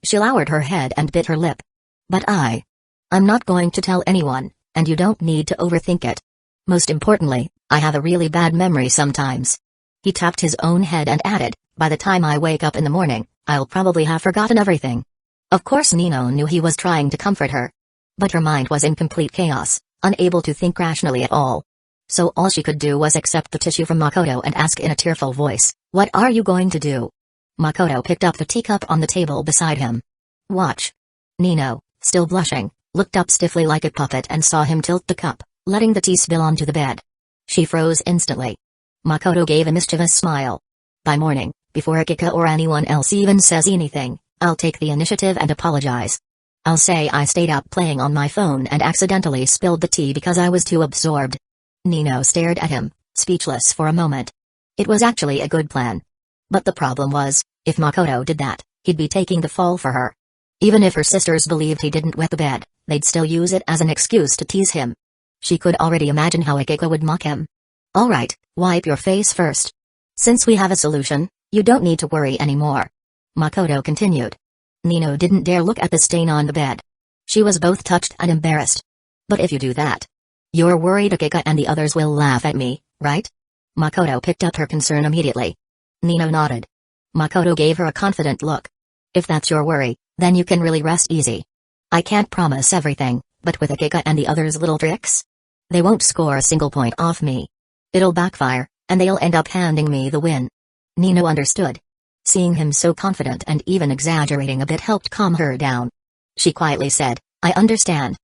She lowered her head and bit her lip. But I'm not going to tell anyone, and you don't need to overthink it. Most importantly, I have a really bad memory sometimes. He tapped his own head and added, by the time I wake up in the morning, I'll probably have forgotten everything. Of course Nino knew he was trying to comfort her. But her mind was in complete chaos, unable to think rationally at all. So all she could do was accept the tissue from Makoto and ask in a tearful voice, what are you going to do? Makoto picked up the teacup on the table beside him. Watch. Nino, still blushing, looked up stiffly like a puppet and saw him tilt the cup, letting the tea spill onto the bed. She froze instantly. Makoto gave a mischievous smile. By morning, before Akika or anyone else even says anything, I'll take the initiative and apologize. I'll say I stayed up playing on my phone and accidentally spilled the tea because I was too absorbed. Nino stared at him, speechless for a moment. It was actually a good plan. But the problem was, if Makoto did that, he'd be taking the fall for her. Even if her sisters believed he didn't wet the bed, they'd still use it as an excuse to tease him. She could already imagine how Akika would mock him. Alright, wipe your face first. Since we have a solution, you don't need to worry anymore. Makoto continued. Nino didn't dare look at the stain on the bed. She was both touched and embarrassed. But if you do that, you're worried Akika and the others will laugh at me, right? Makoto picked up her concern immediately. Nino nodded. Makoto gave her a confident look. If that's your worry, then you can really rest easy. I can't promise everything, but with Akika and the others' little tricks, they won't score a single point off me. It'll backfire, and they'll end up handing me the win. Nino understood. Seeing him so confident and even exaggerating a bit helped calm her down. She quietly said, I understand.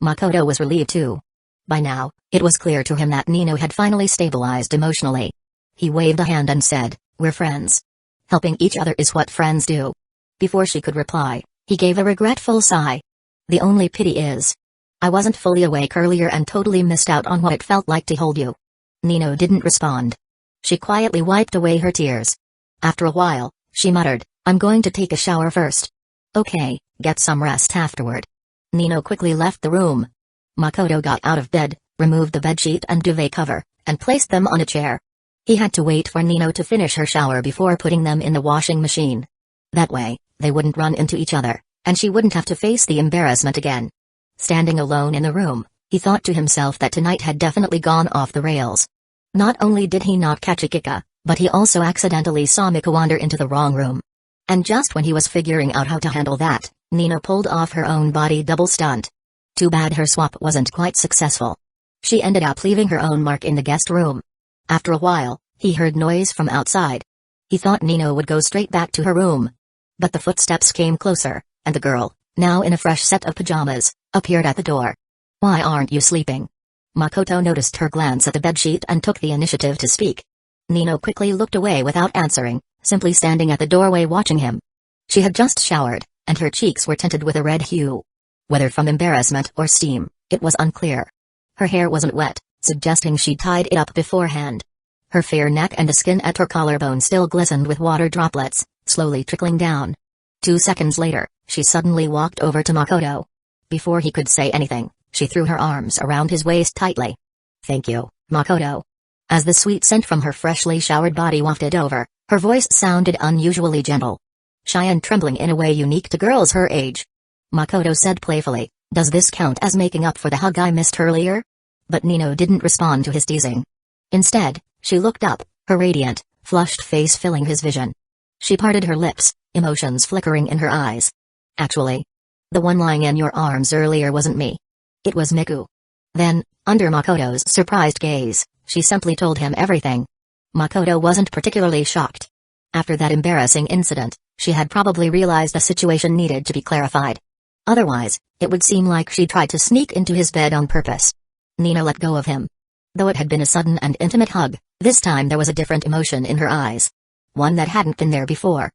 Makoto was relieved too. By now, it was clear to him that Nino had finally stabilized emotionally. He waved a hand and said, we're friends. Helping each other is what friends do. Before she could reply, he gave a regretful sigh. The only pity is, I wasn't fully awake earlier and totally missed out on what it felt like to hold you. Nino didn't respond. She quietly wiped away her tears. After a while, she muttered, I'm going to take a shower first. Okay, get some rest afterward. Nino quickly left the room. Makoto got out of bed, removed the bedsheet and duvet cover, and placed them on a chair. He had to wait for Nino to finish her shower before putting them in the washing machine. That way, they wouldn't run into each other, and she wouldn't have to face the embarrassment again. Standing alone in the room, he thought to himself that tonight had definitely gone off the rails. Not only did he not catch Akika, but he also accidentally saw Mika wander into the wrong room. And just when he was figuring out how to handle that, Nino pulled off her own body double stunt. Too bad her swap wasn't quite successful. She ended up leaving her own mark in the guest room. After a while, he heard noise from outside. He thought Nino would go straight back to her room. But the footsteps came closer, and the girl, now in a fresh set of pajamas, appeared at the door. Why aren't you sleeping? Makoto noticed her glance at the bedsheet and took the initiative to speak. Nino quickly looked away without answering, simply standing at the doorway watching him. She had just showered, and her cheeks were tinted with a red hue. Whether from embarrassment or steam, it was unclear. Her hair wasn't wet, suggesting she'd tied it up beforehand. Her fair neck and the skin at her collarbone still glistened with water droplets, slowly trickling down. 2 seconds later, she suddenly walked over to Makoto. Before he could say anything, she threw her arms around his waist tightly. "Thank you, Makoto." As the sweet scent from her freshly showered body wafted over, her voice sounded unusually gentle. Shy and trembling in a way unique to girls her age. Makoto said playfully, "Does this count as making up for the hug I missed earlier?" But Nino didn't respond to his teasing. Instead, she looked up, her radiant, flushed face filling his vision. She parted her lips, emotions flickering in her eyes. "Actually, the one lying in your arms earlier wasn't me. It was Miku." Then, under Makoto's surprised gaze, she simply told him everything. Makoto wasn't particularly shocked. After that embarrassing incident, she had probably realized the situation needed to be clarified. Otherwise, it would seem like she tried to sneak into his bed on purpose. Nino let go of him. Though it had been a sudden and intimate hug, this time there was a different emotion in her eyes. One that hadn't been there before.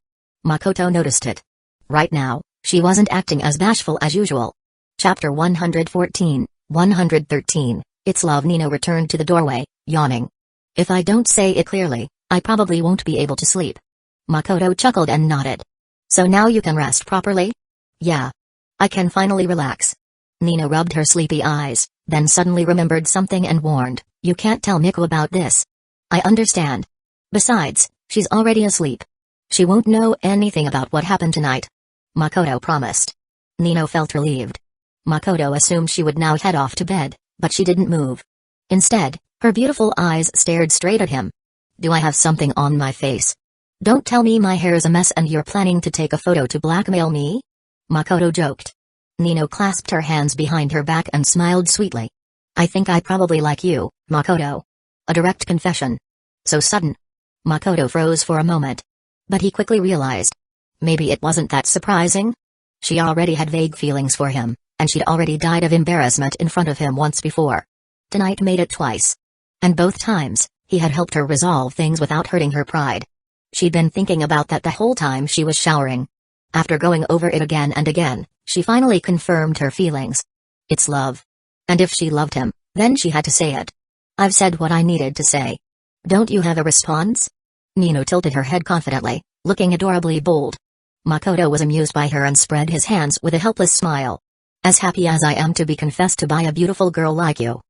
Makoto noticed it. Right now, she wasn't acting as bashful as usual. Chapter 114, 113, It's Love. Nino returned to the doorway, yawning. "If I don't say it clearly, I probably won't be able to sleep." Makoto chuckled and nodded. "So now you can rest properly?" "Yeah. I can finally relax." Nino rubbed her sleepy eyes, then suddenly remembered something and warned, "You can't tell Miku about this." "I understand. Besides, she's already asleep. She won't know anything about what happened tonight." Makoto promised. Nino felt relieved. Makoto assumed she would now head off to bed, but she didn't move. Instead, her beautiful eyes stared straight at him. "Do I have something on my face? Don't tell me my hair's a mess and you're planning to take a photo to blackmail me?" Makoto joked. Nino clasped her hands behind her back and smiled sweetly. "I think I probably like you, Makoto." A direct confession. So sudden. Makoto froze for a moment. But he quickly realized. Maybe it wasn't that surprising. She already had vague feelings for him, and she'd already died of embarrassment in front of him once before. Tonight made it twice. And both times, he had helped her resolve things without hurting her pride. She'd been thinking about that the whole time she was showering. After going over it again and again, she finally confirmed her feelings. It's love. And if she loved him, then she had to say it. "I've said what I needed to say. Don't you have a response?" Nino tilted her head confidently, looking adorably bold. Makoto was amused by her and spread his hands with a helpless smile. "As happy as I am to be confessed to by a beautiful girl like you.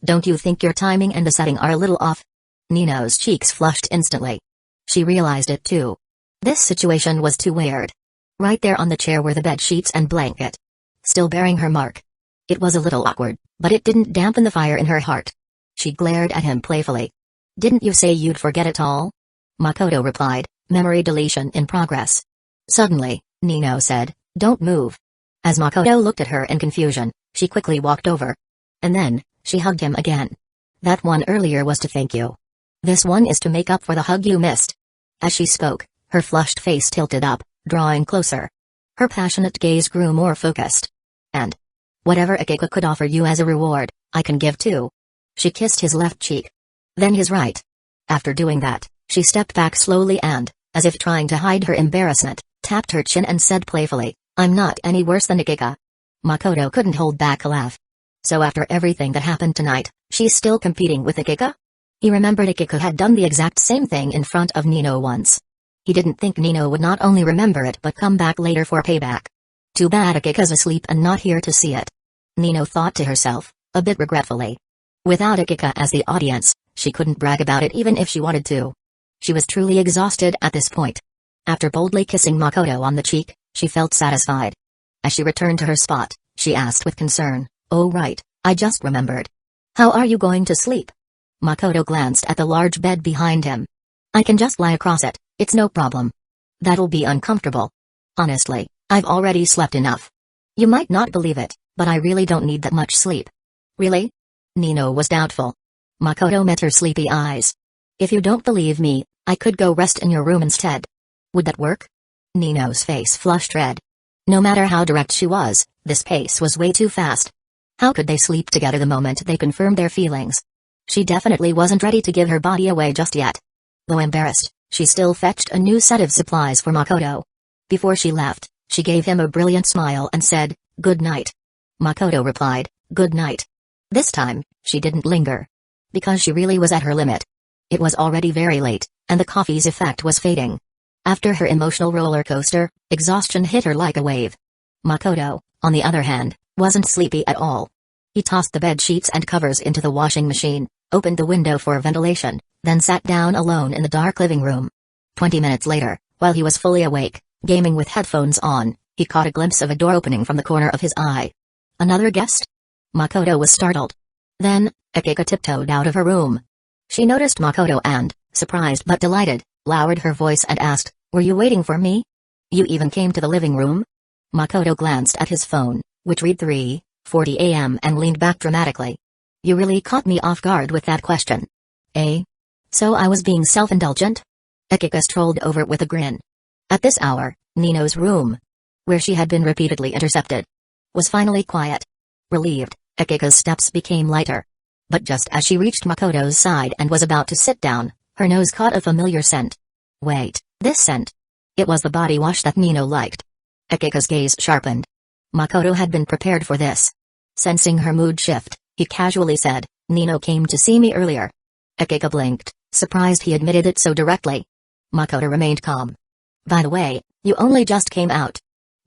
Don't you think your timing and the setting are a little off?" Nino's cheeks flushed instantly. She realized it too. This situation was too weird. Right there on the chair were the bed sheets and blanket. Still bearing her mark. It was a little awkward, but it didn't dampen the fire in her heart. She glared at him playfully. "Didn't you say you'd forget it all?" Makoto replied, memory deletion in progress. Suddenly, Nino said, "Don't move." As Makoto looked at her in confusion, she quickly walked over. And then, she hugged him again. "That one earlier was to thank you. This one is to make up for the hug you missed." As she spoke, her flushed face tilted up, drawing closer. Her passionate gaze grew more focused. "And whatever Akiko could offer you as a reward, I can give too." She kissed his left cheek. Then his right. After doing that, she stepped back slowly and, as if trying to hide her embarrassment, tapped her chin and said playfully, "I'm not any worse than Akiko." Makoto couldn't hold back a laugh. So after everything that happened tonight, she's still competing with Akiko? He remembered Akiko had done the exact same thing in front of Nino once. He didn't think Nino would not only remember it but come back later for payback. Too bad Akiko's asleep and not here to see it. Nino thought to herself, a bit regretfully. Without Akiko as the audience, she couldn't brag about it even if she wanted to. She was truly exhausted at this point. After boldly kissing Makoto on the cheek, she felt satisfied. As she returned to her spot, she asked with concern, "Oh right, I just remembered. How are you going to sleep?" Makoto glanced at the large bed behind him. "I can just lie across it, it's no problem." "That'll be uncomfortable." "Honestly, I've already slept enough. You might not believe it, but I really don't need that much sleep." "Really?" Nino was doubtful. Makoto met her sleepy eyes. "If you don't believe me, I could go rest in your room instead." "Would that work?" Nino's face flushed red. No matter how direct she was, this pace was way too fast. How could they sleep together the moment they confirmed their feelings? She definitely wasn't ready to give her body away just yet. Though embarrassed, she still fetched a new set of supplies for Makoto. Before she left, she gave him a brilliant smile and said, "Good night." Makoto replied, "Good night." This time, she didn't linger. Because she really was at her limit. It was already very late, and the coffee's effect was fading. After her emotional roller coaster, exhaustion hit her like a wave. Makoto, on the other hand, wasn't sleepy at all. He tossed the bed sheets and covers into the washing machine, opened the window for ventilation, then sat down alone in the dark living room. 20 minutes later, while he was fully awake, gaming with headphones on, he caught a glimpse of a door opening from the corner of his eye. Another guest? Makoto was startled. Then, Akiko tiptoed out of her room. She noticed Makoto and, surprised but delighted, lowered her voice and asked, "Were you waiting for me? You even came to the living room?" Makoto glanced at his phone, which read 3:40 a.m. and leaned back dramatically. "You really caught me off guard with that question. Eh? So I was being self-indulgent?" Akiko strolled over with a grin. At this hour, Nino's room, where she had been repeatedly intercepted, was finally quiet. Relieved, Akiko's steps became lighter. But just as she reached Makoto's side and was about to sit down, her nose caught a familiar scent. Wait, this scent? It was the body wash that Nino liked. Akiko's gaze sharpened. Makoto had been prepared for this. Sensing her mood shift, he casually said, "Nino came to see me earlier." Akiko blinked, surprised he admitted it so directly. Makoto remained calm. "By the way, you only just came out.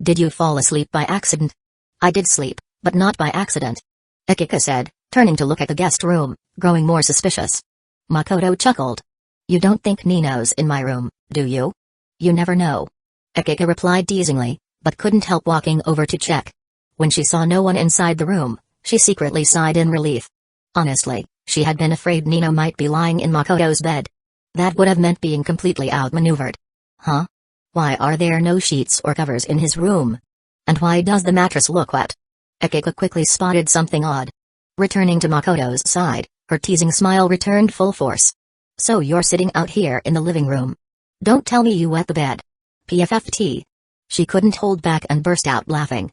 Did you fall asleep by accident?" "I did sleep, but not by accident," Akiko said, turning to look at the guest room, growing more suspicious. Makoto chuckled. "You don't think Nino's in my room, do you?" "You never know," Akiko replied teasingly, but couldn't help walking over to check. When she saw no one inside the room, she secretly sighed in relief. Honestly, she had been afraid Nino might be lying in Makoto's bed. That would have meant being completely outmaneuvered. Huh? Why are there no sheets or covers in his room? And why does the mattress look wet? Akiko quickly spotted something odd. Returning to Makoto's side, her teasing smile returned full force. "So you're sitting out here in the living room. Don't tell me you wet the bed." PFFT. She couldn't hold back and burst out laughing.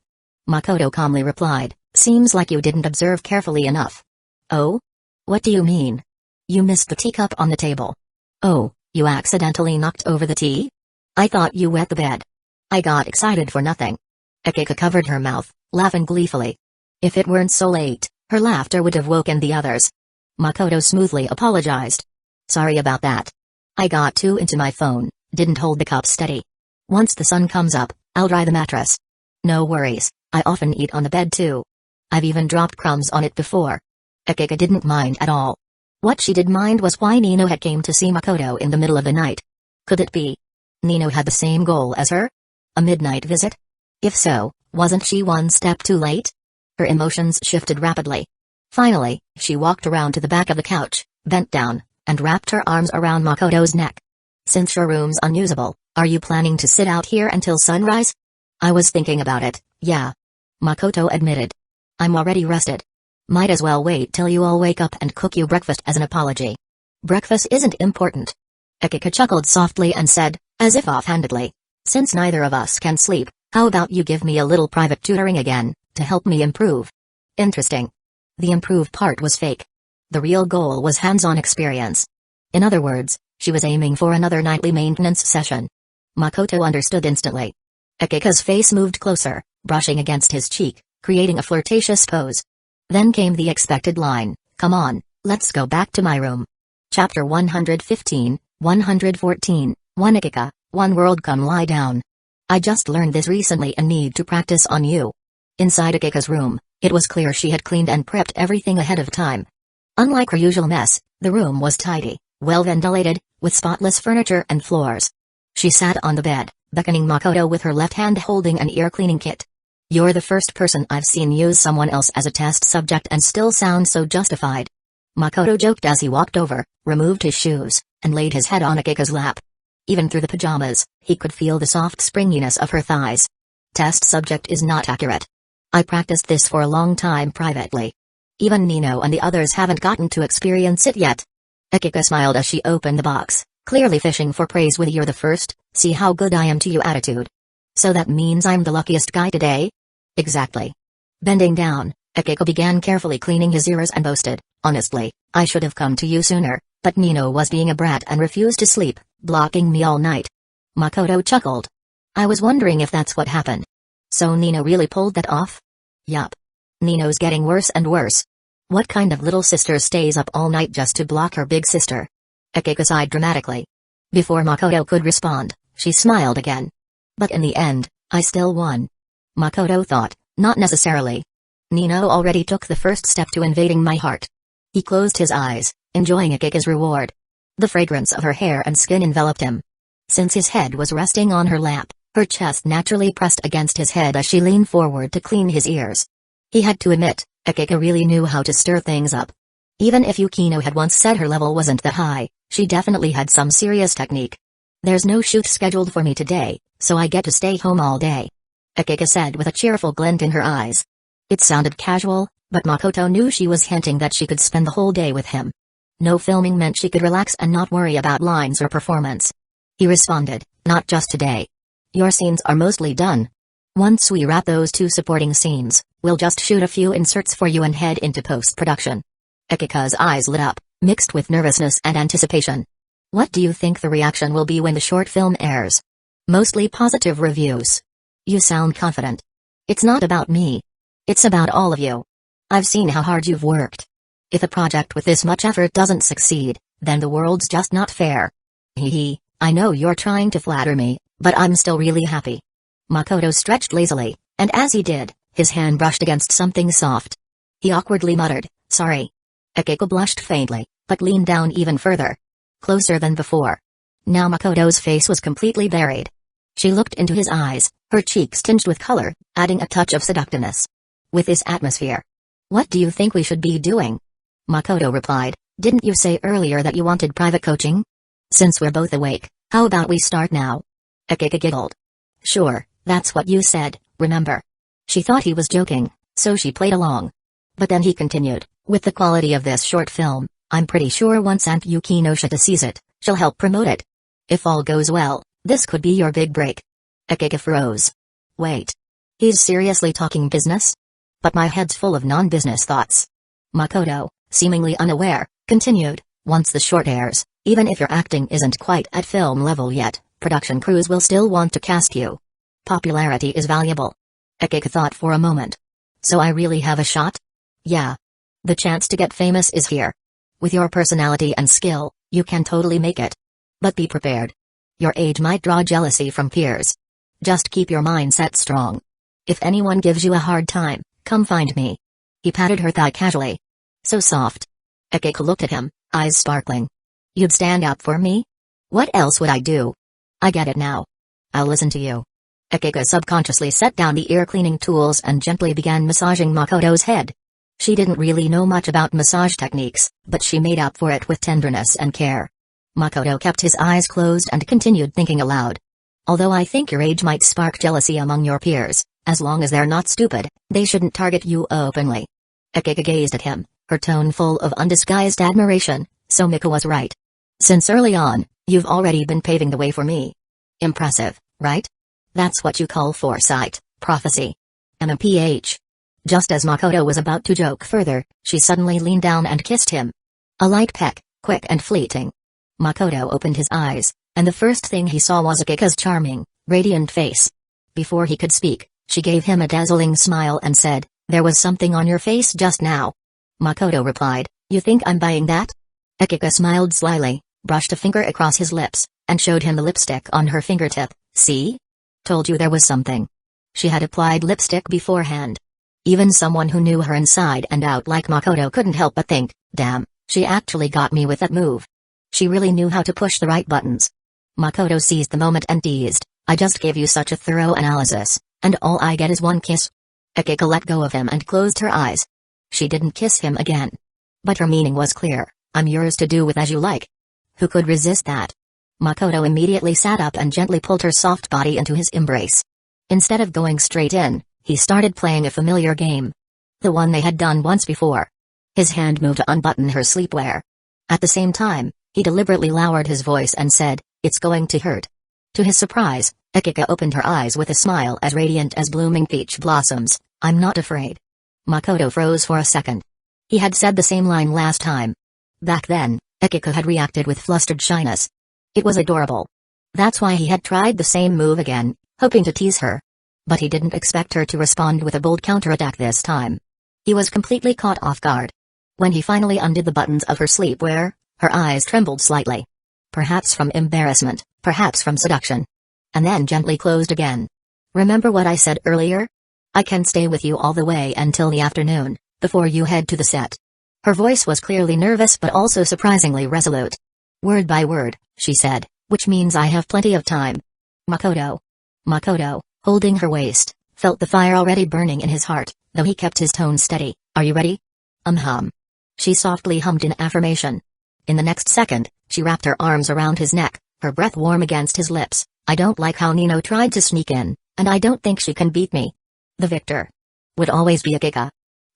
Makoto calmly replied, "Seems like you didn't observe carefully enough." "Oh? What do you mean?" "You missed the teacup on the table." "Oh, you accidentally knocked over the tea? I thought you wet the bed." "I got excited for nothing." Akiko covered her mouth, laughing gleefully. If it weren't so late, her laughter would have woken the others. Makoto smoothly apologized. "Sorry about that. I got too into my phone, didn't hold the cup steady. Once the sun comes up, I'll dry the mattress." "No worries, I often eat on the bed too. I've even dropped crumbs on it before." Akiko didn't mind at all. What she did mind was why Nino had came to see Makoto in the middle of the night. Could it be Nino had the same goal as her? A midnight visit? If so, wasn't she one step too late? Her emotions shifted rapidly. Finally, she walked around to the back of the couch, bent down, and wrapped her arms around Makoto's neck. "Since your room's unusable, are you planning to sit out here until sunrise?" "I was thinking about it, yeah," Makoto admitted. "I'm already rested. Might as well wait till you all wake up and cook you breakfast as an apology." "Breakfast isn't important." Akiko chuckled softly and said, as if offhandedly, "Since neither of us can sleep, how about you give me a little private tutoring again, to help me improve?" Interesting. The improve part was fake. The real goal was hands-on experience. In other words, she was aiming for another nightly maintenance session. Makoto understood instantly. Akiko's face moved closer, brushing against his cheek, creating a flirtatious pose. Then came the expected line, "Come on, let's go back to my room." Chapter 115, 114, 1 Akiko, 1 World. "Come lie down. I just learned this recently and need to practice on you." Inside Akiko's room, it was clear she had cleaned and prepped everything ahead of time. Unlike her usual mess, the room was tidy, well ventilated, with spotless furniture and floors. She sat on the bed, beckoning Makoto with her left hand holding an ear cleaning kit. "You're the first person I've seen use someone else as a test subject and still sound so justified." Makoto joked as he walked over, removed his shoes, and laid his head on Akiko's lap. Even through the pajamas, he could feel the soft springiness of her thighs. "Test subject is not accurate. I practiced this for a long time privately. Even Nino and the others haven't gotten to experience it yet." Akiko smiled as she opened the box, clearly fishing for praise with "You're the first, see how good I am to you" attitude. "So that means I'm the luckiest guy today?" "Exactly." Bending down, Akiko began carefully cleaning his ears and boasted, "Honestly, I should have come to you sooner, but Nino was being a brat and refused to sleep, blocking me all night." Makoto chuckled. "I was wondering if that's what happened. So Nino really pulled that off?" "Yup. Nino's getting worse and worse. What kind of little sister stays up all night just to block her big sister?" Akiko sighed dramatically. Before Makoto could respond, she smiled again. "But in the end, I still won." Makoto thought, "Not necessarily. Nino already took the first step to invading my heart." He closed his eyes, enjoying Akiko's reward. The fragrance of her hair and skin enveloped him. Since his head was resting on her lap, her chest naturally pressed against his head as she leaned forward to clean his ears. He had to admit, Akiko really knew how to stir things up. Even if Yukino had once said her level wasn't that high, she definitely had some serious technique. "There's no shoot scheduled for me today, so I get to stay home all day," Akiko said with a cheerful glint in her eyes. It sounded casual, but Makoto knew she was hinting that she could spend the whole day with him. No filming meant she could relax and not worry about lines or performance. He responded, "Not just today. Your scenes are mostly done. Once we wrap those 2 supporting scenes, we'll just shoot a few inserts for you and head into post-production." Akiko's eyes lit up, mixed with nervousness and anticipation. "What do you think the reaction will be when the short film airs?" "Mostly positive reviews." "You sound confident." "It's not about me. It's about all of you. I've seen how hard you've worked. If a project with this much effort doesn't succeed, then the world's just not fair." "Hee, I know you're trying to flatter me, but I'm still really happy." Makoto stretched lazily, and as he did, his hand brushed against something soft. He awkwardly muttered, "Sorry." Akiko blushed faintly, but leaned down even further. Closer than before. Now Makoto's face was completely buried. She looked into his eyes, her cheeks tinged with color, adding a touch of seductiveness. "With this atmosphere, what do you think we should be doing?" Makoto replied, "Didn't you say earlier that you wanted private coaching? Since we're both awake, how about we start now?" Akiko giggled. "Sure, that's what you said, remember?" She thought he was joking, so she played along. But then he continued, "With the quality of this short film, I'm pretty sure once Aunt Yukino Shita sees it, she'll help promote it. If all goes well, this could be your big break." Akiko froze. "Wait. He's seriously talking business? But my head's full of non-business thoughts." Makoto, seemingly unaware, continued, "Once the short airs, even if your acting isn't quite at film level yet, production crews will still want to cast you. Popularity is valuable." Akiko thought for a moment. "So I really have a shot?" "Yeah. The chance to get famous is here. With your personality and skill, you can totally make it. But be prepared. Your age might draw jealousy from peers. Just keep your mindset strong. If anyone gives you a hard time, come find me." He patted her thigh casually. "So soft." Akiko looked at him, eyes sparkling. "You'd stand up for me? What else would I do?" "I get it now. I'll listen to you." Akiko subconsciously set down the ear-cleaning tools and gently began massaging Makoto's head. She didn't really know much about massage techniques, but she made up for it with tenderness and care. Makoto kept his eyes closed and continued thinking aloud. "Although I think your age might spark jealousy among your peers, as long as they're not stupid, they shouldn't target you openly." Akiko gazed at him, her tone full of undisguised admiration. "So Mika was right. Since early on, you've already been paving the way for me. Impressive, right? That's what you call foresight, prophecy. MPH." Just as Makoto was about to joke further, she suddenly leaned down and kissed him. A light peck, quick and fleeting. Makoto opened his eyes, and the first thing he saw was Akiko's charming, radiant face. Before he could speak, she gave him a dazzling smile and said, "There was something on your face just now." Makoto replied, "You think I'm buying that?" Akiko smiled slyly, brushed a finger across his lips, and showed him the lipstick on her fingertip. "See? Told you there was something." She had applied lipstick beforehand. Even someone who knew her inside and out like Makoto couldn't help but think, "Damn, she actually got me with that move." She really knew how to push the right buttons. Makoto seized the moment and teased, "I just gave you such a thorough analysis, and all I get is one kiss." Akiko let go of him and closed her eyes. She didn't kiss him again. But her meaning was clear, "I'm yours to do with as you like." Who could resist that? Makoto immediately sat up and gently pulled her soft body into his embrace. Instead of going straight in, he started playing a familiar game. The one they had done once before. His hand moved to unbutton her sleepwear. At the same time, he deliberately lowered his voice and said, "It's going to hurt." To his surprise, Akiko opened her eyes with a smile as radiant as blooming peach blossoms. "I'm not afraid." Makoto froze for a second. He had said the same line last time. Back then, Akiko had reacted with flustered shyness. It was adorable. That's why he had tried the same move again, hoping to tease her. But he didn't expect her to respond with a bold counterattack this time. He was completely caught off guard. When he finally undid the buttons of her sleepwear, her eyes trembled slightly. Perhaps from embarrassment, perhaps from seduction. And then gently closed again. Remember what I said earlier? I can stay with you all the way until the afternoon, before you head to the set. Her voice was clearly nervous but also surprisingly resolute. Word by word, she said, which means I have plenty of time. Makoto. Makoto, holding her waist, felt the fire already burning in his heart, though he kept his tone steady. Are you ready? Hum. She softly hummed in affirmation. In the next second, she wrapped her arms around his neck, her breath warm against his lips. I don't like how Nino tried to sneak in, and I don't think she can beat me. The victor would always be Akiko.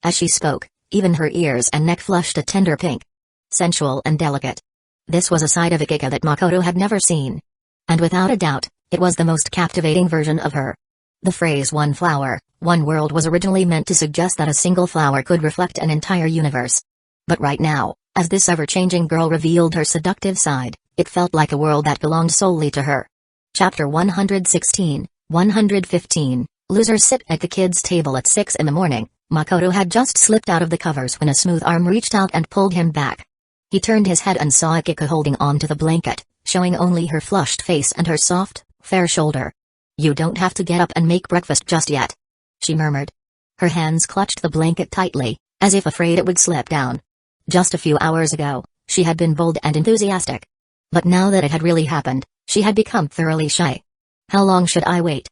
As she spoke, even her ears and neck flushed a tender pink. Sensual and delicate. This was a side of Akiko that Makoto had never seen. And without a doubt, it was the most captivating version of her. The phrase one flower, one world was originally meant to suggest that a single flower could reflect an entire universe. But right now, as this ever-changing girl revealed her seductive side, it felt like a world that belonged solely to her. Chapter 116, 115, Losers sit at the kids' table at 6 in the morning. Makoto had just slipped out of the covers when a smooth arm reached out and pulled him back. He turned his head and saw Akiko holding on to the blanket, showing only her flushed face and her soft, fair shoulder. You don't have to get up and make breakfast just yet, she murmured. Her hands clutched the blanket tightly, as if afraid it would slip down. Just a few hours ago, she had been bold and enthusiastic. But now that it had really happened, she had become thoroughly shy. How long should I wait?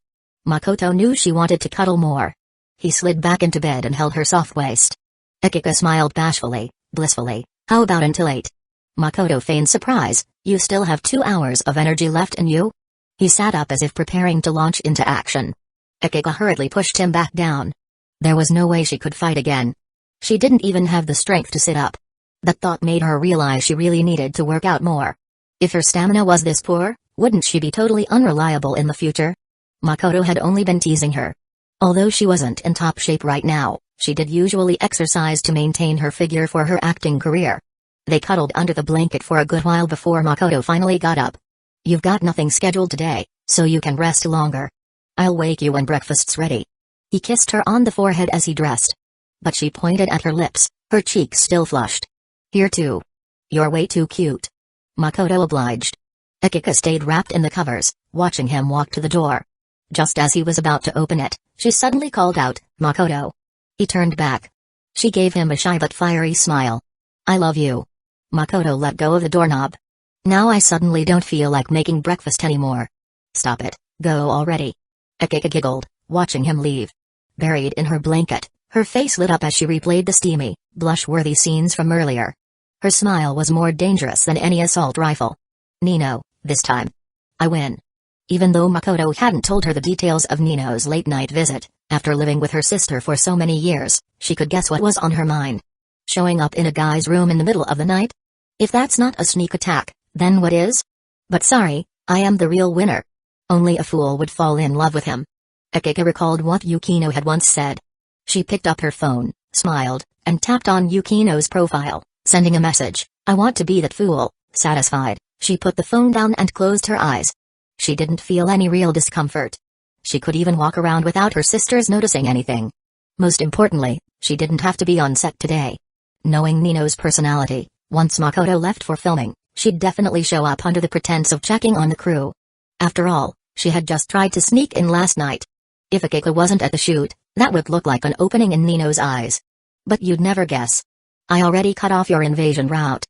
Makoto knew she wanted to cuddle more. He slid back into bed and held her soft waist. Akiko smiled bashfully, blissfully. How about until 8? Makoto feigned surprise. You still have 2 hours of energy left in you? He sat up as if preparing to launch into action. Akiko hurriedly pushed him back down. There was no way she could fight again. She didn't even have the strength to sit up. That thought made her realize she really needed to work out more. If her stamina was this poor, wouldn't she be totally unreliable in the future? Makoto had only been teasing her. Although she wasn't in top shape right now, she did usually exercise to maintain her figure for her acting career. They cuddled under the blanket for a good while before Makoto finally got up. You've got nothing scheduled today, so you can rest longer. I'll wake you when breakfast's ready. He kissed her on the forehead as he dressed. But she pointed at her lips, her cheeks still flushed. Here too. You're way too cute. Makoto obliged. Akiko stayed wrapped in the covers, watching him walk to the door. Just as he was about to open it, she suddenly called out, Makoto. He turned back. She gave him a shy but fiery smile. I love you. Makoto let go of the doorknob. Now I suddenly don't feel like making breakfast anymore. Stop it, go already. Akiko giggled, watching him leave. Buried in her blanket, her face lit up as she replayed the steamy, blush-worthy scenes from earlier. Her smile was more dangerous than any assault rifle. Nino, this time. I win. Even though Makoto hadn't told her the details of Nino's late-night visit, after living with her sister for so many years, she could guess what was on her mind. Showing up in a guy's room in the middle of the night? If that's not a sneak attack, then what is? But sorry, I am the real winner. Only a fool would fall in love with him. Akiko recalled what Yukino had once said. She picked up her phone, smiled, and tapped on Yukino's profile, sending a message. I want to be that fool. Satisfied, she put the phone down and closed her eyes. She didn't feel any real discomfort. She could even walk around without her sisters noticing anything. Most importantly, she didn't have to be on set today. Knowing Nino's personality, once Makoto left for filming, she'd definitely show up under the pretense of checking on the crew. After all, she had just tried to sneak in last night. If Akiko wasn't at the shoot, that would look like an opening in Nino's eyes. But you'd never guess. I already cut off your invasion route.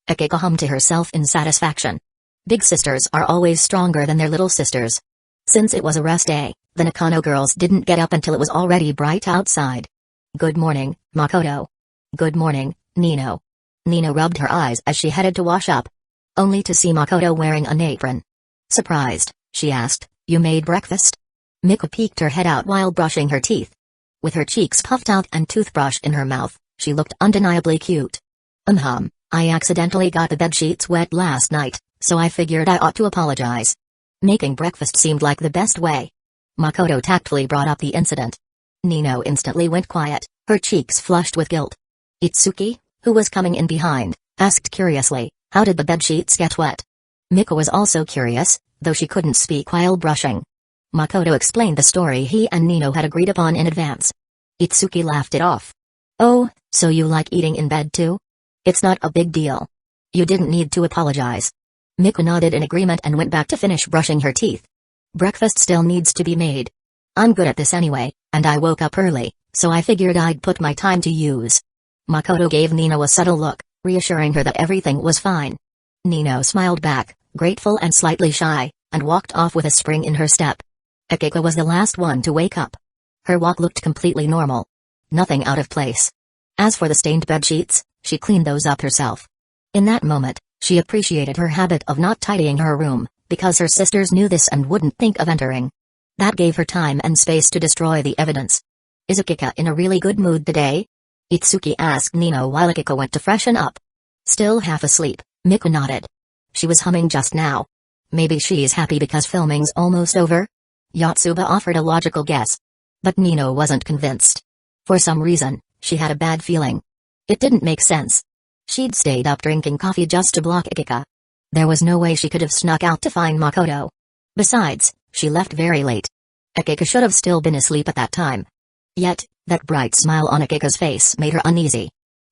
Akiko hummed to herself in satisfaction. Big sisters are always stronger than their little sisters. Since it was a rest day, the Nakano girls didn't get up until it was already bright outside. Good morning, Makoto. Good morning, Nino. Nino rubbed her eyes as she headed to wash up. Only to see Makoto wearing an apron. Surprised, she asked, you made breakfast? Miko peeked her head out while brushing her teeth. With her cheeks puffed out and toothbrush in her mouth, she looked undeniably cute. I accidentally got the bedsheets wet last night, so I figured I ought to apologize. Making breakfast seemed like the best way. Makoto tactfully brought up the incident. Nino instantly went quiet, her cheeks flushed with guilt. Itsuki, who was coming in behind, asked curiously, "How did the bedsheets get wet?" Miko was also curious, though she couldn't speak while brushing. Makoto explained the story he and Nino had agreed upon in advance. Itsuki laughed it off. "Oh, so you like eating in bed too? It's not a big deal. You didn't need to apologize." Miko nodded in agreement and went back to finish brushing her teeth. "Breakfast still needs to be made. I'm good at this anyway, and I woke up early, so I figured I'd put my time to use." Makoto gave Nino a subtle look, reassuring her that everything was fine. Nino smiled back, grateful and slightly shy, and walked off with a spring in her step. Akiko was the last one to wake up. Her walk looked completely normal. Nothing out of place. As for the stained bedsheets, she cleaned those up herself. In that moment, she appreciated her habit of not tidying her room, because her sisters knew this and wouldn't think of entering. That gave her time and space to destroy the evidence. "Is Akiko in a really good mood today?" Itsuki asked Nino while Akiko went to freshen up. Still half asleep, Miko nodded. She was humming just now. "Maybe she's happy because filming's almost over?" Yotsuba offered a logical guess. But Nino wasn't convinced. For some reason, she had a bad feeling. It didn't make sense. She'd stayed up drinking coffee just to block Akiko. There was no way she could have snuck out to find Makoto. Besides, she left very late. Akiko should have still been asleep at that time. Yet, that bright smile on Akiko's face made her uneasy.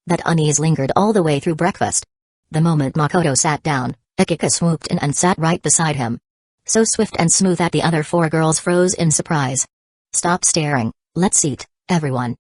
That unease lingered all the way through breakfast. The moment Makoto sat down, Akiko swooped in and sat right beside him. So swift and smooth that the other four girls froze in surprise. "Stop staring, let's eat, everyone.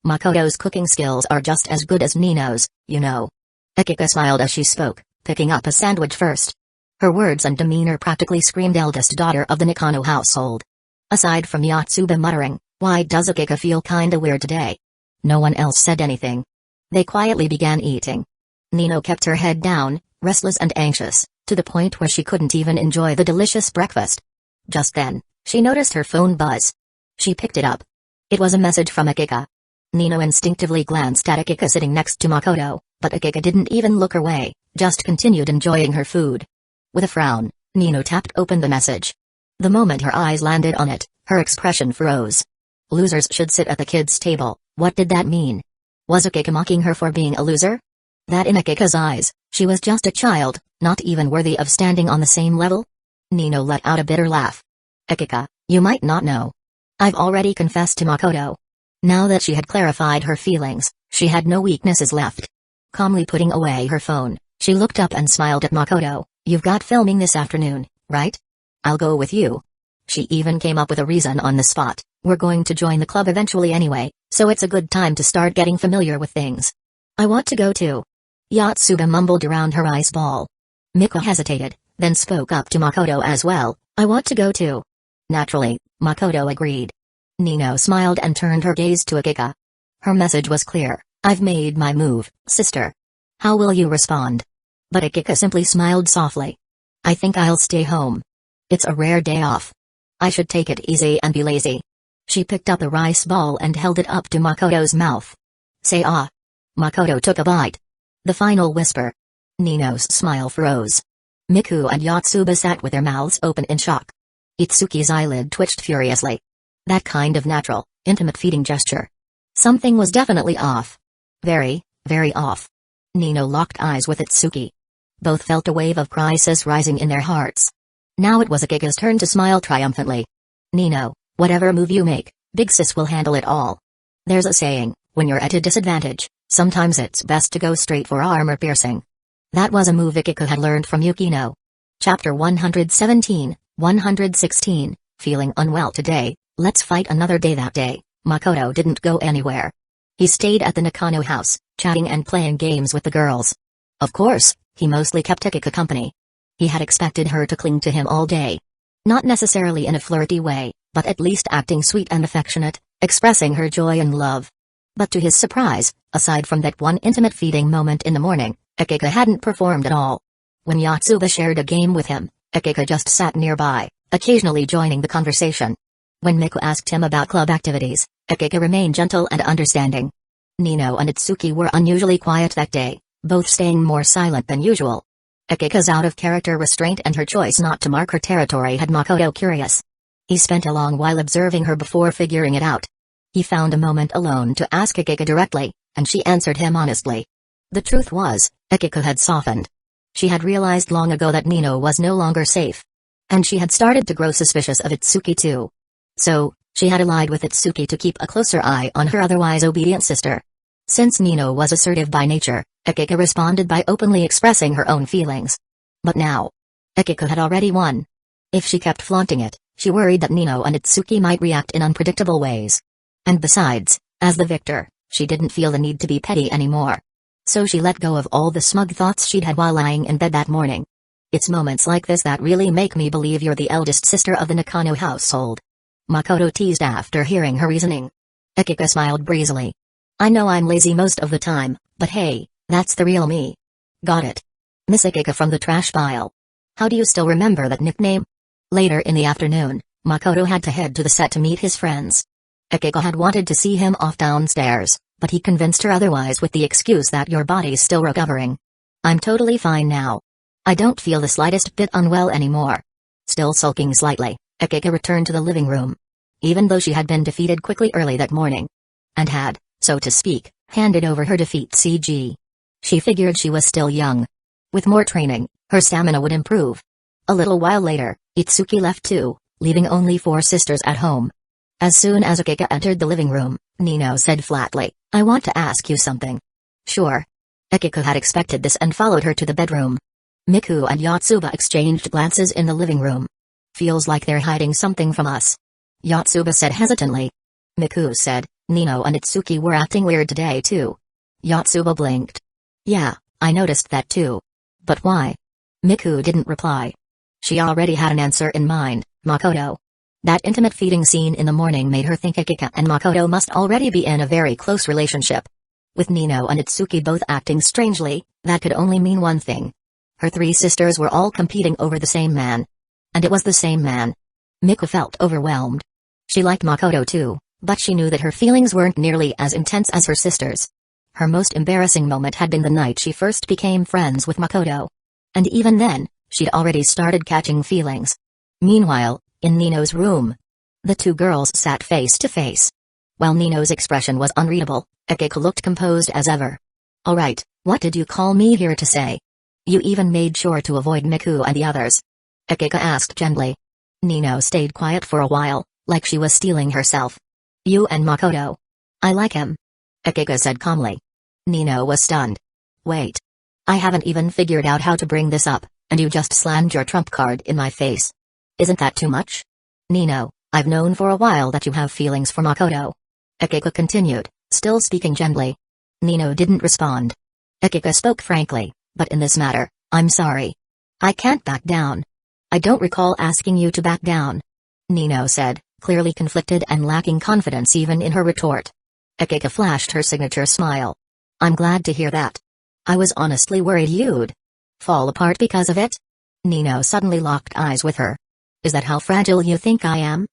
Makoto's cooking skills are just as good as Nino's, you know." Akiko smiled as she spoke, picking up a sandwich first. Her words and demeanor practically screamed eldest daughter of the Nakano household. Aside from Yotsuba muttering, "Why does Akiko feel kinda weird today?" no one else said anything. They quietly began eating. Nino kept her head down, restless and anxious, to the point where she couldn't even enjoy the delicious breakfast. Just then, she noticed her phone buzz. She picked it up. It was a message from Akiko. Nino instinctively glanced at Akiko sitting next to Makoto, but Akiko didn't even look her way, just continued enjoying her food. With a frown, Nino tapped open the message. The moment her eyes landed on it, her expression froze. Losers should sit at the kids' table. What did that mean? Was Akiko mocking her for being a loser? That in Akiko's eyes, she was just a child, not even worthy of standing on the same level? Nino let out a bitter laugh. "Akiko, you might not know. I've already confessed to Makoto." Now that she had clarified her feelings, she had no weaknesses left. Calmly putting away her phone, she looked up and smiled at Makoto. "You've got filming this afternoon, right? I'll go with you." She even came up with a reason on the spot. "We're going to join the club eventually anyway, so it's a good time to start getting familiar with things." "I want to go too." Yotsuba mumbled around her ice ball. Miko hesitated, then spoke up to Makoto as well. "I want to go too." Naturally, Makoto agreed. Nino smiled and turned her gaze to Akiko. Her message was clear: "I've made my move, sister. How will you respond?" But Akiko simply smiled softly. "I think I'll stay home. It's a rare day off. I should take it easy and be lazy." She picked up the rice ball and held it up to Makoto's mouth. "Say ah." Makoto took a bite. The final whisper. Nino's smile froze. Miku and Yotsuba sat with their mouths open in shock. Itsuki's eyelid twitched furiously. That kind of natural, intimate feeding gesture. Something was definitely off. Very, very off. Nino locked eyes with Itsuki. Both felt a wave of crisis rising in their hearts. Now it was Akiko's turn to smile triumphantly. "Nino, whatever move you make, Big Sis will handle it all. There's a saying, when you're at a disadvantage, sometimes it's best to go straight for armor piercing." That was a move Akiko had learned from Yukino. Chapter 117, 116, Feeling unwell today, let's fight another day. That day, Makoto didn't go anywhere. He stayed at the Nakano house, chatting and playing games with the girls. Of course, he mostly kept Akiko company. He had expected her to cling to him all day. Not necessarily in a flirty way, but at least acting sweet and affectionate, expressing her joy and love. But to his surprise, aside from that one intimate feeding moment in the morning, Akiko hadn't performed at all. When Yotsuba shared a game with him, Akiko just sat nearby, occasionally joining the conversation. When Miku asked him about club activities, Akiko remained gentle and understanding. Nino and Itsuki were unusually quiet that day, both staying more silent than usual. Akiko's out-of-character restraint and her choice not to mark her territory had Makoto curious. He spent a long while observing her before figuring it out. He found a moment alone to ask Akiko directly, and she answered him honestly. The truth was, Akiko had softened. She had realized long ago that Nino was no longer safe. And she had started to grow suspicious of Itsuki too. So, she had allied with Itsuki to keep a closer eye on her otherwise obedient sister. Since Nino was assertive by nature, Akiko responded by openly expressing her own feelings. But now, Akiko had already won. If she kept flaunting it, she worried that Nino and Itsuki might react in unpredictable ways. And besides, as the victor, she didn't feel the need to be petty anymore. So she let go of all the smug thoughts she'd had while lying in bed that morning. It's moments like this that really make me believe you're the eldest sister of the Nakano household. Makoto teased after hearing her reasoning. Akiko smiled breezily. I know I'm lazy most of the time, but hey, that's the real me. Got it. Miss Akiko from the trash pile. How do you still remember that nickname? Later in the afternoon, Makoto had to head to the set to meet his friends. Akiko had wanted to see him off downstairs, but he convinced her otherwise with the excuse that your body's still recovering. I'm totally fine now. I don't feel the slightest bit unwell anymore. Still sulking slightly, Akiko returned to the living room. Even though she had been defeated quickly early that morning. And had, so to speak, handed over her defeat CG. She figured she was still young. With more training, her stamina would improve. A little while later, Itsuki left too, leaving only 4 sisters at home. As soon as Akiko entered the living room, Nino said flatly, I want to ask you something. Sure. Akiko had expected this and followed her to the bedroom. Miku and Yotsuba exchanged glances in the living room. Feels like they're hiding something from us. Yotsuba said hesitantly. Miku said, Nino and Itsuki were acting weird today too. Yotsuba blinked. Yeah, I noticed that too. But why? Miku didn't reply. She already had an answer in mind, Makoto. That intimate feeding scene in the morning made her think Akiko and Makoto must already be in a very close relationship. With Nino and Itsuki both acting strangely, that could only mean one thing. Her 3 sisters were all competing over the same man. And it was the same man. Miku felt overwhelmed. She liked Makoto too, but she knew that her feelings weren't nearly as intense as her sisters. Her most embarrassing moment had been the night she first became friends with Makoto. And even then, she'd already started catching feelings. Meanwhile, in Nino's room, the 2 girls sat face to face. While Nino's expression was unreadable, Akiko looked composed as ever. Alright, what did you call me here to say? You even made sure to avoid Miku and the others. Akiko asked gently. Nino stayed quiet for a while, like she was steeling herself. You and Makoto. I like him. Akiko said calmly. Nino was stunned. Wait. I haven't even figured out how to bring this up, and you just slammed your trump card in my face. Isn't that too much? Nino, I've known for a while that you have feelings for Makoto. Akiko continued, still speaking gently. Nino didn't respond. Akiko spoke frankly, but in this matter, I'm sorry. I can't back down. I don't recall asking you to back down. Nino said, clearly conflicted and lacking confidence even in her retort. Akiko flashed her signature smile. I'm glad to hear that. I was honestly worried you'd fall apart because of it. Nino suddenly locked eyes with her. Is that how fragile you think I am?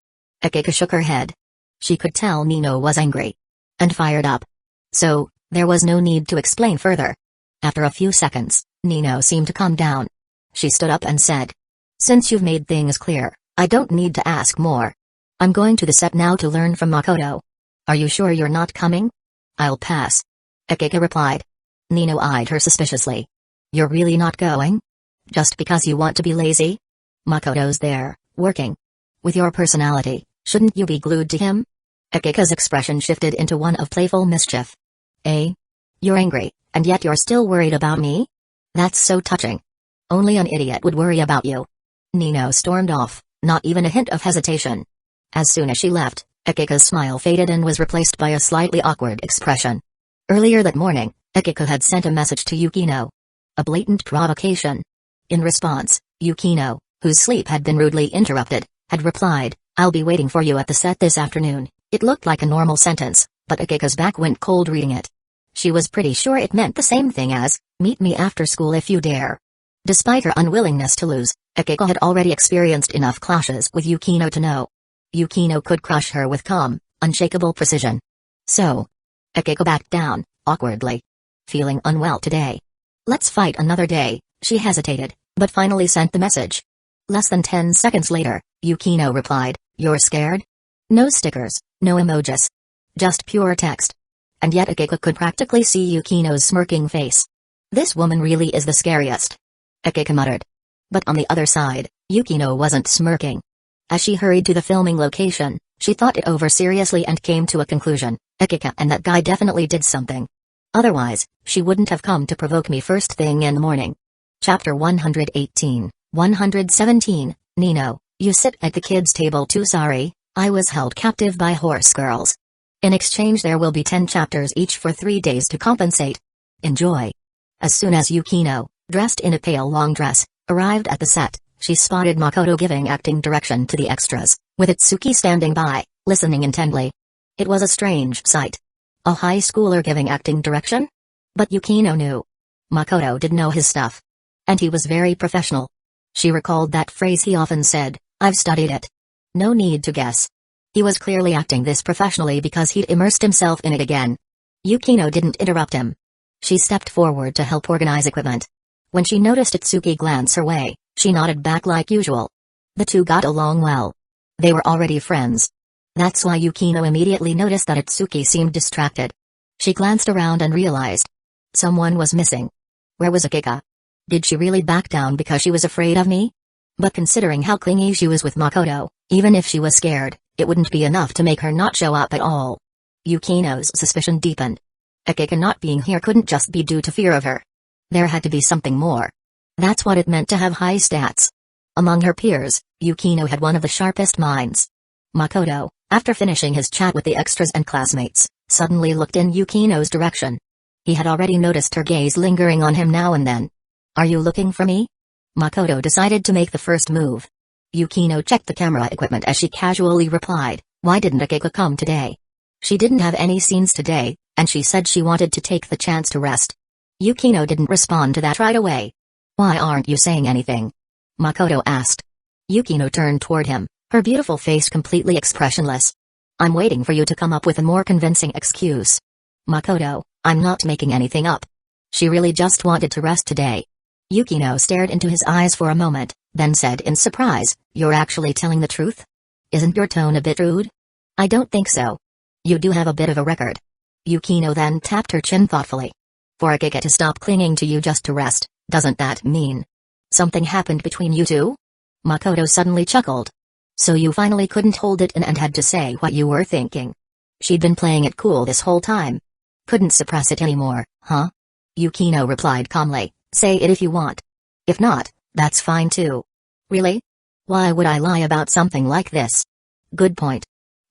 Akiko shook her head. She could tell Nino was angry. And fired up. So, there was no need to explain further. After a few seconds, Nino seemed to calm down. She stood up and said. Since you've made things clear, I don't need to ask more. I'm going to the set now to learn from Makoto. Are you sure you're not coming? I'll pass. Akiko replied. Nino eyed her suspiciously. You're really not going? Just because you want to be lazy? Makoto's there, working. With your personality, shouldn't you be glued to him? Akiko's expression shifted into one of playful mischief. Eh? You're angry, and yet you're still worried about me? That's so touching. Only an idiot would worry about you. Nino stormed off, not even a hint of hesitation. As soon as she left, Akiko's smile faded and was replaced by a slightly awkward expression. Earlier that morning, Akiko had sent a message to Yukino. A blatant provocation. In response, Yukino, whose sleep had been rudely interrupted, had replied, I'll be waiting for you at the set this afternoon. It looked like a normal sentence, but Akiko's back went cold reading it. She was pretty sure it meant the same thing as, meet me after school if you dare. Despite her unwillingness to lose, Akiko had already experienced enough clashes with Yukino to know. Yukino could crush her with calm, unshakable precision. So, Akiko backed down, awkwardly. Feeling unwell today. Let's fight another day, she hesitated, but finally sent the message. Less than 10 seconds later, Yukino replied, You're scared? No stickers, no emojis. Just pure text. And yet Akiko could practically see Yukino's smirking face. This woman really is the scariest. Akiko muttered. But on the other side, Yukino wasn't smirking. As she hurried to the filming location, she thought it over seriously and came to a conclusion. Akiko and that guy definitely did something. Otherwise, she wouldn't have come to provoke me first thing in the morning. Chapter 118, 117, Nino, you sit at the kids' table too. Sorry, I was held captive by horse girls. In exchange there will be 10 chapters each for 3 days to compensate. Enjoy. As soon as Yukino, dressed in a pale long dress, arrived at the set, she spotted Makoto giving acting direction to the extras, with Itsuki standing by, listening intently. It was a strange sight. A high schooler giving acting direction? But Yukino knew. Makoto did know his stuff. And he was very professional. She recalled that phrase he often said, I've studied it. No need to guess. He was clearly acting this professionally because he'd immersed himself in it again. Yukino didn't interrupt him. She stepped forward to help organize equipment. When she noticed Itsuki glance her way, she nodded back like usual. The two got along well. They were already friends. That's why Yukino immediately noticed that Itsuki seemed distracted. She glanced around and realized someone was missing. Where was Akiko? Did she really back down because she was afraid of me? But considering how clingy she was with Makoto, even if she was scared, it wouldn't be enough to make her not show up at all. Yukino's suspicion deepened. Akiko not being here couldn't just be due to fear of her. There had to be something more. That's what it meant to have high stats. Among her peers, Yukino had one of the sharpest minds. Makoto, after finishing his chat with the extras and classmates, suddenly looked in Yukino's direction. He had already noticed her gaze lingering on him now and then. Are you looking for me? Makoto decided to make the first move. Yukino checked the camera equipment as she casually replied, why didn't Akiko come today? She didn't have any scenes today, and she said she wanted to take the chance to rest. Yukino didn't respond to that right away. Why aren't you saying anything? Makoto asked. Yukino turned toward him, her beautiful face completely expressionless. I'm waiting for you to come up with a more convincing excuse. Makoto, I'm not making anything up. She really just wanted to rest today. Yukino stared into his eyes for a moment, then said in surprise, you're actually telling the truth? Isn't your tone a bit rude? I don't think so. You do have a bit of a record. Yukino then tapped her chin thoughtfully. For Akiko to stop clinging to you just to rest, doesn't that mean something happened between you two? Makoto suddenly chuckled. So you finally couldn't hold it in and had to say what you were thinking. She'd been playing it cool this whole time. Couldn't suppress it anymore, huh? Yukino replied calmly, say it if you want. If not, that's fine too. Really? Why would I lie about something like this? Good point.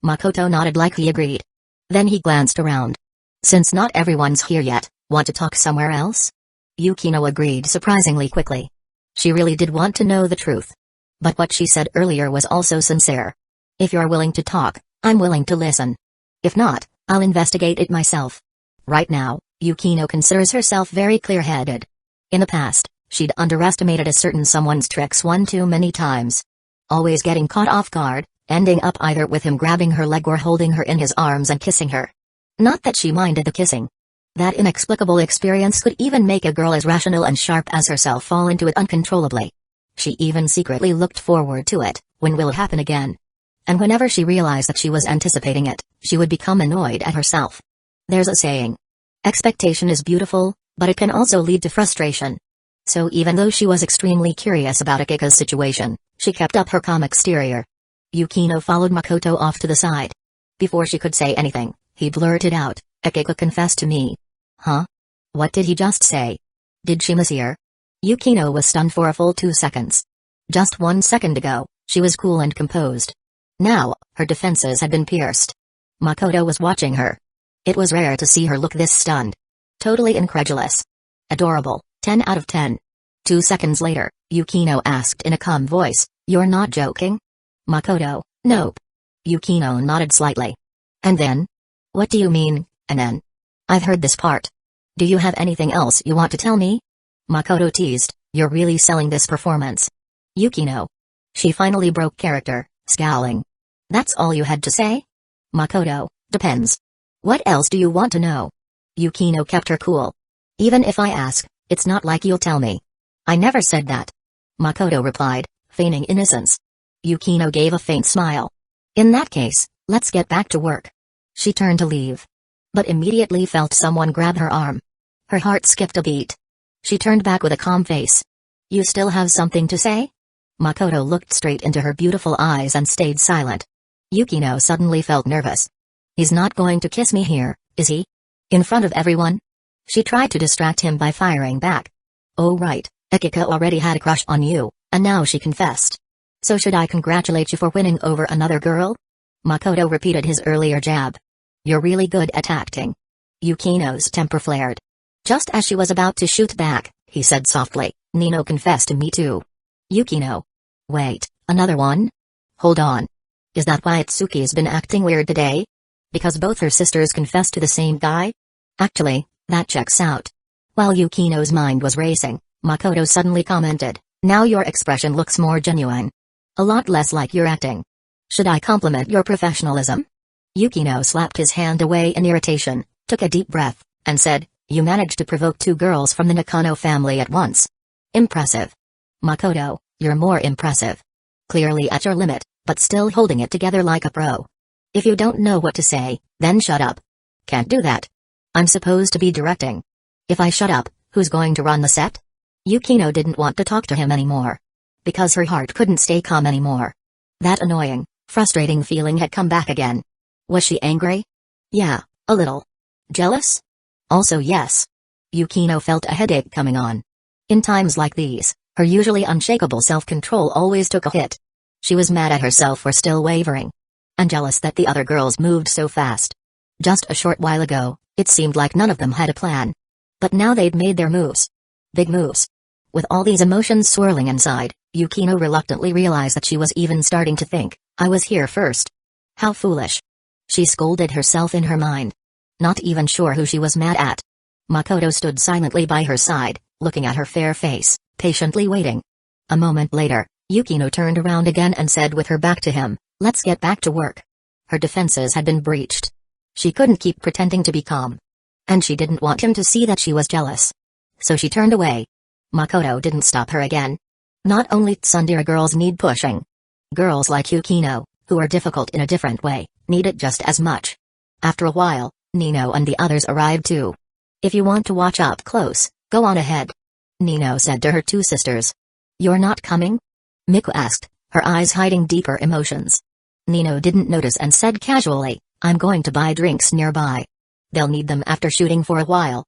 Makoto nodded like he agreed. Then he glanced around. Since not everyone's here yet, want to talk somewhere else? Yukino agreed surprisingly quickly. She really did want to know the truth. But what she said earlier was also sincere. If you're willing to talk, I'm willing to listen. If not, I'll investigate it myself. Right now, Yukino considers herself very clear-headed. In the past, she'd underestimated a certain someone's tricks one too many times. Always getting caught off guard, ending up either with him grabbing her leg or holding her in his arms and kissing her. Not that she minded the kissing. That inexplicable experience could even make a girl as rational and sharp as herself fall into it uncontrollably. She even secretly looked forward to it, when will it happen again? And whenever she realized that she was anticipating it, she would become annoyed at herself. There's a saying. Expectation is beautiful, but it can also lead to frustration. So even though she was extremely curious about Akiko's situation, she kept up her calm exterior. Yukino followed Makoto off to the side. Before she could say anything, he blurted out, Akiko confessed to me. Huh? What did he just say? Did she mishear? Yukino was stunned for a full 2 seconds. Just 1 second ago, she was cool and composed. Now, her defenses had been pierced. Makoto was watching her. It was rare to see her look this stunned. Totally incredulous. Adorable, 10 out of 10. 2 seconds later, Yukino asked in a calm voice, you're not joking? Makoto, nope. Yukino nodded slightly. And then? What do you mean, and then? I've heard this part. Do you have anything else you want to tell me? Makoto teased, you're really selling this performance. Yukino. She finally broke character, scowling. That's all you had to say? Makoto, depends. What else do you want to know? Yukino kept her cool. Even if I ask, it's not like you'll tell me. I never said that. Makoto replied, feigning innocence. Yukino gave a faint smile. In that case, let's get back to work. She turned to leave, but immediately felt someone grab her arm. Her heart skipped a beat. She turned back with a calm face. "You still have something to say?" Makoto looked straight into her beautiful eyes and stayed silent. Yukino suddenly felt nervous. "He's not going to kiss me here, is he? In front of everyone?" She tried to distract him by firing back. "Oh right, Akika already had a crush on you, and now she confessed. So should I congratulate you for winning over another girl?" Makoto repeated his earlier jab. "You're really good at acting." Yukino's temper flared. Just as she was about to shoot back, he said softly, "Nino confessed to me too." Yukino. "Wait, another one? Hold on. Is that why Itsuki's been acting weird today? Because both her sisters confessed to the same guy? Actually, that checks out." While Yukino's mind was racing, Makoto suddenly commented, "Now your expression looks more genuine. A lot less like you're acting. Should I compliment your professionalism?" Yukino slapped his hand away in irritation, took a deep breath, and said, "You managed to provoke two girls from the Nakano family at once. Impressive." "Makoto, you're more impressive. Clearly at your limit, but still holding it together like a pro. If you don't know what to say, then shut up." "Can't do that. I'm supposed to be directing. If I shut up, who's going to run the set?" Yukino didn't want to talk to him anymore. Because her heart couldn't stay calm anymore. That annoying, frustrating feeling had come back again. Was she angry? Yeah, a little. Jealous? Also yes. Yukino felt a headache coming on. In times like these, her usually unshakable self-control always took a hit. She was mad at herself for still wavering. And jealous that the other girls moved so fast. Just a short while ago, it seemed like none of them had a plan. But now they'd made their moves. Big moves. With all these emotions swirling inside, Yukino reluctantly realized that she was even starting to think, "I was here first. How foolish." She scolded herself in her mind. Not even sure who she was mad at. Makoto stood silently by her side, looking at her fair face, patiently waiting. A moment later, Yukino turned around again and said with her back to him, "Let's get back to work." Her defenses had been breached. She couldn't keep pretending to be calm. And she didn't want him to see that she was jealous. So she turned away. Makoto didn't stop her again. Not only tsundere girls need pushing. Girls like Yukino, who are difficult in a different way, need it just as much. After a while, Nino and the others arrived too. "If you want to watch up close, go on ahead," Nino said to her two sisters. "You're not coming?" Miku asked, her eyes hiding deeper emotions. Nino didn't notice and said casually, "I'm going to buy drinks nearby. They'll need them after shooting for a while."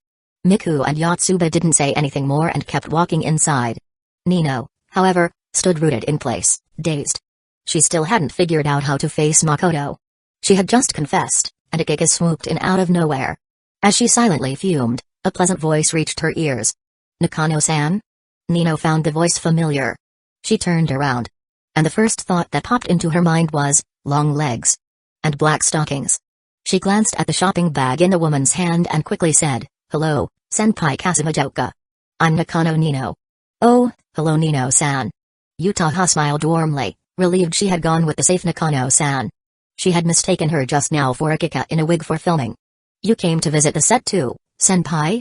Miku and Yotsuba didn't say anything more and kept walking inside. Nino, however, stood rooted in place, dazed. She still hadn't figured out how to face Makoto. She had just confessed, and Akika swooped in out of nowhere. As she silently fumed, a pleasant voice reached her ears. "Nakano-san?" Nino found the voice familiar. She turned around. And the first thought that popped into her mind was, long legs. And black stockings. She glanced at the shopping bag in the woman's hand and quickly said, "Hello, Senpai Kasumajoka. I'm Nakano Nino." "Oh, hello Nino-san." Yutaha smiled warmly, relieved she had gone with the safe Nakano-san. She had mistaken her just now for Akika in a wig for filming. "You came to visit the set too, Senpai?"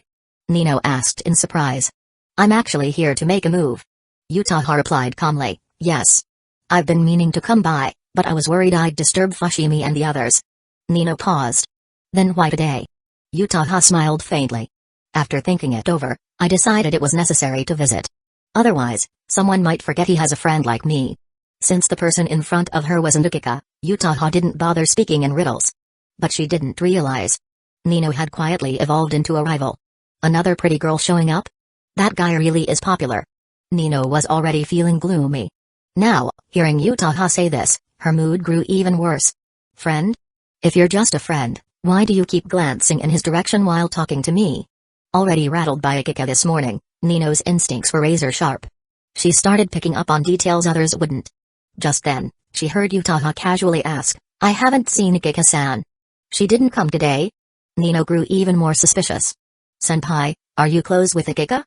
Nino asked in surprise. "I'm actually here to make a move." Yutaha replied calmly, "Yes. I've been meaning to come by, but I was worried I'd disturb Fushimi and the others." Nino paused. "Then why today?" Yutaha smiled faintly. "After thinking it over, I decided it was necessary to visit. Otherwise, someone might forget he has a friend like me." Since the person in front of her wasn't Akika, Yutaha didn't bother speaking in riddles. But she didn't realize. Nino had quietly evolved into a rival. Another pretty girl showing up? That guy really is popular. Nino was already feeling gloomy. Now, hearing Yutaha say this, her mood grew even worse. "Friend? If you're just a friend, why do you keep glancing in his direction while talking to me?" Already rattled by Akika this morning, Nino's instincts were razor sharp. She started picking up on details others wouldn't. Just then, she heard Yutaha casually ask, "I haven't seen Akika-san. She didn't come today?" Nino grew even more suspicious. "Senpai, are you close with Akika?"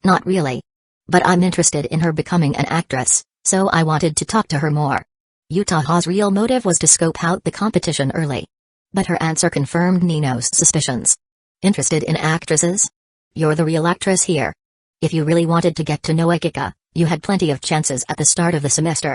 "Not really. But I'm interested in her becoming an actress, so I wanted to talk to her more." Yutaha's real motive was to scope out the competition early. But her answer confirmed Nino's suspicions. "Interested in actresses? You're the real actress here. If you really wanted to get to know Akika, you had plenty of chances at the start of the semester.